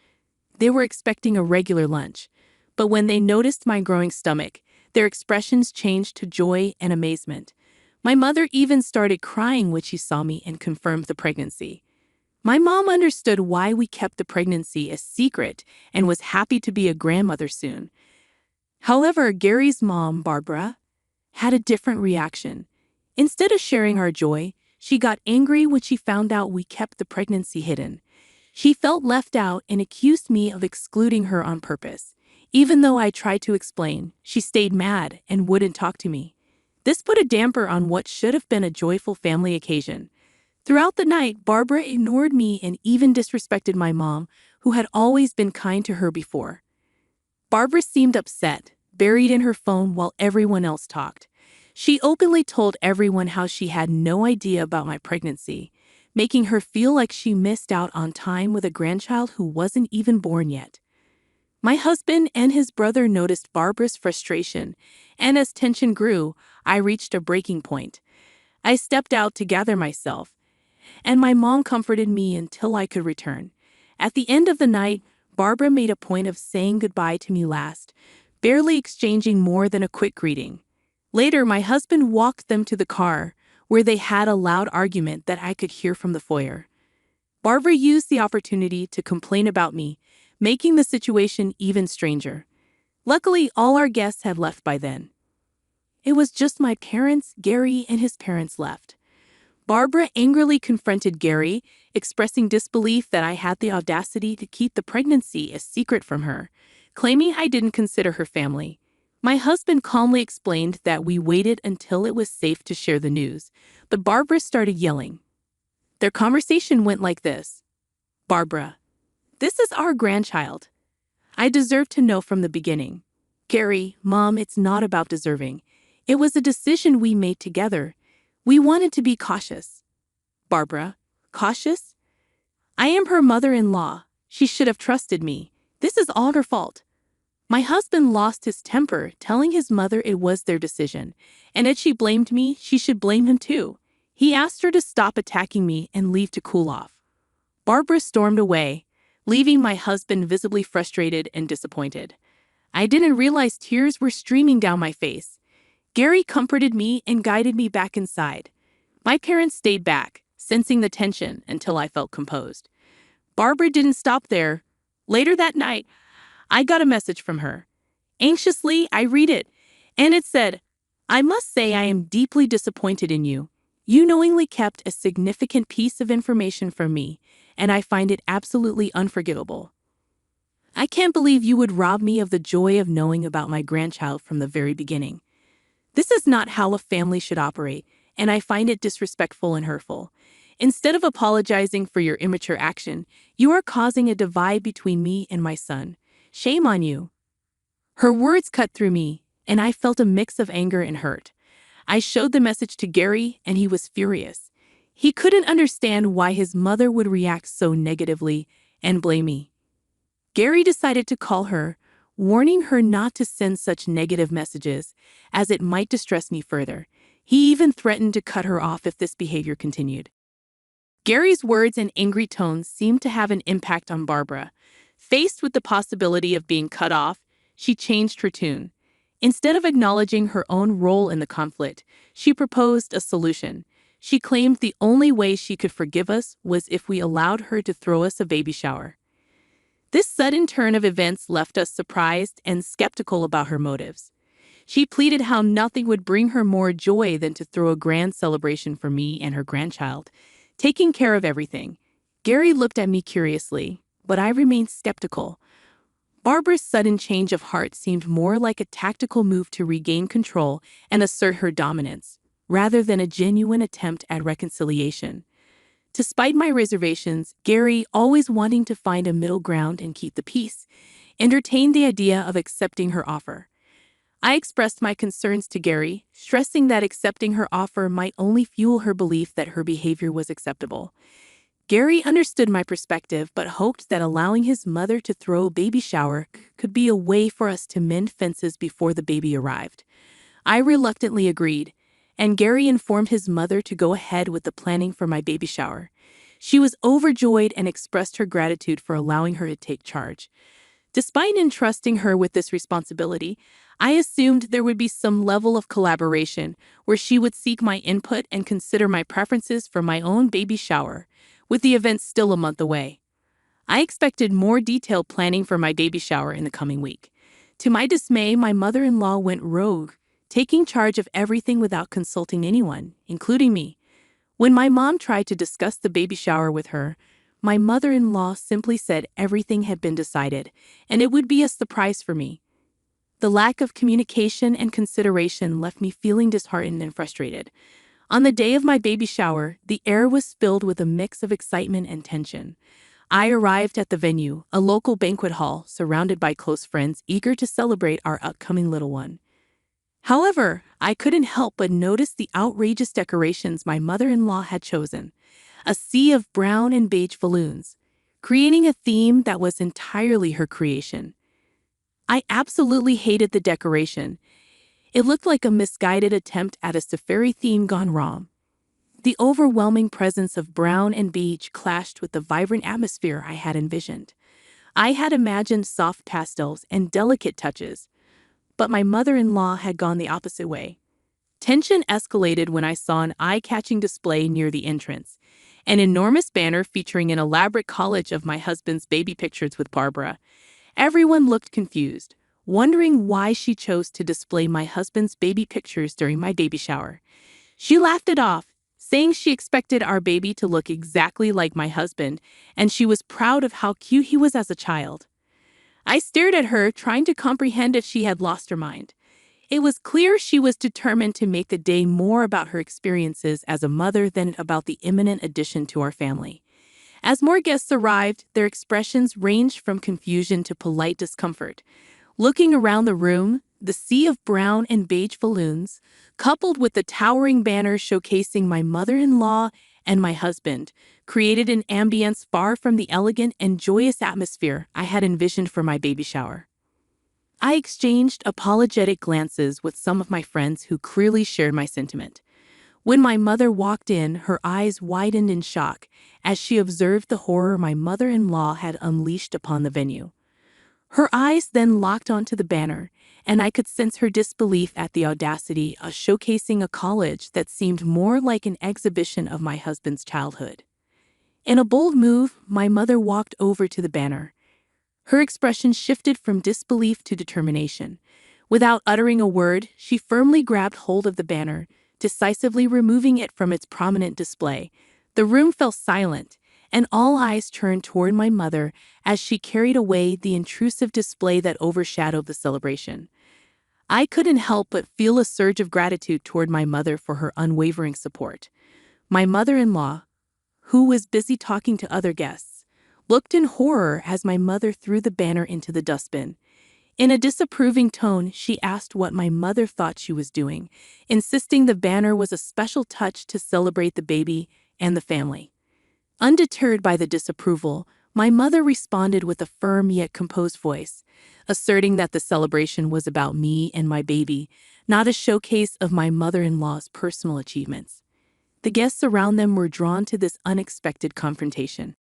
They were expecting a regular lunch, but when they noticed my growing stomach, their expressions changed to joy and amazement. My mother even started crying when she saw me and confirmed the pregnancy. My mom understood why we kept the pregnancy a secret and was happy to be a grandmother soon. However, Gary's mom, Barbara, had a different reaction. Instead of sharing our joy, she got angry when she found out we kept the pregnancy hidden. She felt left out and accused me of excluding her on purpose. Even though I tried to explain, she stayed mad and wouldn't talk to me. This put a damper on what should have been a joyful family occasion. Throughout the night, Barbara ignored me and even disrespected my mom, who had always been kind to her before. Barbara seemed upset, buried in her phone while everyone else talked. She openly told everyone how she had no idea about my pregnancy, making her feel like she missed out on time with a grandchild who wasn't even born yet. My husband and his brother noticed Barbara's frustration, and as tension grew, I reached a breaking point. I stepped out to gather myself, and my mom comforted me until I could return. At the end of the night, Barbara made a point of saying goodbye to me last, barely exchanging more than a quick greeting. Later, my husband walked them to the car, where they had a loud argument that I could hear from the foyer. Barbara used the opportunity to complain about me, making the situation even stranger. Luckily, all our guests had left by then. It was just my parents, Gary, and his parents left. Barbara angrily confronted Gary, expressing disbelief that I had the audacity to keep the pregnancy a secret from her, claiming I didn't consider her family. My husband calmly explained that we waited until it was safe to share the news, but Barbara started yelling. Their conversation went like this. Barbara, this is our grandchild. I deserve to know from the beginning. Gary, Mom, it's not about deserving. It was a decision we made together. We wanted to be cautious. Barbara, cautious? I am her mother-in-law. She should have trusted me. This is all her fault. My husband lost his temper, telling his mother it was their decision, and if she blamed me, she should blame him too. He asked her to stop attacking me and leave to cool off. Barbara stormed away, leaving my husband visibly frustrated and disappointed. I didn't realize tears were streaming down my face. Gary comforted me and guided me back inside. My parents stayed back, sensing the tension until I felt composed. Barbara didn't stop there. Later that night, I got a message from her. Anxiously, I read it, and it said, I must say I am deeply disappointed in you. You knowingly kept a significant piece of information from me, and I find it absolutely unforgivable. I can't believe you would rob me of the joy of knowing about my grandchild from the very beginning. This is not how a family should operate, and I find it disrespectful and hurtful. Instead of apologizing for your immature action, you are causing a divide between me and my son. Shame on you. Her words cut through me, and I felt a mix of anger and hurt. I showed the message to Gary, and he was furious. He couldn't understand why his mother would react so negatively and blame me. Gary decided to call her, warning her not to send such negative messages, as it might distress me further. He even threatened to cut her off if this behavior continued. Gary's words and angry tones seemed to have an impact on Barbara. Faced with the possibility of being cut off, she changed her tune. Instead of acknowledging her own role in the conflict, she proposed a solution. She claimed the only way she could forgive us was if we allowed her to throw us a baby shower. This sudden turn of events left us surprised and skeptical about her motives. She pleaded how nothing would bring her more joy than to throw a grand celebration for me and her grandchild, taking care of everything. Gary looked at me curiously, but I remained skeptical. Barbara's sudden change of heart seemed more like a tactical move to regain control and assert her dominance, rather than a genuine attempt at reconciliation. Despite my reservations, Gary, always wanting to find a middle ground and keep the peace, entertained the idea of accepting her offer. I expressed my concerns to Gary, stressing that accepting her offer might only fuel her belief that her behavior was acceptable. Gary understood my perspective but hoped that allowing his mother to throw a baby shower could be a way for us to mend fences before the baby arrived. I reluctantly agreed, and Gary informed his mother to go ahead with the planning for my baby shower. She was overjoyed and expressed her gratitude for allowing her to take charge. Despite entrusting her with this responsibility, I assumed there would be some level of collaboration where she would seek my input and consider my preferences for my own baby shower, with the event still a month away. I expected more detailed planning for my baby shower in the coming week. To my dismay, my mother-in-law went rogue, taking charge of everything without consulting anyone, including me. When my mom tried to discuss the baby shower with her, my mother-in-law simply said everything had been decided, and it would be a surprise for me. The lack of communication and consideration left me feeling disheartened and frustrated. On the day of my baby shower, the air was filled with a mix of excitement and tension. I arrived at the venue, a local banquet hall, surrounded by close friends eager to celebrate our upcoming little one. However, I couldn't help but notice the outrageous decorations my mother-in-law had chosen, a sea of brown and beige balloons, creating a theme that was entirely her creation. I absolutely hated the decoration. It looked like a misguided attempt at a safari theme gone wrong. The overwhelming presence of brown and beige clashed with the vibrant atmosphere I had envisioned. I had imagined soft pastels and delicate touches, but my mother-in-law had gone the opposite way. Tension escalated when I saw an eye-catching display near the entrance, an enormous banner featuring an elaborate collage of my husband's baby pictures with Barbara. Everyone looked confused, wondering why she chose to display my husband's baby pictures during my baby shower. She laughed it off, saying she expected our baby to look exactly like my husband, and she was proud of how cute he was as a child. I stared at her, trying to comprehend if she had lost her mind. It was clear she was determined to make the day more about her experiences as a mother than about the imminent addition to our family. As more guests arrived, their expressions ranged from confusion to polite discomfort. Looking around the room, the sea of brown and beige balloons, coupled with the towering banner showcasing my mother-in-law and my husband, created an ambience far from the elegant and joyous atmosphere I had envisioned for my baby shower. I exchanged apologetic glances with some of my friends who clearly shared my sentiment. When my mother walked in, her eyes widened in shock as she observed the horror my mother-in-law had unleashed upon the venue. Her eyes then locked onto the banner, and I could sense her disbelief at the audacity of showcasing a college that seemed more like an exhibition of my husband's childhood. In a bold move, my mother walked over to the banner. Her expression shifted from disbelief to determination. Without uttering a word, she firmly grabbed hold of the banner, decisively removing it from its prominent display. The room fell silent, and all eyes turned toward my mother as she carried away the intrusive display that overshadowed the celebration. I couldn't help but feel a surge of gratitude toward my mother for her unwavering support. My mother-in-law, who was busy talking to other guests, looked in horror as my mother threw the banner into the dustbin. In a disapproving tone, she asked what my mother thought she was doing, insisting the banner was a special touch to celebrate the baby and the family. Undeterred by the disapproval, my mother responded with a firm yet composed voice, asserting that the celebration was about me and my baby, not a showcase of my mother-in-law's personal achievements. The guests around them were drawn to this unexpected confrontation.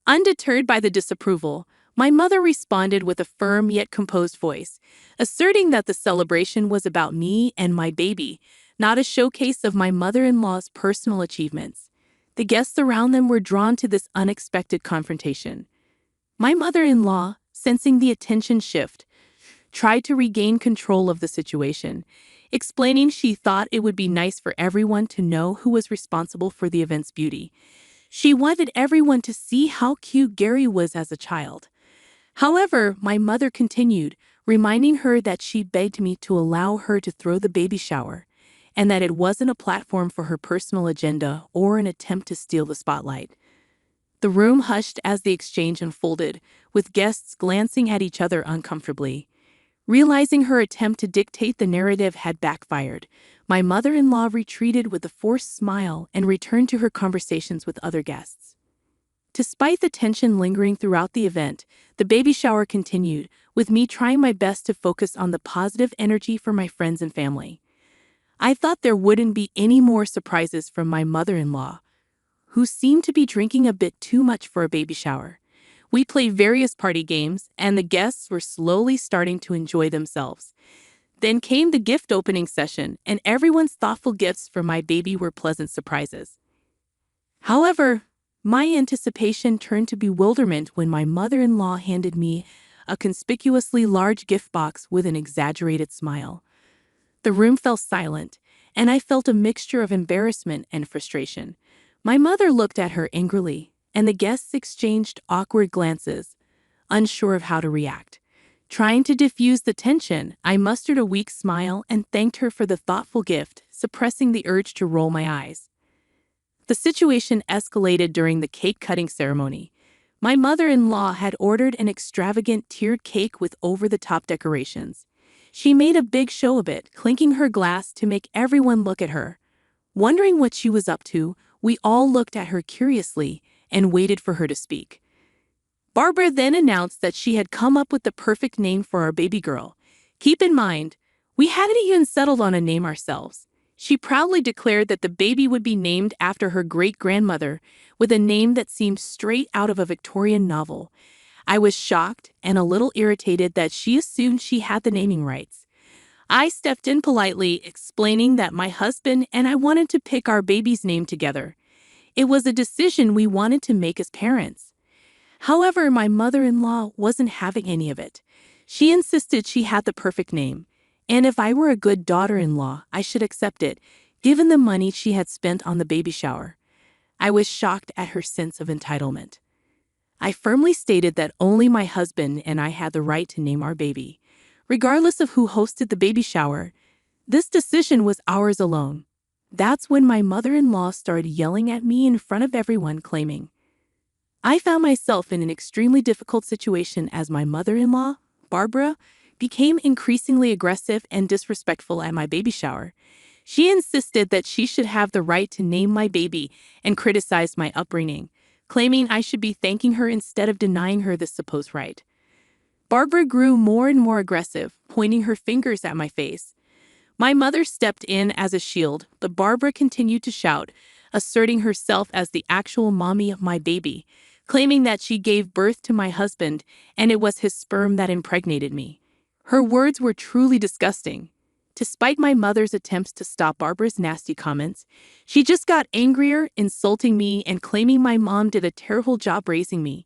Undeterred by the disapproval, my mother responded with a firm yet composed voice, asserting that the celebration was about me and my baby, not a showcase of my mother-in-law's personal achievements. The guests around them were drawn to this unexpected confrontation. My mother-in-law, sensing the attention shift, tried to regain control of the situation, explaining she thought it would be nice for everyone to know who was responsible for the event's beauty. She wanted everyone to see how cute Gary was as a child. However, my mother continued, reminding her that she begged me to allow her to throw the baby shower, and that it wasn't a platform for her personal agenda or an attempt to steal the spotlight. The room hushed as the exchange unfolded, with guests glancing at each other uncomfortably. Realizing her attempt to dictate the narrative had backfired, my mother-in-law retreated with a forced smile and returned to her conversations with other guests. Despite the tension lingering throughout the event, the baby shower continued, with me trying my best to focus on the positive energy for my friends and family. I thought there wouldn't be any more surprises from my mother-in-law, who seemed to be drinking a bit too much for a baby shower. We played various party games, and the guests were slowly starting to enjoy themselves. Then came the gift opening session, and everyone's thoughtful gifts for my baby were pleasant surprises. However, my anticipation turned to bewilderment when my mother-in-law handed me a conspicuously large gift box with an exaggerated smile. The room fell silent, and I felt a mixture of embarrassment and frustration. My mother looked at her angrily, and the guests exchanged awkward glances, unsure of how to react. Trying to diffuse the tension, I mustered a weak smile and thanked her for the thoughtful gift, suppressing the urge to roll my eyes. The situation escalated during the cake-cutting ceremony. My mother-in-law had ordered an extravagant tiered cake with over-the-top decorations. She made a big show of it, clinking her glass to make everyone look at her. Wondering what she was up to, we all looked at her curiously and waited for her to speak. Barbara then announced that she had come up with the perfect name for our baby girl. Keep in mind, we hadn't even settled on a name ourselves. She proudly declared that the baby would be named after her great-grandmother, with a name that seemed straight out of a Victorian novel. I was shocked and a little irritated that she assumed she had the naming rights. I stepped in politely, explaining that my husband and I wanted to pick our baby's name together. It was a decision we wanted to make as parents. However, my mother-in-law wasn't having any of it. She insisted she had the perfect name, and if I were a good daughter-in-law, I should accept it, given the money she had spent on the baby shower. I was shocked at her sense of entitlement. I firmly stated that only my husband and I had the right to name our baby. Regardless of who hosted the baby shower, this decision was ours alone. That's when my mother-in-law started yelling at me in front of everyone, claiming, I found myself in an extremely difficult situation as my mother-in-law, Barbara, became increasingly aggressive and disrespectful at my baby shower. She insisted that she should have the right to name my baby and criticized my upbringing, claiming I should be thanking her instead of denying her this supposed right. Barbara grew more and more aggressive, pointing her fingers at my face. My mother stepped in as a shield, but Barbara continued to shout, asserting herself as the actual mommy of my baby, claiming that she gave birth to my husband and it was his sperm that impregnated me. Her words were truly disgusting. Despite my mother's attempts to stop Barbara's nasty comments, she just got angrier, insulting me and claiming my mom did a terrible job raising me.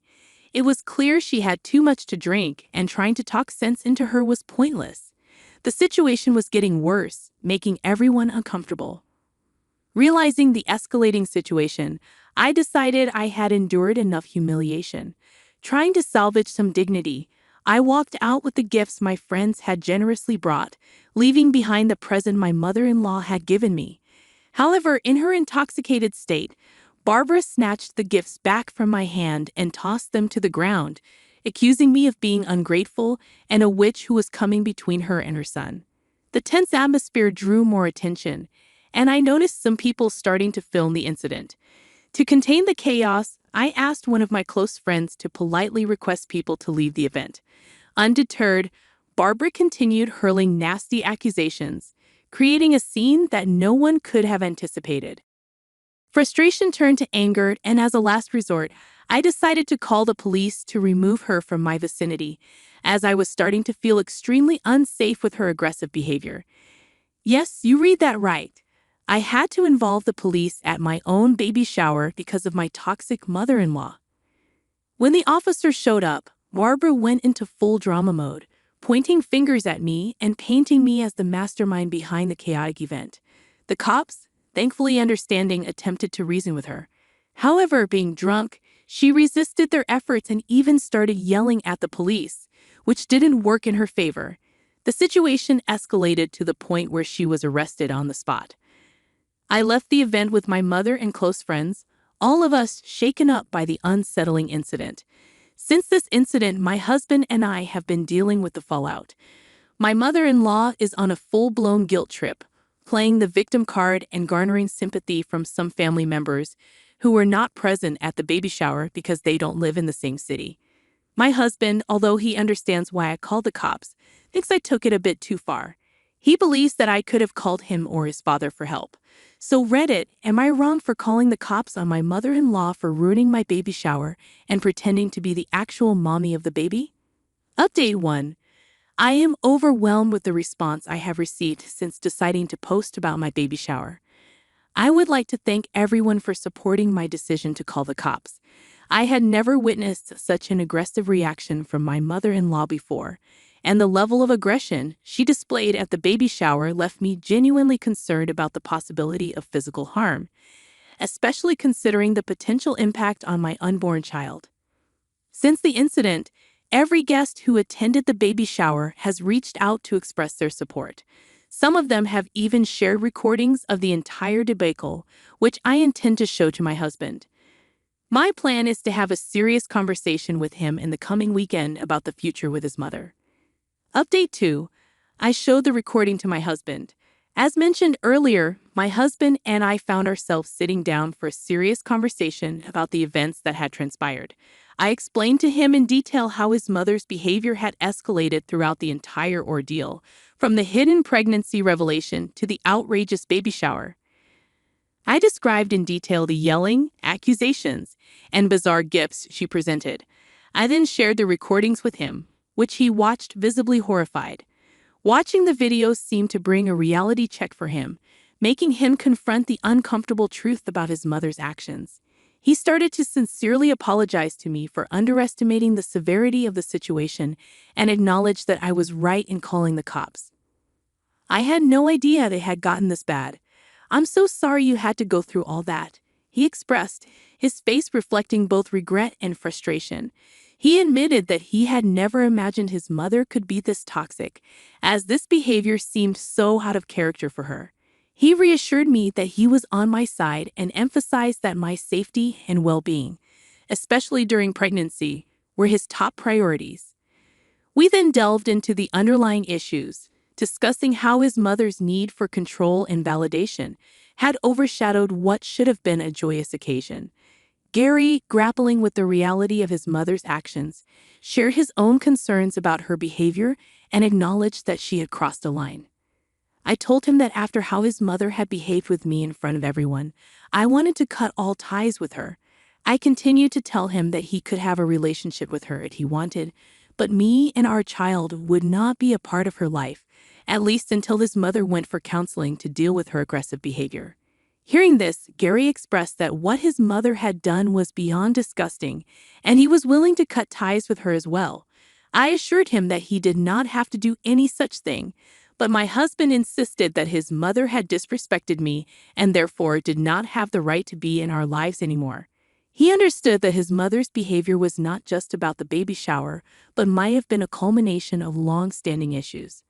It was clear she had too much to drink and trying to talk sense into her was pointless. The situation was getting worse, making everyone uncomfortable. Realizing the escalating situation, I decided I had endured enough humiliation. Trying to salvage some dignity, I walked out with the gifts my friends had generously brought, leaving behind the present my mother-in-law had given me. However, in her intoxicated state, Barbara snatched the gifts back from my hand and tossed them to the ground, accusing me of being ungrateful and a witch who was coming between her and her son. The tense atmosphere drew more attention, and I noticed some people starting to film the incident. To contain the chaos, I asked one of my close friends to politely request people to leave the event. Undeterred, Barbara continued hurling nasty accusations, creating a scene that no one could have anticipated. Frustration turned to anger, and as a last resort, I decided to call the police to remove her from my vicinity, as I was starting to feel extremely unsafe with her aggressive behavior. Yes, you read that right. I had to involve the police at my own baby shower because of my toxic mother-in-law. When the officers showed up, Barbara went into full drama mode, pointing fingers at me and painting me as the mastermind behind the chaotic event. The cops, thankfully understanding, attempted to reason with her. However, being drunk, she resisted their efforts and even started yelling at the police, which didn't work in her favor. The situation escalated to the point where she was arrested on the spot. I left the event with my mother and close friends, all of us shaken up by the unsettling incident. Since this incident, my husband and I have been dealing with the fallout. My mother-in-law is on a full-blown guilt trip, playing the victim card and garnering sympathy from some family members who were not present at the baby shower because they don't live in the same city. My husband, although he understands why I called the cops, thinks I took it a bit too far. He believes that I could have called him or his father for help. So Reddit, am I wrong for calling the cops on my mother-in-law for ruining my baby shower and pretending to be the actual mommy of the baby? Update 1. I am overwhelmed with the response I have received since deciding to post about my baby shower. I would like to thank everyone for supporting my decision to call the cops. I had never witnessed such an aggressive reaction from my mother-in-law before, and the level of aggression she displayed at the baby shower left me genuinely concerned about the possibility of physical harm, especially considering the potential impact on my unborn child. Since the incident, every guest who attended the baby shower has reached out to express their support. Some of them have even shared recordings of the entire debacle, which I intend to show to my husband. My plan is to have a serious conversation with him in the coming weekend about the future with his mother. Update 2. I showed the recording to my husband. As mentioned earlier, my husband and I found ourselves sitting down for a serious conversation about the events that had transpired. I explained to him in detail how his mother's behavior had escalated throughout the entire ordeal, from the hidden pregnancy revelation to the outrageous baby shower. I described in detail the yelling, accusations, and bizarre gifts she presented. I then shared the recordings with him, which he watched visibly horrified. Watching the videos seemed to bring a reality check for him, making him confront the uncomfortable truth about his mother's actions. He started to sincerely apologize to me for underestimating the severity of the situation and acknowledged that I was right in calling the cops. I had no idea they had gotten this bad. I'm so sorry you had to go through all that, he expressed, his face reflecting both regret and frustration. He admitted that he had never imagined his mother could be this toxic, as this behavior seemed so out of character for her. He reassured me that he was on my side and emphasized that my safety and well-being, especially during pregnancy, were his top priorities. We then delved into the underlying issues, discussing how his mother's need for control and validation had overshadowed what should have been a joyous occasion. Gary, grappling with the reality of his mother's actions, shared his own concerns about her behavior and acknowledged that she had crossed a line. I told him that after how his mother had behaved with me in front of everyone, I wanted to cut all ties with her. I continued to tell him that he could have a relationship with her if he wanted, but me and our child would not be a part of her life, at least until his mother went for counseling to deal with her aggressive behavior. Hearing this, Gary expressed that what his mother had done was beyond disgusting, and he was willing to cut ties with her as well. I assured him that he did not have to do any such thing, but my husband insisted that his mother had disrespected me and therefore did not have the right to be in our lives anymore. He understood that his mother's behavior was not just about the baby shower, but might have been a culmination of long-standing issues.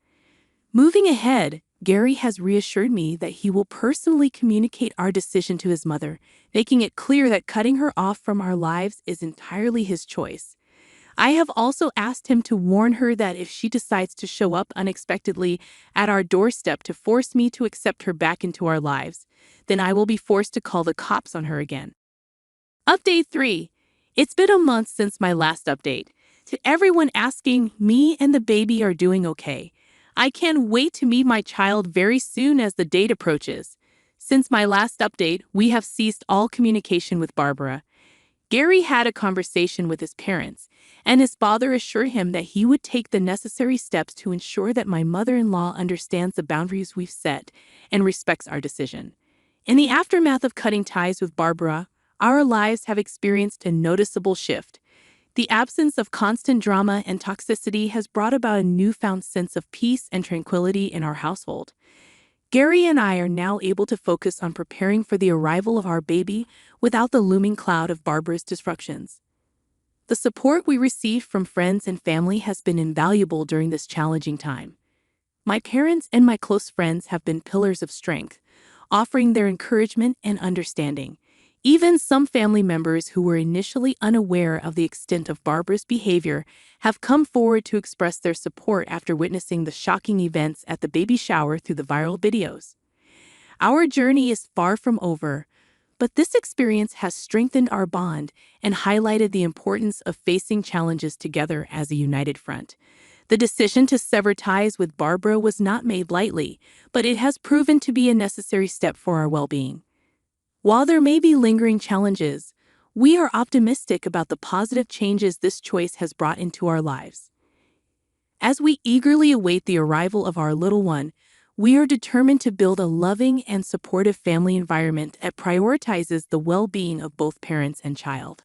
Moving ahead, Gary has reassured me that he will personally communicate our decision to his mother, making it clear that cutting her off from our lives is entirely his choice. I have also asked him to warn her that if she decides to show up unexpectedly at our doorstep to force me to accept her back into our lives, then I will be forced to call the cops on her again. Update 3. It's been a month since my last update. To everyone asking, me and the baby are doing okay. I can't wait to meet my child very soon as the date approaches. Since my last update, we have ceased all communication with Barbara. Gary had a conversation with his parents, and his father assured him that he would take the necessary steps to ensure that my mother-in-law understands the boundaries we've set and respects our decision. In the aftermath of cutting ties with Barbara, our lives have experienced a noticeable shift. The absence of constant drama and toxicity has brought about a newfound sense of peace and tranquility in our household. Gary and I are now able to focus on preparing for the arrival of our baby without the looming cloud of Barbara's disruptions. The support we received from friends and family has been invaluable during this challenging time. My parents and my close friends have been pillars of strength, offering their encouragement and understanding. Even some family members who were initially unaware of the extent of Barbara's behavior have come forward to express their support after witnessing the shocking events at the baby shower through the viral videos. Our journey is far from over, but this experience has strengthened our bond and highlighted the importance of facing challenges together as a united front. The decision to sever ties with Barbara was not made lightly, but it has proven to be a necessary step for our well-being. While there may be lingering challenges, we are optimistic about the positive changes this choice has brought into our lives. As we eagerly await the arrival of our little one, we are determined to build a loving and supportive family environment that prioritizes the well-being of both parents and child.